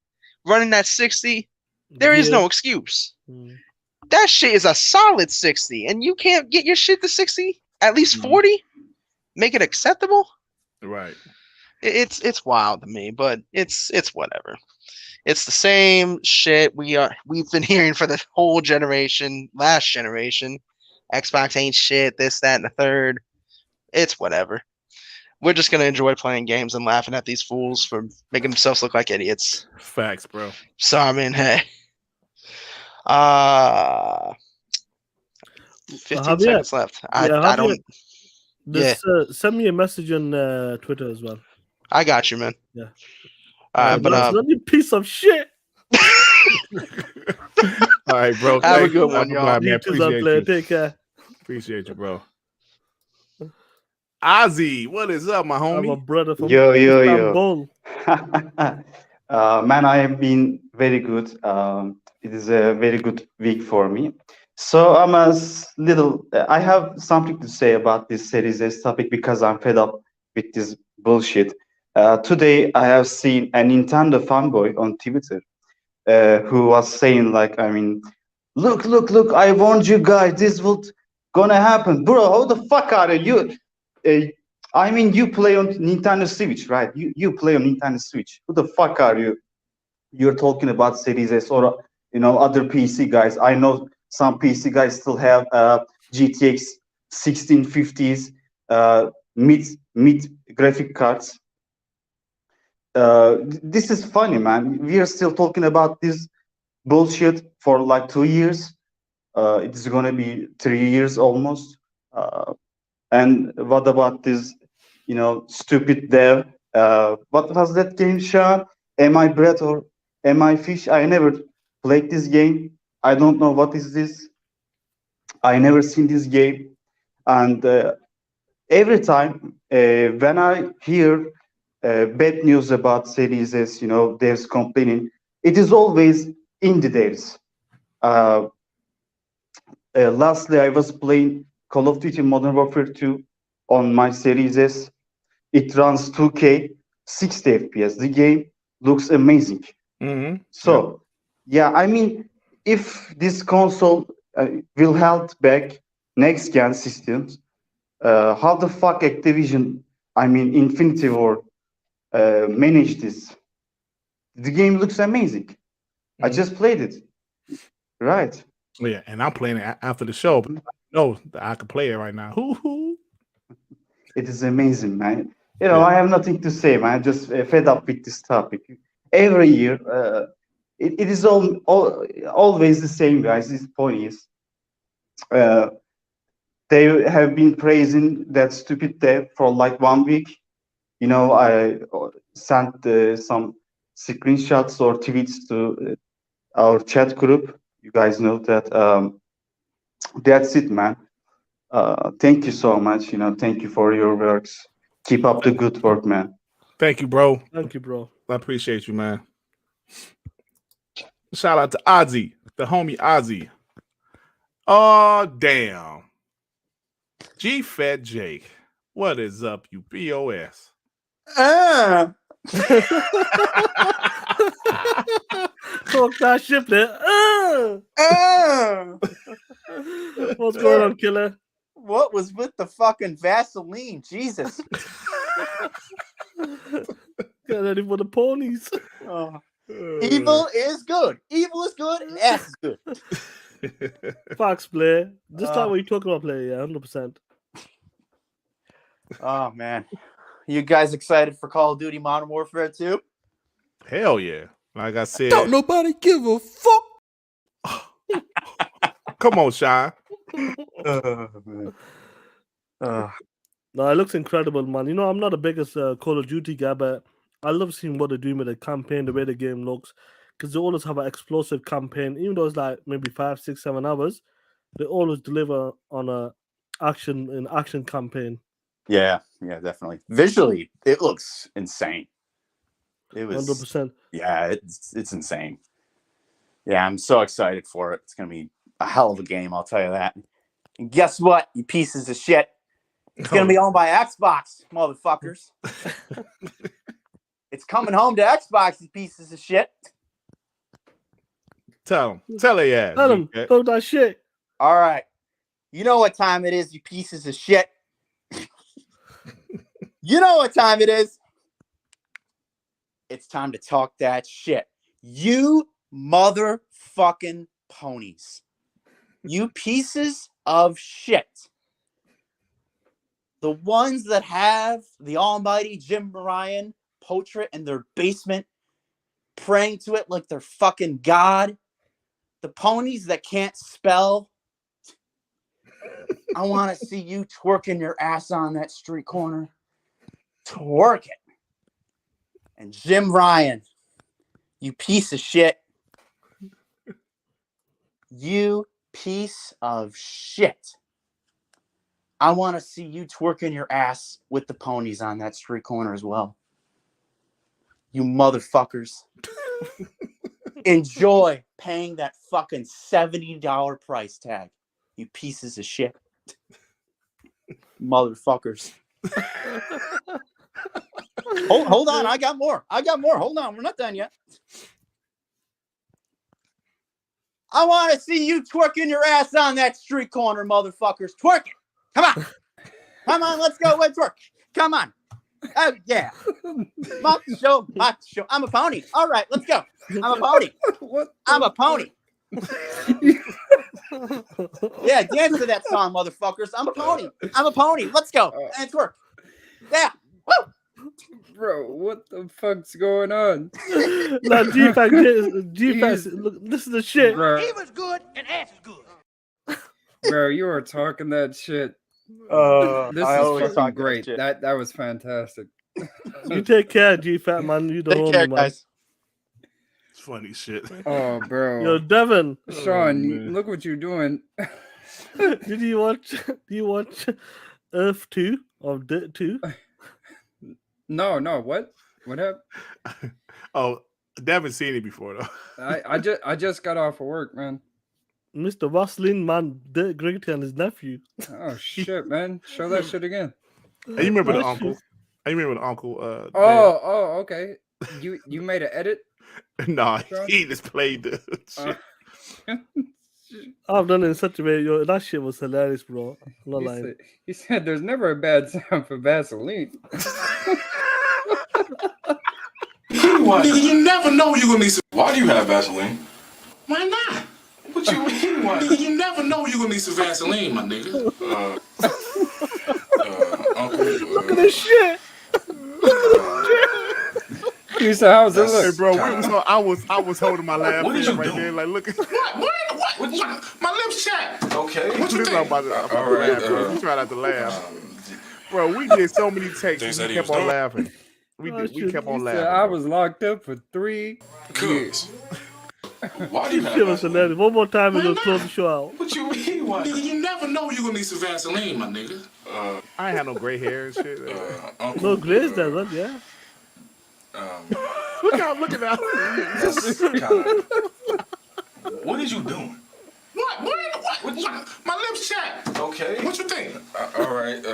running at 60, there is no excuse. That shit is a solid 60, and you can't get your shit to 60, at least 40, make it acceptable. Right. It's wild to me, but it's whatever. It's the same shit we've been hearing for the whole generation, last generation. Xbox ain't shit, this, that, and the third. It's whatever. We're just gonna enjoy playing games and laughing at these fools for making themselves look like idiots. Facts, bro. So I mean, hey. 15 seconds left. I don't. Send me a message on Twitter as well. I got you, man. Yeah. But you piece of shit. All right, bro. Have a good one, y'all. Man. Appreciate you. Take care. Appreciate you, bro. Ozzy, what is up, my homie? I'm a brother from Yo. Man, I have been very good. It is a very good week for me. So I have something to say about this Series S topic because I'm fed up with this bullshit. Today, I have seen a Nintendo fanboy on Twitter who was saying, like, I mean, look, I warned you guys, this will gonna happen. Bro, how the fuck are you? I mean, you play on Nintendo Switch, right? You play on Nintendo Switch. Who the fuck are you? You're talking about Series S or, other PC guys. I know some PC guys still have GTX 1650s, mid graphic cards. this is funny, man. We are still talking about this bullshit for like 2 years. It is gonna be 3 years almost. And what about this, stupid dev? What was that game, Sean? Am I Bread or Am I Fish? I never played this game. I don't know what is this. I never seen this game. And every time when I hear bad news about Series S, devs complaining, it is always indie devs. Lastly, I was playing Call of Duty Modern Warfare 2 on my Series S. It runs 2K, 60 FPS. The game looks amazing. Mm-hmm. So, yeah, I mean, if this console will hold back next gen systems, how the fuck Activision, Infinity War, manage this? The game looks amazing. I just played it. Right. Yeah, and I'm playing it after the show, but I know that I can play it right now. Hoo-hoo. It is amazing, man. I have nothing to say, man. I'm just fed up with this topic. Every year, it is always the same, guys. These ponies. They have been praising that stupid dev for like 1 week. I sent some screenshots or tweets to our chat group. You guys know that. That's it, man. Thank you so much. Thank you for your works. Keep up the good work, man. Thank you, bro. Thank you, bro. I appreciate you, man. Shout out to Ozzy, the homie Ozzy. Oh, damn. G Fat Jake. What is up, you BOS? Talk that shit there. What's going on, killer? What was with the fucking Vaseline? Jesus. Get ready for the ponies. Evil is good. Evil is good and ass is good. Facts, Blair. This time what you talking about, Blair? Yeah, 100%. Oh, man. You guys excited for Call of Duty Modern Warfare 2? Hell yeah. Like I said. Don't nobody give a fuck. Come on, Shy. No, it looks incredible, man. I'm not the biggest Call of Duty guy, but I love seeing what they're doing with the campaign, the way the game looks, because they always have an explosive campaign. Even though it's like maybe 5, 6, 7 hours, they always deliver on an action campaign. Yeah, definitely. Visually, it looks insane. It was 100%. Yeah, it's insane. Yeah, I'm so excited for it. It's gonna be a hell of a game, I'll tell you that. And guess what, you pieces of shit? It's gonna be owned by Xbox, motherfuckers. It's coming home to Xbox, you pieces of shit. Tell him. Tell her, yeah. Tell him. Talk that shit. All right. You know what time it is, you pieces of shit. You know what time it is. It's time to talk that shit. You motherfucking ponies. You pieces of shit. The ones that have the almighty Jim Ryan portrait in their basement, praying to it like they're fucking God. The ponies that can't spell. I want to see you twerking your ass on that street corner. Twerk it. And Jim Ryan, you piece of shit. You piece of shit. I want to see you twerking your ass with the ponies on that street corner as well. You motherfuckers. Enjoy paying that fucking $70 price tag. You pieces of shit. Motherfuckers. Hold on, I got more. Hold on, we're not done yet. I want to see you twerking your ass on that street corner, motherfuckers. Twerk it. Come on. Come on, let's go. Let's twerk. Come on. Oh, yeah. Mock the show. I'm a pony. All right, let's go. I'm a pony. I'm a pony. Yeah, dance to that song, motherfuckers. I'm a pony. I'm a pony. Let's go. And twerk. Yeah. Woo. Bro, what the fuck's going on? Now G-Fact, look, this is the shit. Bro, He was good and ass is good. bro, you are talking that shit. This I is always fucking talk that great. shit. That was fantastic. You take care, G-Fat, man. You the Take homie, care, man. guys. It's funny shit. Oh, bro. Yo, Devin. Sean, look what you're doing. Did you watch Earth 2 or Dirt 2? No, what? What happened? Oh, Devin seen it before though. I just got off of work, man. Mr. Vaseline, man, Durt, Griggity, and his nephew. Oh shit, man. Show that shit again. Hey, you remember the uncle? I remember the uncle. Oh, okay. You made an edit? Nah, he just played the shit. I've done it in such a way, yo. That shit was hilarious, bro. I'm not lying. He said there's never a bad sound for Vaseline. Nigga, you never know you're gonna need some. Why do you have Vaseline? Why not? What you mean? Why? Nigga, you never know you're gonna need some Vaseline, my nigga. Uncle. Look at this shit. You said, how's it look? Hey, bro, I was holding my laugh What is you right doing? there, like look at What? My lips chapped. Okay. What you think? I'm about to laugh, bro. You try not to laugh. Bro, we did so many takes and we kept on laughing. We kept on laughing. I was locked up for 3 years. Why do you This have shit was Vaseline? hilarious. One more time, we're gonna close the show out. What you mean? Why? Nigga, you never know you're gonna need some Vaseline, my nigga. I ain't had no gray hair and shit. No grace there, man. Yeah. Look out, look at that. What is you doing? What? My lips chapped. Okay. What you think? All right.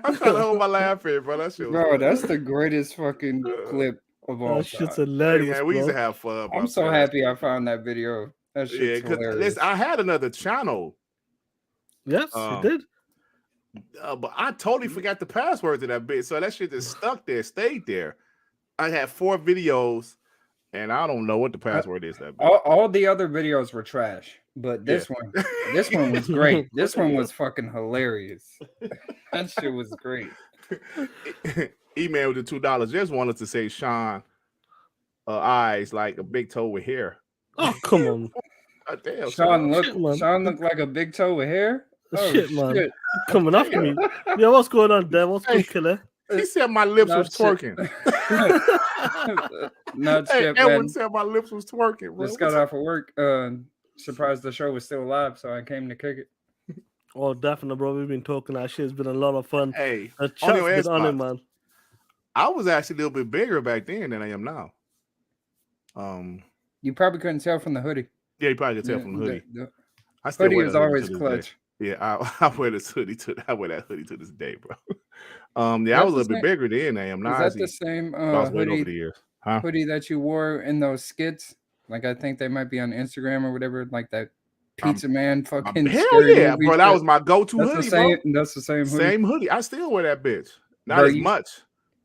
I'm trying to hold my laugh in, bro. That shit was Bro, that's the greatest fucking clip of all That shit's time. hilarious, man, we used to bro. have fun. Bro. I'm so happy I found that video. That Yeah, shit's because hilarious. I had another channel. Yes, you did. But I totally forgot the password to that bit. So that shit just stuck there, stayed there. I had 4 videos, and I don't know what the password is. That bit. All the other videos were trash, but this one was great. This one was fucking hilarious. That shit was great. Email with the $2. Just wanted to say Sean eyes like a big toe with hair. Oh, come on. Damn, Sean Shit, man. looked like a big toe with hair. Oh, Shit, man. Coming after me. Yeah, what's going on, Dev? What's good, killer? He said my lips Not was twerking. Not Hey, shit, Edwin man. said my lips was twerking, bro. Just got off of work. Surprised the show was still alive, so I came to kick it. Oh, definitely, bro. We've been talking that shit. It's been a lot of fun. Hey, The on chat's your been on it, Xbox. man. I was actually a little bit bigger back then than I am now. You probably couldn't tell from the hoodie. Yeah, you probably could tell from the hoodie. The I still hoodie wear is that hoodie always to this clutch. day. Yeah, I wear this hoodie I wear that hoodie to this day, bro. Yeah, I That's was a the little bit same- bigger then than I am now. Is that the same lost weight over the hoodie? years, huh? Hoodie that you wore in those skits? Like I think they might be on Instagram or whatever. Like that Pizza Man fucking. Hell scary yeah, movie bro! That shit. was my go-to That's hoodie, the same. bro. That's the same hoodie. Same hoodie. I still wear that bitch. Not Bro, as you- much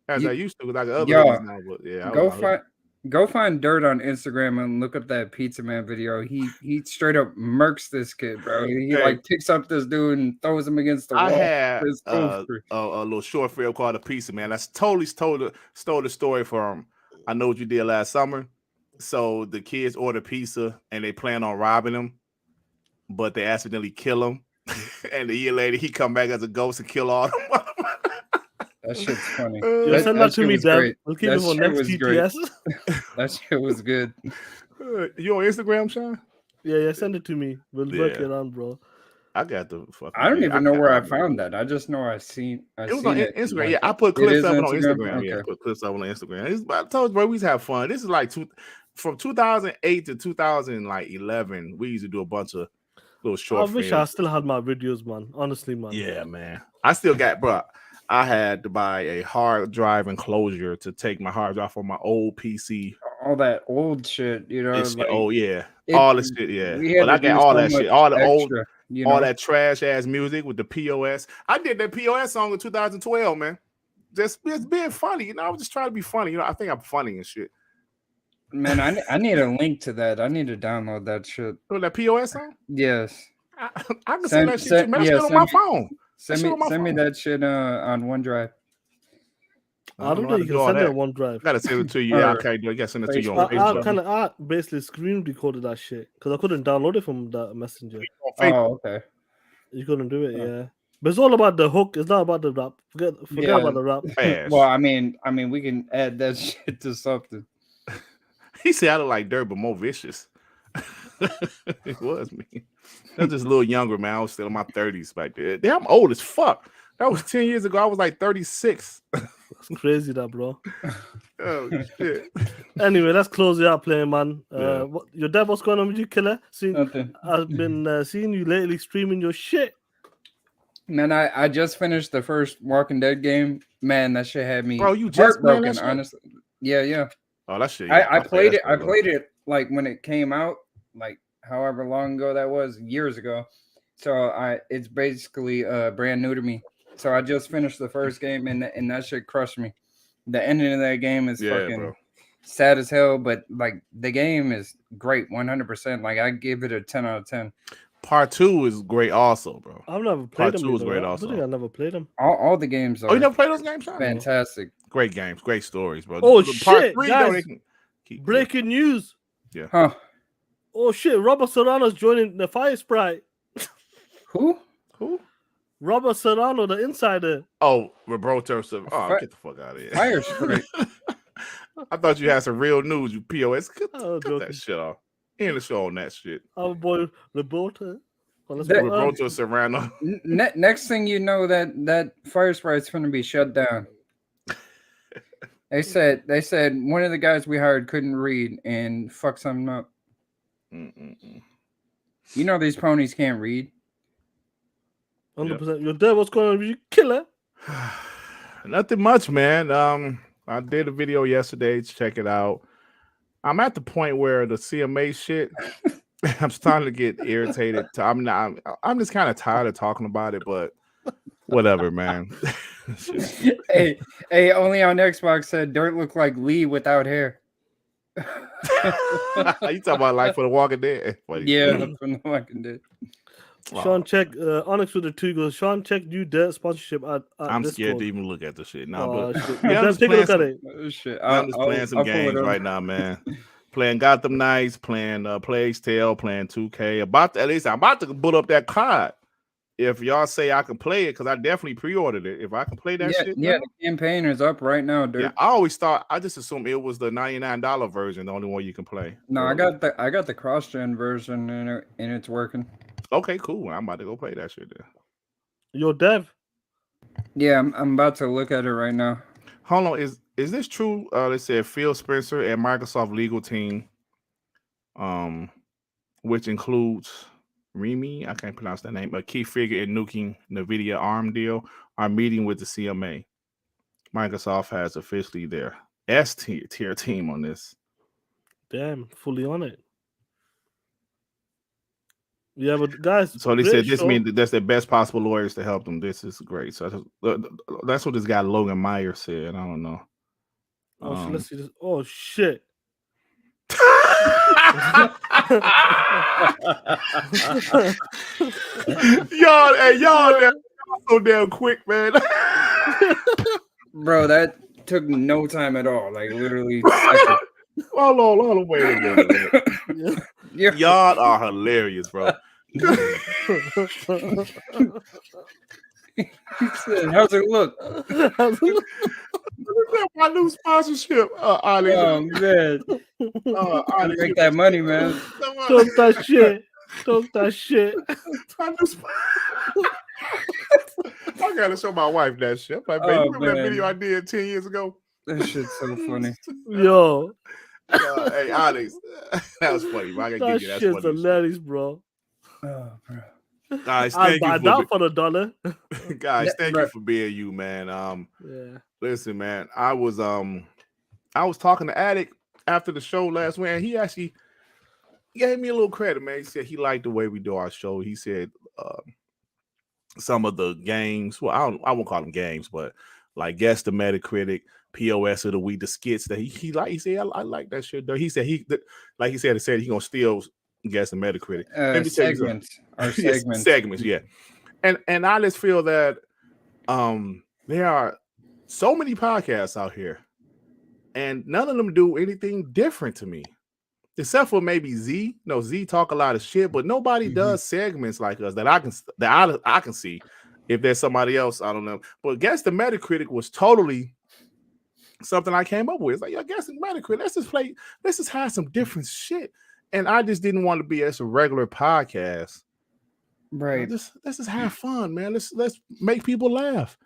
as you- I used to. Like other Yo, hoodies now, but yeah. I was my hoodie. Go find Durt on Instagram and look up that Pizza Man video. He straight up murks this kid, bro. He Hey. like picks up this dude and throws him against the wall. I had It's over. a little short film called "A Pizza Man." That's totally stole the story from "I Know What You Did Last Summer." So the kids order pizza and they plan on robbing him, but they accidentally kill him. And a year later, he come back as a ghost and kill all them. That shit's funny. Yo, send that to shit me, was Dev. great. We'll keep That it for shit next was great. TTS. That shit was good. You on Instagram, Sean? Yeah, send it to me. We'll work Yeah. it on, bro. I got the fucking. I don't even know where I got- found that. I just know I It was seen on it. Instagram. Like, Yeah, I put it clips is of it on Instagram. Okay. Yeah, I put clips of it on Instagram. I told you, bro, we used to have fun. This is like from 2008 to 2011. We used to do a bunch of little short I wish films. I still had my videos, man. Honestly, man. Yeah, man. I still got, bro. I had to buy a hard drive enclosure to take my hard drive from my old PC. All that old shit, you know. It's- like, oh yeah, it- all the shit. Yeah, we had but I to do got all so that shit, much all the old, extra, you all know? that trash ass music with the POS. I did that POS song in 2012, man. Just being funny, you know. I was just trying to be funny, you know. I think I'm funny and shit. Man, I need a link to that. I need to download that shit. Oh, that POS song? Yes. I can send that shit to you, man. That's still on my phone. Send me that shit on OneDrive. I don't think you can send it on OneDrive. I gotta send it to you. Yeah, I can't do it. I gotta send it to you on Facebook. I basically screen recorded that shit because I couldn't download it from that messenger. Oh, okay. You couldn't do it, yeah. But it's all about the hook. It's not about the rap. Forget about the rap. Well, I mean, we can add that shit to something. He said I look like Durt, but more vicious. It was me. I was just a little younger, man. I was still in my 30s back then. Damn, I'm old as fuck. That was 10 years ago. I was like 36. That's crazy, that bro. Oh shit. Anyway, let's close it out, playing man. Yeah. Your dad, what's going on with you, killer? Nothing. I've been seeing you lately streaming your shit. Man, I just finished the first Walking Dead game. Man, that shit had me heartbroken, heartbroken, honestly. Yeah. Oh, that shit. I played it. I played it like when it came out, like however long ago that was, years ago. So it's basically brand new to me. So I just finished the first game and that shit crushed me. The ending of that game is fucking sad as hell, but like the game is great, 100%. Like I give it a 10 out of 10. Part 2 is great also, bro. I've never played Part them. 2 is great also. I never played them. All the games are. Oh, you never played those games? Fantastic. Great games, great stories, bro. Oh Part shit, 3, guys! Breaking news. Yeah. Huh. Oh shit! Robert Serrano's joining the Fire Sprite. Who? Robert Serrano, the insider. Oh, Roberto. Oh, get the fuck out of here. Fire Sprite. I thought you had some real news, you POS. Cut joking. that shit off. End the show on that shit. Our boy Roberto. Roberto Serrano. Next thing you know, that Fire Sprite's going to be shut down. They said one of the guys we hired couldn't read and fucked something up. You know these ponies can't read. 100%. Your dad, what's going on with you, killer? Nothing much, man. I did a video yesterday. Check it out. I'm at the point where the CMA shit, I'm starting to get irritated. I'm just kind of tired of talking about it, but whatever, man. hey, only on Xbox said Durt looked like Lee without hair. You talking about Life for the Walking Dead? Yeah, from the Walking Dead. Sean, check Onyx with the 2 goes. Sean, check new Durt sponsorship at I'm Discord. scared to even look at the shit now. Oh, But shit. yeah, I'm just Take a look at playing it. I'm just playing some games right now, man. Playing Gotham Knights, playing Plague's Tale, playing 2K. I'm about to boot up that COD. If y'all say I can play it, because I definitely pre-ordered it. If I can play that shit, yeah, the campaign is up right now, dude. Yeah, I just assumed it was the $99 version, the only one you can play. No, I got the cross-gen version and it's working. Okay, cool. I'm about to go play that shit then. Yo, Dev. Yeah, I'm about to look at it right now. Hold on, is this true? They said Phil Spencer and Microsoft legal team, which includes Remy, I can't pronounce that name, a key figure in nuking NVIDIA ARM deal, are meeting with the CMA. Microsoft has officially their S-tier team on this. Damn, fully on it. Yeah, but guys, so they said this means that that's the best possible lawyers to help them. This is great. So that's what this guy Logan Meyer said. I don't know. Oh, so let's see this. Oh shit. y'all so damn quick, man. Bro, that took no time at all. Like literally. Hold on, wait a minute. Y'all are hilarious, bro. How's it look? My new sponsorship, Ali. Oh man, Ali, make that money, man. Talk that shit. I gotta show my wife that shit. Like, baby, remember that video I did 10 years ago? That shit's so funny. Yo. Hey, Alex, that was funny. I gotta give you that. Shit's hilarious, bro. Oh, bro. Guys, thank you for the dollar. Guys, thank you for being you, man. Yeah. Listen, man, I was talking to Addict after the show last week, and he actually gave me a little credit, man. He said he liked the way we do our show. He said some of the games, well, I won't call them games, but like Guess the Metacritic, POS of the Week, the skits that he liked. He said, I like that shit. Though. He said he gonna steal Guess the Metacritic. Segments. Segments, yeah. And I just feel that there are so many podcasts out here, and none of them do anything different to me. Except for maybe Z. No, Z talk a lot of shit, but nobody does segments like us that I can see. If there's somebody else, I don't know. But Guess the Metacritic was totally something I came up with. It's like, I guess the Metacritic, let's just have some different shit. And I just didn't want to be as a regular podcast. Right. Let's just have fun, man. Let's make people laugh.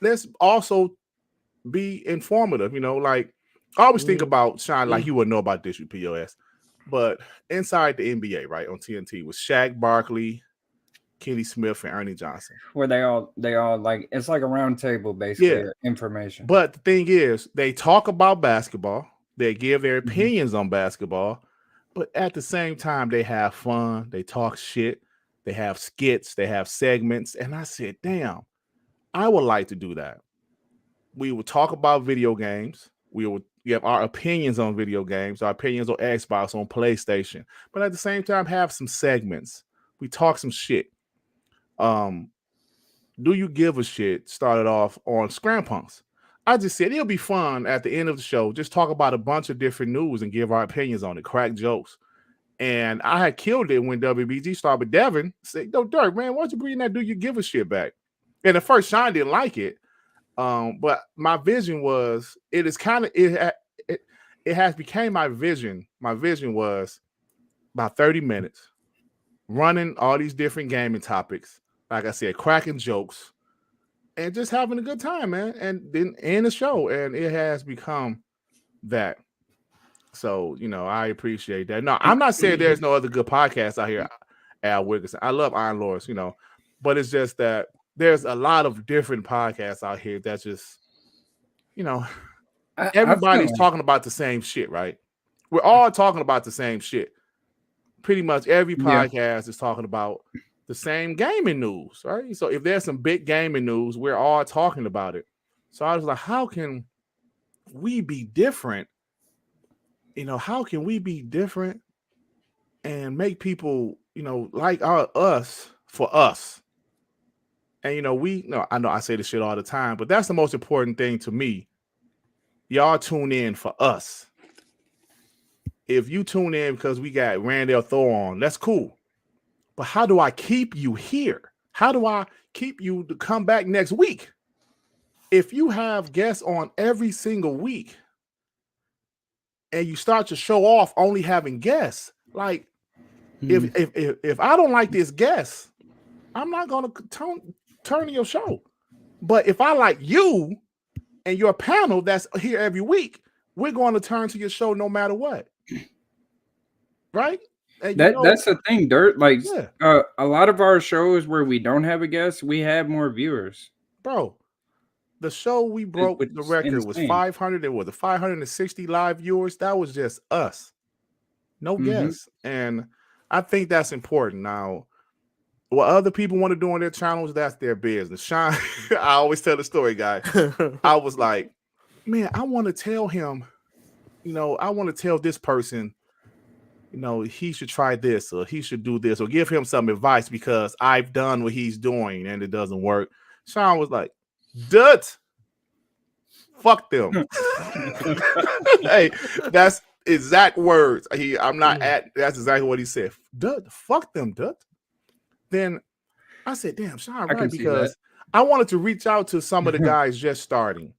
Let's also be informative, like I always think about Sean, like you wouldn't know about this, you POS. But inside the NBA, right, on TNT was Shaq Barkley, Kenny Smith, and Ernie Johnson. Where they all like, it's like a round table basically, information. But the thing is, they talk about basketball, they give their opinions on basketball, but at the same time, they have fun, they talk shit, they have skits, they have segments. And I said, damn, I would like to do that. We would talk about video games. We would give our opinions on video games, our opinions on Xbox, on PlayStation, but at the same time have some segments. We talk some shit. Do You Give a Shit started off on Scram Punks. I just said it'll be fun at the end of the show, just talk about a bunch of different news and give our opinions on it, crack jokes. And I had killed it when WBG started, but Devin said, "No, Durt, man, why don't you bring that Do You Give a Shit back?" And at first, Sean didn't like it. But my vision was, it has became my vision. My vision was about 30 minutes running all these different gaming topics. Like I said, cracking jokes and just having a good time, man. And then end the show. And it has become that. So, I appreciate that. No, I'm not saying there's no other good podcasts out here, Al Wigginson. I love Iron Lords, but it's just that there's a lot of different podcasts out here that just, everybody's talking about the same shit, right? We're all talking about the same shit. Pretty much every podcast is talking about the same gaming news, right? So if there's some big gaming news, we're all talking about it. So I was like, how can we be different? How can we be different and make people, like us for us? And I know I say this shit all the time, but that's the most important thing to me. Y'all tune in for us. If you tune in because we got Randall Thor on, that's cool. But how do I keep you here? How do I keep you to come back next week? If you have guests on every single week and you start to show off only having guests, like if I don't like this guest, I'm not gonna turn to your show. But if I like you and your panel that's here every week, we're going to turn to your show no matter what. Right? And that's the thing, Dirt. Like a lot of our shows where we don't have a guest, we have more viewers. Bro, the show we broke the record was 500. It was 560 live viewers. That was just us. No guests. And I think that's important. Now, what other people want to do on their channels, that's their business. Sean, I always tell the story, guy. I was like, man, I want to tell him, I want to tell this person, he should try this or he should do this or give him some advice because I've done what he's doing and it doesn't work. Sean was like, Durt, fuck them. Hey, that's exact words. That's exactly what he said. Durt, fuck them, Durt. Then I said, damn, Sean, right? Because I wanted to reach out to some of the guys just starting.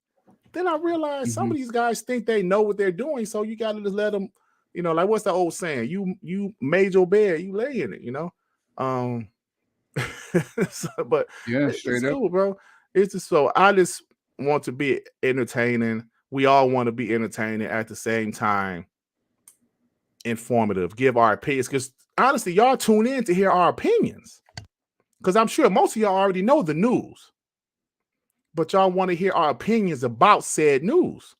Then I realized some of these guys think they know what they're doing. So you got to just let them, like what's the old saying? You made your bed, you lay in it, but straight up, cool, bro. It's just so I just want to be entertaining. We all want to be entertaining at the same time. Informative, give our opinions. Because honestly, y'all tune in to hear our opinions. Because I'm sure most of y'all already know the news. But y'all want to hear our opinions about said news.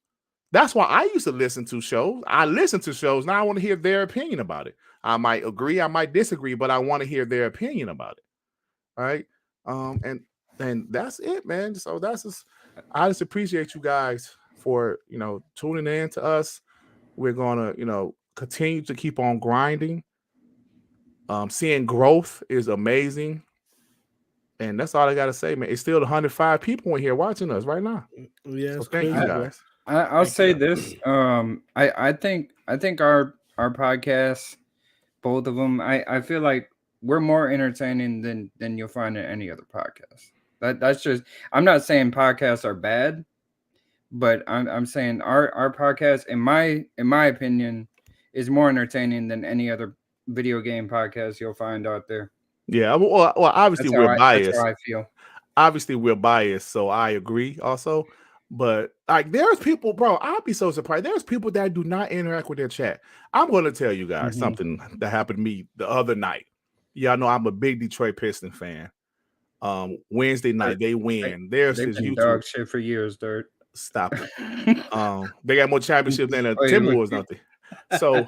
That's why I used to listen to shows. I listen to shows. Now I want to hear their opinion about it. I might agree, I might disagree, but I want to hear their opinion about it. All right. And that's it, man. So I just appreciate you guys for tuning in to us. We're gonna, continue to keep on grinding. Seeing growth is amazing. And that's all I gotta say, man. It's still 105 people in here watching us right now. Yeah, So it's thank you crazy, bro. guys. I'll say this. I think our podcasts, both of them, I feel like we're more entertaining than you'll find in any other podcast. That's just. I'm not saying podcasts are bad, but I'm saying our podcast, in my opinion, is more entertaining than any other video game podcast you'll find out there. Yeah, well obviously That's how we're biased. That's how I feel. Obviously we're biased, so I agree also. But like, there's people, bro. I'd be so surprised. There's people that do not interact with their chat. I'm going to tell you guys something that happened to me the other night. Y'all know I'm a big Detroit Pistons fan. Wednesday night they win. There's They've this been YouTube. dog shit for years, Durt. Stop it. They got more championships than the Timberwolves, don't they? So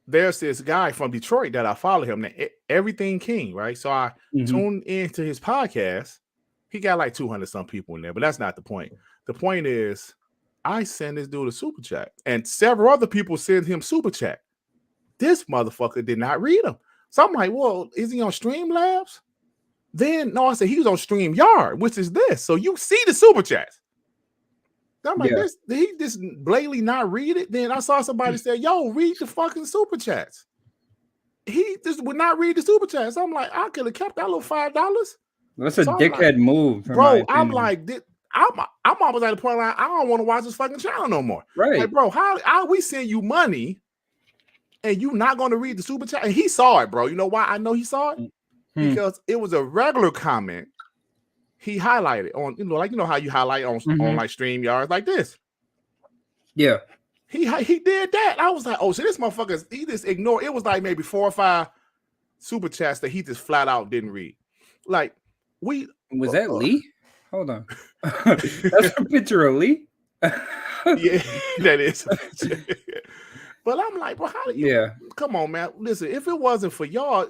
there's this guy from Detroit that I follow him, Everything King, right? So I tuned into his podcast. He got like 200 some people in there, but that's not the point. The point is, I sent this dude a super chat, and several other people sent him super chat. This motherfucker did not read them. So I'm like, well, is he on Streamlabs? Then no, I said he was on StreamYard, which is this. So you see the super chats. I'm like, this, he just blatantly not read it. Then I saw somebody say, yo, read the fucking super chats. He just would not read the super chats. I'm like, I could have kept that little $5. That's a dickhead move, bro. I'm like, I'm almost at the point where I don't want to watch this fucking channel no more. Right, like, bro, how we send you money and you not going to read the super chat? And he saw it, bro. You know why I know he saw it? Because it was a regular comment. He highlighted on, like how you highlight on like StreamYard like this. Yeah. He did that. I was like, oh, so this motherfucker, he just ignored. It was like maybe 4 or 5 super chats that he just flat out didn't read. Like, was that Lee? Hold on. That's a picture of Lee. Yeah, that is a picture. But I'm like, bro, how do you? Yeah. Come on, man. Listen, if it wasn't for y'all,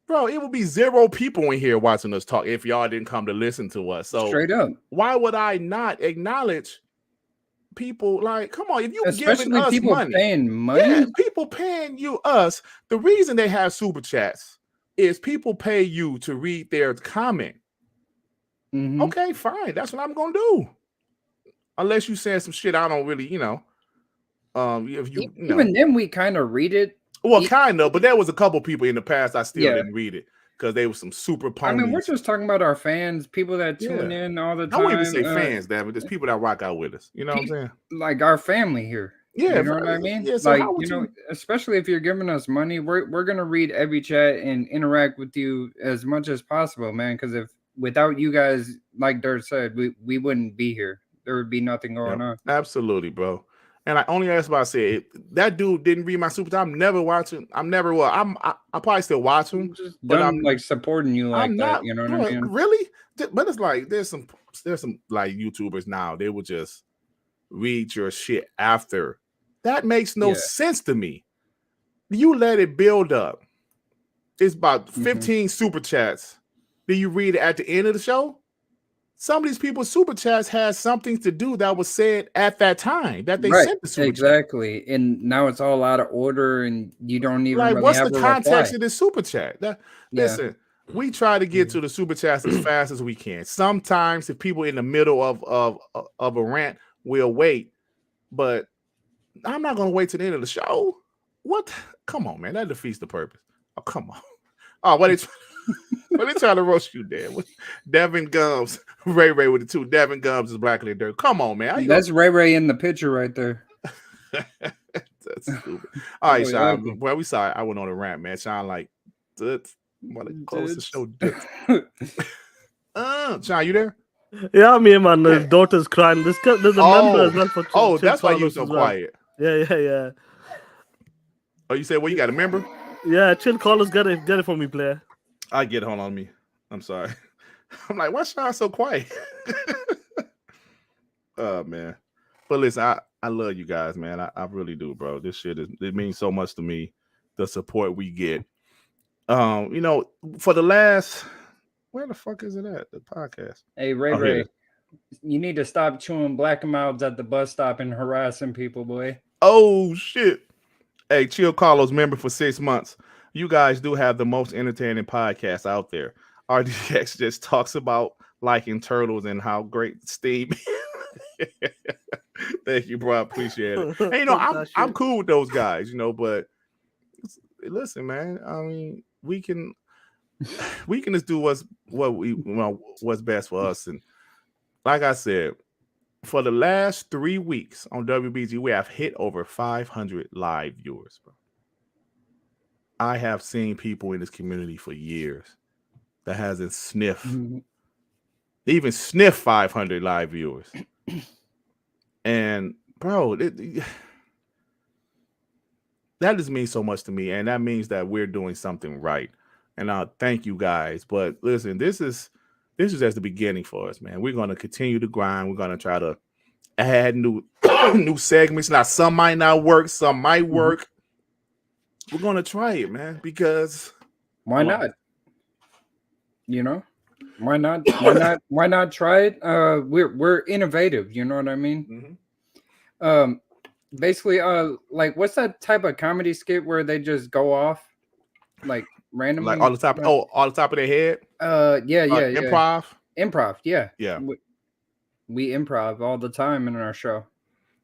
bro, it would be 0 people in here watching us talk if y'all didn't come to listen to us. So straight up, why would I not acknowledge people? Like, come on, if you especially giving us people money, paying money, yeah, people paying you us. The reason they have super chats is people pay you to read their comment. Okay, fine. That's what I'm gonna do. Unless you saying some shit I don't really, if you even then we kind of read it. Well, kind of, but there was a couple people in the past I still didn't read it because they were some super ponies. I mean, we're just talking about our fans, people that tune in all the time. I wouldn't even say fans, damn it. There's people that rock out with us. You know what I'm saying? Like our family here. Yeah, you know what I mean? Yeah, so like, especially if you're giving us money, we're gonna read every chat and interact with you as much as possible, man. Because if without you guys, like Durt said, we wouldn't be here. There would be nothing going on. Absolutely, bro. And I only asked about say that dude didn't read my super chat. I'm never watching. I probably still watch him, but I'm like supporting you like that. Not, you know what I mean? Really? But it's like there's some like YouTubers now. They will just read your shit after. That makes no sense to me. You let it build up. It's about 15 super chats. Then you read it at the end of the show. Some of these people's super chats has something to do that was said at that time that they sent the super exactly. Chat. And now it's all out of order, and you don't even like really what's have the a context reply. of this super chat? Listen, we try to get to the super chats as fast as we can. Sometimes if people in the middle of a rant, we'll wait, but I'm not gonna wait to the end of the show. What? Come on, man, that defeats the purpose. Oh, come on. Oh, what they trying to roast you there? Devin Gums, Ray with the 2. Devin Gums is blacker than Dirt. Come on, man. That's Ray in the picture right there. That's stupid. All right, Sean. Well, we saw it. I went on a rant, man. Sean, like, close the show. Sean, you there? Yeah, I'm here, man. The daughter's crying. There's a member as well for that's why you're so quiet. Yeah. Oh, you said, well, you got a member? Yeah, chill callers, get it for me, player. I get it. Hold on me. I'm sorry. I'm like, why Sean so quiet? Oh man. But listen, I love you guys, man. I really do, bro. This shit it means so much to me, the support we get. For the last, where the fuck is it at? The podcast. Hey, Ray, you need to stop chewing black mouths at the bus stop and harassing people, boy. Oh shit. Hey, Chill Carlos member for 6 months. you guys do have the most entertaining podcast out there. RDX just talks about liking turtles and how great Steve. Thank you, bro. I appreciate it. And, you know, I'm cool with those guys, you know, but listen, man. I mean, we can just do what's best for us. And like I said, for the last 3 weeks on WBG, we have hit over 500 live viewers, bro. I have seen people in this community for years that hasn't even sniffed 500 live viewers. And bro, that just means so much to me, and that means that we're doing something right. And I thank you guys. But listen, this is just the beginning for us, man. We're going to continue to grind. We're going to try to add new segments. Now, some might not work, some might work. We're going to try it, man, because why not? You know, why not? Why not try it? We're innovative. You know what I mean? Basically, like, what's that type of comedy skit where they just go off, like, randomly, like on the top of their head? Yeah. Improv, yeah. We improv all the time in our show.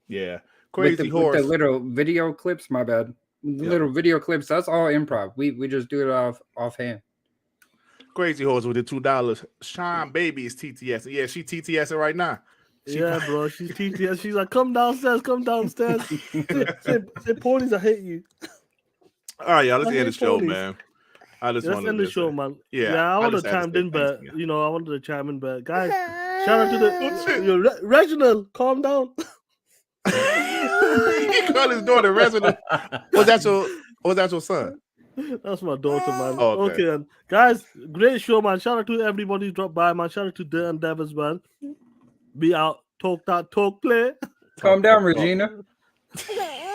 Yeah, Crazy Horse. With the little video clips. My bad. Little video clips. That's all improv. We just do it offhand. Crazy Horse with the $2. Sean Baby is TTS. Yeah, she TTSing right now. Bro, she's TTS. She's like, come downstairs. Say ponies, I hate you. All right, y'all. Let's end the show, man. Let's end the show, man. Yeah, I want to chime in, but I wanted to chime in, but guys, shout out to the Reginald. Calm down. He called his daughter Reginald. Was that your son? That's my daughter, man. Oh, okay. And guys, great show, man. Shout out to everybody who dropped by, man. Shout out to Durt and Devers, man. Be out, talk that, talk play. Calm down, Regina. Hey!